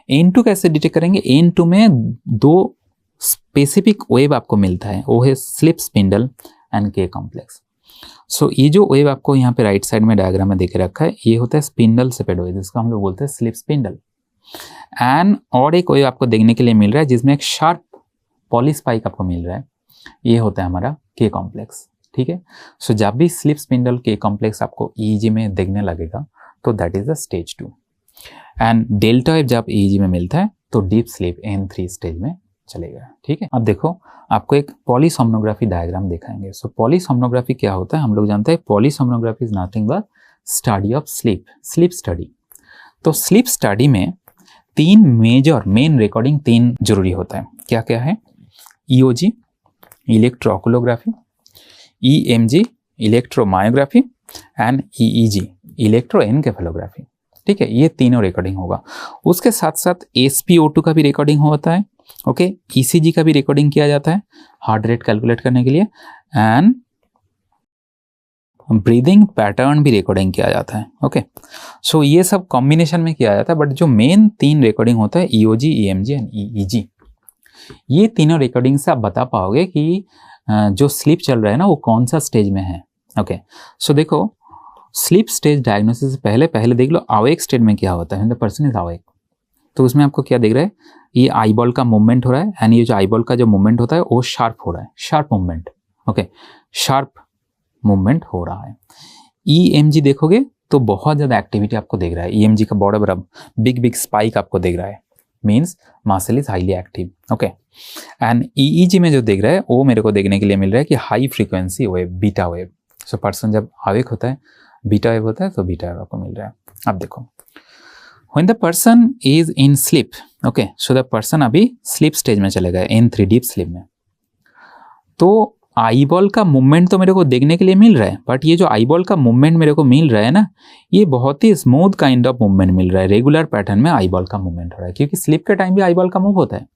N2 कैसे डिटेक्ट करेंगे, N2 में दो स्पेसिफिक वेव आपको मिलता है, वो है स्लिप स्पिंडल एंड के कॉम्प्लेक्स। सो ये जो वेव आपको यहाँ पे राइट साइड में डायग्राम में देखे रखा है, ये होता है स्पिंडल सेपेड वेव, जिसको हम लोग बोलते हैं स्लिप स्पिंडल। एंड और एक वेव आपको देखने के लिए मिल रहा है जिसमें एक शार्प पॉलीस्पाइक आपको मिल रहा है, ये होता है हमारा के कॉम्प्लेक्स, ठीक है। सो जब भी स्लिप स्पिंडल के कॉम्प्लेक्स आपको ईईजी में देखने लगेगा तो that is the stage 2। And delta wave जब ईईजी में मिलता है तो डीप स्लीप N3 स्टेज में चलेगा, ठीक है। अब देखो आपको एक पॉलीसोमनोग्राफी डायग्राम दिखाएंगे। सो पॉलीसोमनोग्राफी क्या होता है, हम लोग जानते हैं polysomnography is nothing but study of sleep, sleep study. तो स्लीप स्टडी में तीन मेन रिकॉर्डिंग तीन जरूरी होता है, क्या क्या है, EOG electrooculography, EMG electromyography and EEG electroencephalography, ठीक है। ये तीनों रिकॉर्डिंग होगा। उसके साथ साथ SpO2 का भी रिकॉर्डिंग होता है, ओके, ECG का भी रिकॉर्डिंग किया जाता है हार्ट रेट कैलकुलेट करने के लिए, एंड ब्रीदिंग पैटर्न भी रिकॉर्डिंग किया जाता है, ओके। सो ये सब कॉम्बिनेशन में किया जाता है, बट जो मेन तीन रिकॉर्डिंग होता है EOG, EMG एंड EEG, ये तीनों रिकॉर्डिंग से आप बता पाओगे कि जो स्लीप चल रहा है ना वो कौन सा स्टेज में है, ओके। सो देखो स्लीप स्टेज डायग्नोसिस से पहले देख लो अवेक स्टेट में क्या होता है, द पर्सन इज अवेक। तो उसमें आपको क्या दिख रहा है, ये आईबॉल का मूवमेंट हो रहा है, एंड ये जो आईबॉल का जो मूवमेंट होता है वो शार्प हो रहा है, sharp movement, okay, sharp movement हो रहा है। EMG देखोगे तो बहुत ज़्यादा एक्टिविटी आपको दिख रहा है, EMG का बड़ा बिग स्पाइक आपको दिख रहा है, means muscle is highly active, okay. And EEG में जो दिख रहा है वो मेरे को देखने के लिए मिल रहा है कि high frequency wave, beta wave. So person जब अवेक होता है, बीटा वेव होता है, तो बीटा वेव आपको मिल रहा है। अब देखो when the person is in sleep, okay, so the person अभी sleep stage में चले गए, N3 deep sleep में। तो आईबॉल का मूवमेंट तो मेरे को देखने के लिए मिल रहा है, बट ये जो आईबॉल का मूवमेंट मेरे को मिल रहा है ना, ये बहुत ही स्मूथ काइंड ऑफ मूवमेंट मिल रहा है, रेगुलर पैटर्न में आईबॉल का मूवमेंट हो रहा है, क्योंकि स्लीप के टाइम भी आईबॉल का मूव होता है,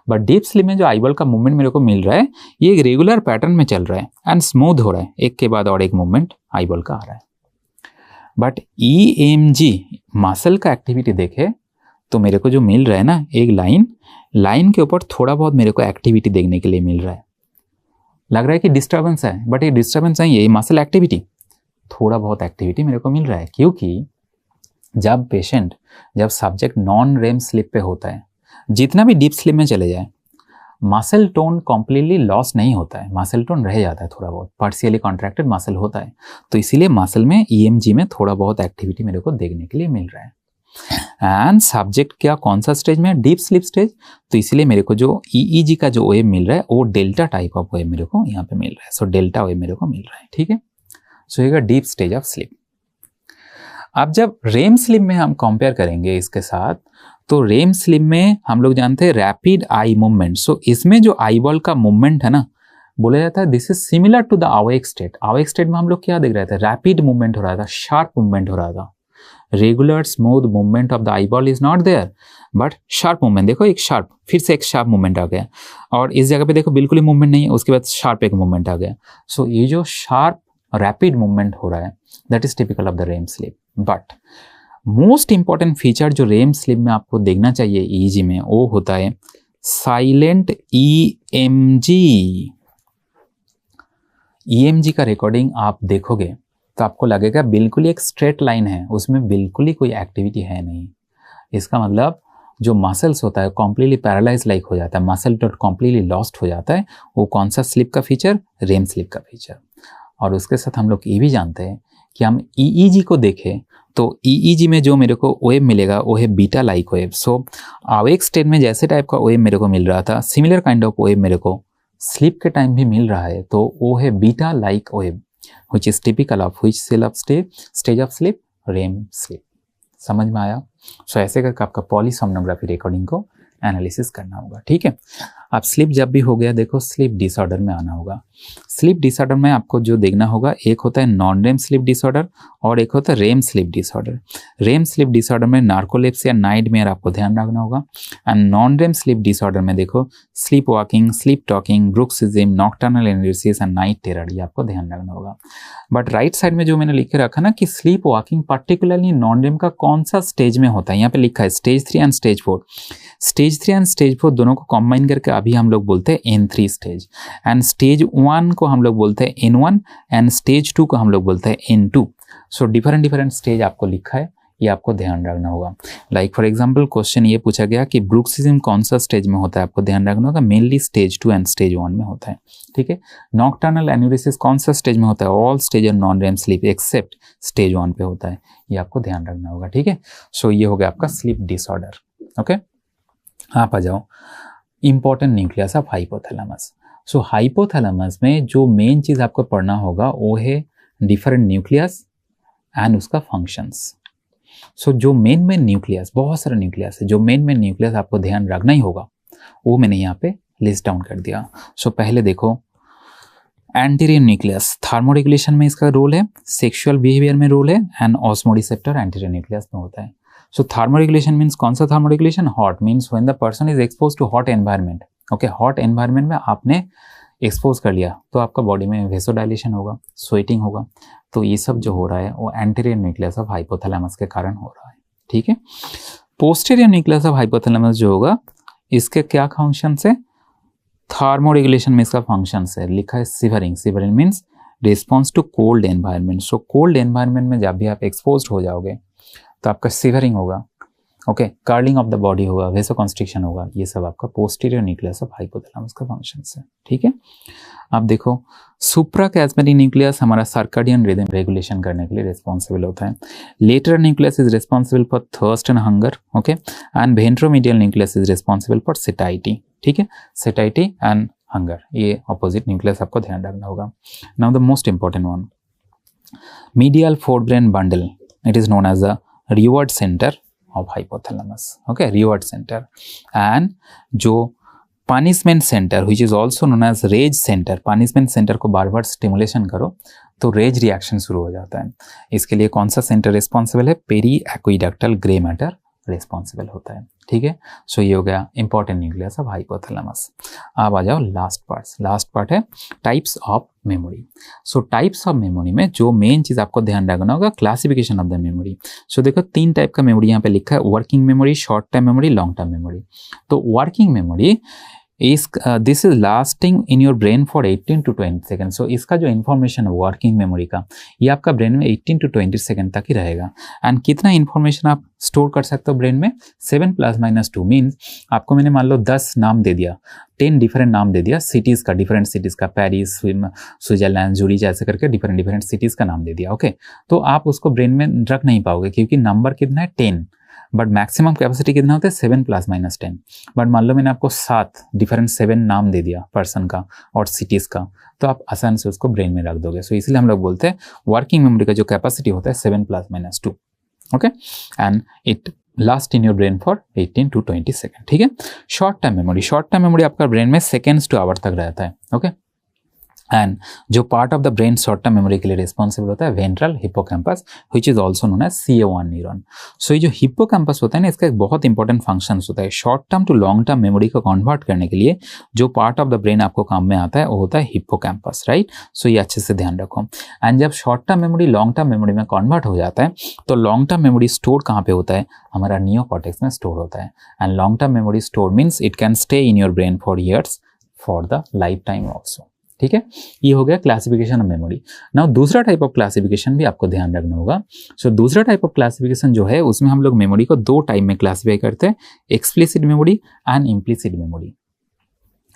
बट डीप स्लीप में जो आईबॉल का मूवमेंट मेरे को मिल रहा है ये एक रेगुलर पैटर्न में चल रहा है एंड स्मूथ हो रहा है, एक के बाद और एक मूवमेंट आईबॉल का आ रहा है। बट EMG मसल का एक्टिविटी देखे तो मेरे को जो मिल रहा है ना, एक लाइन के ऊपर थोड़ा बहुत मेरे को एक्टिविटी देखने के लिए मिल रहा है, लग रहा है कि डिस्टर्बेंस है, बट ये डिस्टर्बेंस नहीं है, ये मसल एक्टिविटी, थोड़ा बहुत एक्टिविटी मेरे को मिल रहा है। क्योंकि जब सब्जेक्ट नॉन रेम स्लीप पे होता है, जितना भी डीप स्लीप में चले जाए, मसल टोन कॉम्प्लीटली लॉस नहीं होता है, मसल टोन रह जाता है, थोड़ा बहुत पार्शियली कॉन्ट्रैक्टेड मसल होता है, तो इसीलिए मसल में EMG में थोड़ा बहुत एक्टिविटी मेरे को देखने के लिए मिल रहा है। एंड सब्जेक्ट क्या कौन सा स्टेज में, डीप स्लीप स्टेज, तो इसीलिए मेरे को जो EEG का जो वेव मिल रहा है वो डेल्टा टाइप ऑफ वेव मेरे को यहाँ पे मिल रहा है। सो डेल्टा वेव मेरे को मिल रहा है, ठीक है। सो ये डीप स्टेज ऑफ स्लीप। अब जब रेम स्लीप में हम कंपेयर करेंगे इसके साथ, तो रेम स्लीप में हम लोग जानते हैं रैपिड आई मूवमेंट। सो इसमें जो आईबॉल का मूवमेंट है ना, बोला जाता है this is similar to the awake state. Awake state में हम लोग क्या देख रहे थे, रैपिड मूवमेंट हो रहा था, शार्प मूवमेंट हो रहा था, regular smooth movement of the eyeball is not there, but sharp movement, देखो एक शार्प, फिर से एक शार्प मूवमेंट आ गया, और इस जगह पे देखो बिल्कुल ही मूवमेंट नहीं है, उसके बाद शार्प एक मूवमेंट आ गया। सो ये जो शार्प रैपिड मूवमेंट हो रहा है that is typical of the REM sleep. But most important feature जो रेम स्लीप में आपको देखना चाहिए EEG में, वो होता है साइलेंट EMG। EMG का रिकॉर्डिंग आप देखोगे तो आपको लगेगा बिल्कुल एक स्ट्रेट लाइन है, उसमें बिल्कुल ही कोई एक्टिविटी है नहीं। इसका मतलब जो मसल्स होता है कॉम्प्लीटली पैरालाइज लाइक हो जाता है, मसल डॉट कॉम्प्लीटली लॉस्ट हो जाता है। वो कौन सा स्लीप का फीचर, रेम स्लीप का फीचर। और उसके साथ हम लोग ये भी जानते हैं कि हम EEG को देखें तो EEG में जो मेरे को वेव मिलेगा वो है बीटा लाइक वेव। सो अवेक स्टेट में जैसे टाइप का वेव मेरे को मिल रहा था, सिमिलर काइंड ऑफ वेव मेरे को स्लीप के टाइम भी मिल रहा है, तो वो है beta like wave which is typical of which stage of sleep, REM sleep. समझ में आया? सो ऐसे करके आपका पॉलीसोमनोग्राफी रिकॉर्डिंग को एनालिसिस करना होगा। ठीक है, अब स्लीप जब भी हो गया, देखो स्लीप डिसऑर्डर में आना होगा। स्लीप डिसऑर्डर में आपको जो देखना होगा, एक होता है नॉन रेम स्लीप डिसऑर्डर और एक होता है REM sleep disorder. REM sleep disorder में नार्कोलेप्सी या नाइटमेयर आपको ध्यान रखना होगा, and non REM sleep disorder में देखो sleep walking, sleep talking, bruxism, nocturnal enuresis and night terror, ये आपको ध्यान रखना होगा। बट राइट साइड में जो मैंने लिख के रखा ना कि sleep walking particularly non RAM का कौन सा स्टेज में होता है, यहाँ पे लिखा है stage 3 and stage 4। Stage 3 and stage 4 दोनों को कंबाइन करके अभी हम लोग बोलते हैं N3 स्टेज, एंड स्टेज 1 को हम लोग बोलते हैं N1 एंड स्टेज 2 को हम लोग बोलते हैं N2। सो डिफरेंट स्टेज आपको लिखा है, ये आपको ध्यान रखना होगा। लाइक फॉर एग्जांपल क्वेश्चन ये पूछा गया कि ब्रुक्सिज्म कौन सा स्टेज में होता है, आपको ध्यान रखना होगा मेनली स्टेज 2 एंड स्टेज 1 में होता है। ठीक है, नॉक्टर्नल एन्यूरिसिस कौन सा स्टेज में होता है, all stage of non REM sleep except stage 1 पे होता है, ये आपको ध्यान रखना होगा। ठीक है, सो ये हो गया आपका स्लीप डिसऑर्डर। ओके, आप आ जाओ important nucleus of hypothalamus. So hypothalamus में जो मेन चीज आपको पढ़ना होगा वो है डिफरेंट न्यूक्लियस एंड उसका फंक्शंस। सो जो मेन न्यूक्लियस, बहुत सारा न्यूक्लियस है, जो मेन न्यूक्लियस आपको ध्यान रखना ही होगा वो मैंने यहाँ पे लिस्ट डाउन कर दिया। सो पहले देखो एंटीरियर न्यूक्लियस, थर्मोरेगुलेशन में इसका रोल है, सेक्सुअल बिहेवियर में रोल है, एंड ऑस्मोरिसेप्टर एंटीरियर न्यूक्लियस में होता है। सो थर्मोरेगुलेशन मीन्स कौन सा thermoregulation, hot means when the person is expose to hot environment. Okay, hot environment में आपने एक्सपोज कर लिया तो आपका बॉडी में वेसोडाइलेशन होगा, स्वेटिंग होगा, तो ये सब जो हो रहा है वो एंटीरियर न्यूक्लियस ऑफ हाइपोथैलेमस के कारण हो रहा है। ठीक है, पोस्टीरियर न्यूक्लियस ऑफ हाइपोथैलेमस जो होगा इसके क्या फंक्शन है, थर्मोरेगुलेशन में इसका फंक्शन है, लिखा है shivering. Shivering means response to cold environment. So cold environment में जब भी आप एक्सपोज हो जाओगे तो आपका सिवरिंग होगा, okay, curling of the body होगा, वेसोकंस्ट्रिक्शन होगा, ये सब आपका पोस्टीरियर न्यूक्लियस ऑफ हाइपोथैलेमस का फंक्शन है। ठीक है, आप देखो सुप्राकियास्मेटिक न्यूक्लियस हमारा सर्काडियन रिदम रेगुलेशन करने के लिए रिस्पॉन्सिबल होता है। Lateral nucleus is responsible for thirst and hunger, okay, and ventromedial nucleus is responsible for satiety. ठीक है, सेटाइटी एंड हंगर, ये ऑपोजिट न्यूक्लियस आपको ध्यान रखना होगा। Now the most important one, medial forebrain bundle, it is known as the reward center of hypothalamus. Okay, reward center, and जो punishment center which is also known as rage center, punishment center को बार बार स्टिमुलेशन करो तो रेज रिएक्शन शुरू हो जाता है। इसके लिए कौन सा सेंटर रिस्पॉन्सिबल है, पेरी एक्विडक्टल ग्रे मैटर रिस्पॉन्सिबल होता है। ठीक है, सो ये हो गया इंपॉर्टेंट न्यूक्लियस ऑफ हाइपोथैलेमस। अब आ जाओ लास्ट पार्ट है types of memory. So types of memory में जो मेन चीज आपको ध्यान रखना होगा, classification of the memory. So देखो 3 टाइप का मेमोरी यहाँ पे लिखा है, working memory, short term memory, long term memory. तो working memory this is lasting in your brain for 18 to 20 second. So इसका जो इन्फॉर्मेशन है वर्किंग मेमोरी का, ये आपका ब्रेन में 18 to 20 सेकेंड तक ही रहेगा। एंड कितना इन्फॉर्मेशन आप स्टोर कर सकते हो ब्रेन में, 7 + -2 मीन्स आपको मैंने मान लो 10 नाम दे दिया, 10 डिफरेंट नाम दे दिया सिटीज़ का, डिफरेंट सिटीज़ का, पेरिस, स्विट्जरलैंड, जूरिच, ऐसे करके डिफरेंट सिटीज़ का नाम दे दिया। ओके, तो आप उसको ब्रेन में रख नहीं पाओगे क्योंकि नंबर कितना है 10, बट मैक्सिमम कैपेसिटी कितना होता है 7 + -10। बट मान लो मैंने आपको 7 डिफरेंट 7 नाम दे दिया पर्सन का और सिटीज़ का, तो आप आसान से उसको ब्रेन में रख दोगे। सो इसलिए हम लोग बोलते हैं वर्किंग मेमोरी का जो कैपेसिटी होता है 7 + -2, okay, and it last in your brain for 18 to 20 second. ठीक है, शॉर्ट टर्म मेमोरी आपका ब्रेन में सेकेंड्स टू आवर तक रहता है। ओके, एंड जो part of the brain short term memory के लिए रिस्पॉन्सिबल होता है ventral hippocampus which is also known as CA1 neuron. So ये जो हिप्पोकैम्पस होता है ना, इसका एक बहुत इंपॉर्टेंट फंक्शन होता है। Short term to long term memory को कन्वर्ट करने के लिए जो पार्ट ऑफ द ब्रेन आपको काम में आता है वो होता है हिप्पोकैम्पस, राइट। सो ये अच्छे से ध्यान रखो। एंड जब short term memory long term memory में कन्वर्ट हो जाता है तो लॉन्ग टर्म मेमोरी स्टोर कहाँ पे होता है, हमारा नियोकॉर्टेक्स में स्टोर होता है। And long term memory store means it can stay in your brain for years, for the life time also. ठीक है, ये हो गया क्लासिफिकेशन ऑफ मेमोरी। नाउ दूसरा टाइप ऑफ क्लासिफिकेशन भी आपको ध्यान रखना होगा। सो दूसरा टाइप ऑफ क्लासिफिकेशन जो है उसमें हम लोग मेमोरी को 2 टाइप में क्लासिफाई करते हैं, explicit memory and implicit memory.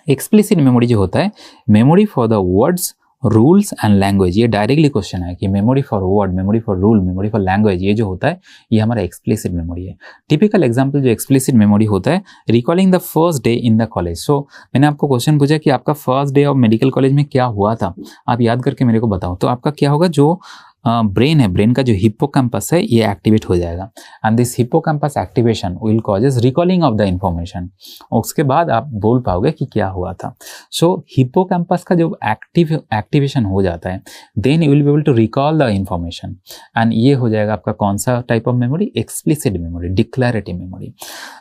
Explicit memory जो होता है memory for the words, rules and language, ये डायरेक्टली क्वेश्चन है कि memory for word, memory for rule, memory for language, ये जो होता है ये हमारा एक्सप्लिसिट मेमोरी है। टिपिकल एग्जांपल जो एक्सप्लिसिट मेमोरी होता है, recalling the first day in the college. So मैंने आपको क्वेश्चन पूछा कि आपका first day of medical college में क्या हुआ था, आप याद करके मेरे को बताओ। तो आपका क्या होगा, जो ब्रेन है, ब्रेन का जो हिप्पोकैम्पस है ये एक्टिवेट हो जाएगा and this hippocampus activation will causes recalling of the information. उसके बाद आप बोल पाओगे कि क्या हुआ था। सो हिप्पोकैम्पस का जो एक्टिवेशन हो जाता है then you will be able to recall the information and ये हो जाएगा आपका कौन सा type of memory, explicit memory, declarative memory.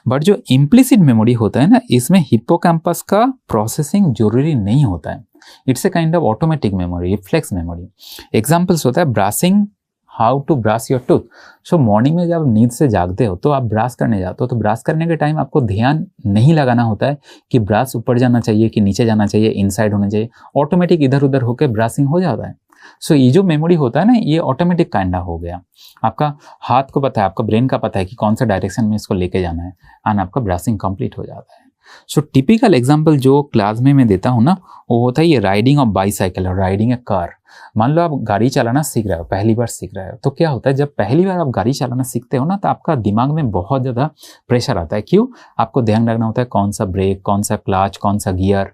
But जो इम्प्लिसिट मेमोरी होता है ना, इसमें हिप्पोकैम्पस का प्रोसेसिंग जरूरी नहीं होता है। It's a kind of automatic memory, reflex memory. Examples होता है brushing, how to brush your tooth. So morning में जब नींद से जागते हो तो आप ब्रश करने जाते हो, तो ब्रश करने के टाइम आपको ध्यान नहीं लगाना होता है कि ब्रश ऊपर जाना चाहिए कि नीचे जाना चाहिए, इनसाइड होना चाहिए, ऑटोमेटिक इधर उधर होकर ब्रशिंग हो जाता है। सो ये जो मेमोरी होता है ना, ये ऑटोमेटिक काइंड हो गया। आपका हाथ को पता है, आपका ब्रेन का पता है कि कौन सा डायरेक्शन में इसको लेके जाना है एंड आपका ब्रशिंग कंप्लीट हो जाता है। सो टिपिकल एग्जाम्पल जो क्लास में मैं देता हूँ ना, वो होता है ये राइडिंग ऑफ बाईसाइकिल और राइडिंग ए कार। मान लो आप गाड़ी चलाना सीख रहे हो, पहली बार सीख रहे हो, तो क्या होता है जब पहली बार आप गाड़ी चलाना सीखते हो ना, तो आपका दिमाग में बहुत ज़्यादा प्रेशर आता है। क्यों? आपको ध्यान रखना होता है कौन सा ब्रेक, कौन सा क्लच, कौन सा गियर।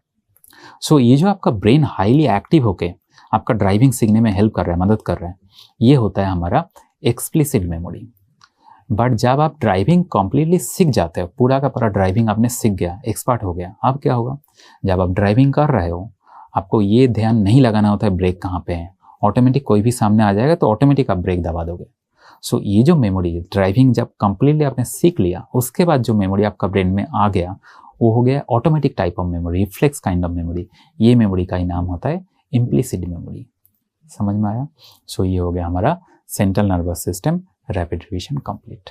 सो ये जो आपका ब्रेन हाईली एक्टिव होके आपका ड्राइविंग सीखने में हेल्प कर रहा है, मदद कर रहा है, ये होता है हमारा एक्सप्लिसिट मेमोरी। बट जब आप ड्राइविंग कम्प्लीटली सीख जाते हो, पूरा का पूरा ड्राइविंग आपने सीख गया, एक्सपर्ट हो गया, अब क्या होगा? जब आप ड्राइविंग कर रहे हो आपको ये ध्यान नहीं लगाना होता है ब्रेक कहाँ पे है, ऑटोमेटिक कोई भी सामने आ जाएगा तो ऑटोमेटिक आप ब्रेक दबा दोगे। सो ये जो मेमोरी है, ड्राइविंग जब कम्प्लीटली आपने सीख लिया, उसके बाद जो मेमोरी आपका ब्रेन में आ गया वो हो गया automatic type of memory, reflex kind of memory. ये मेमोरी का ही नाम होता है इम्प्लिसिट मेमोरी। समझ में आया? सो ये हो गया हमारा central nervous system rapid revision complete.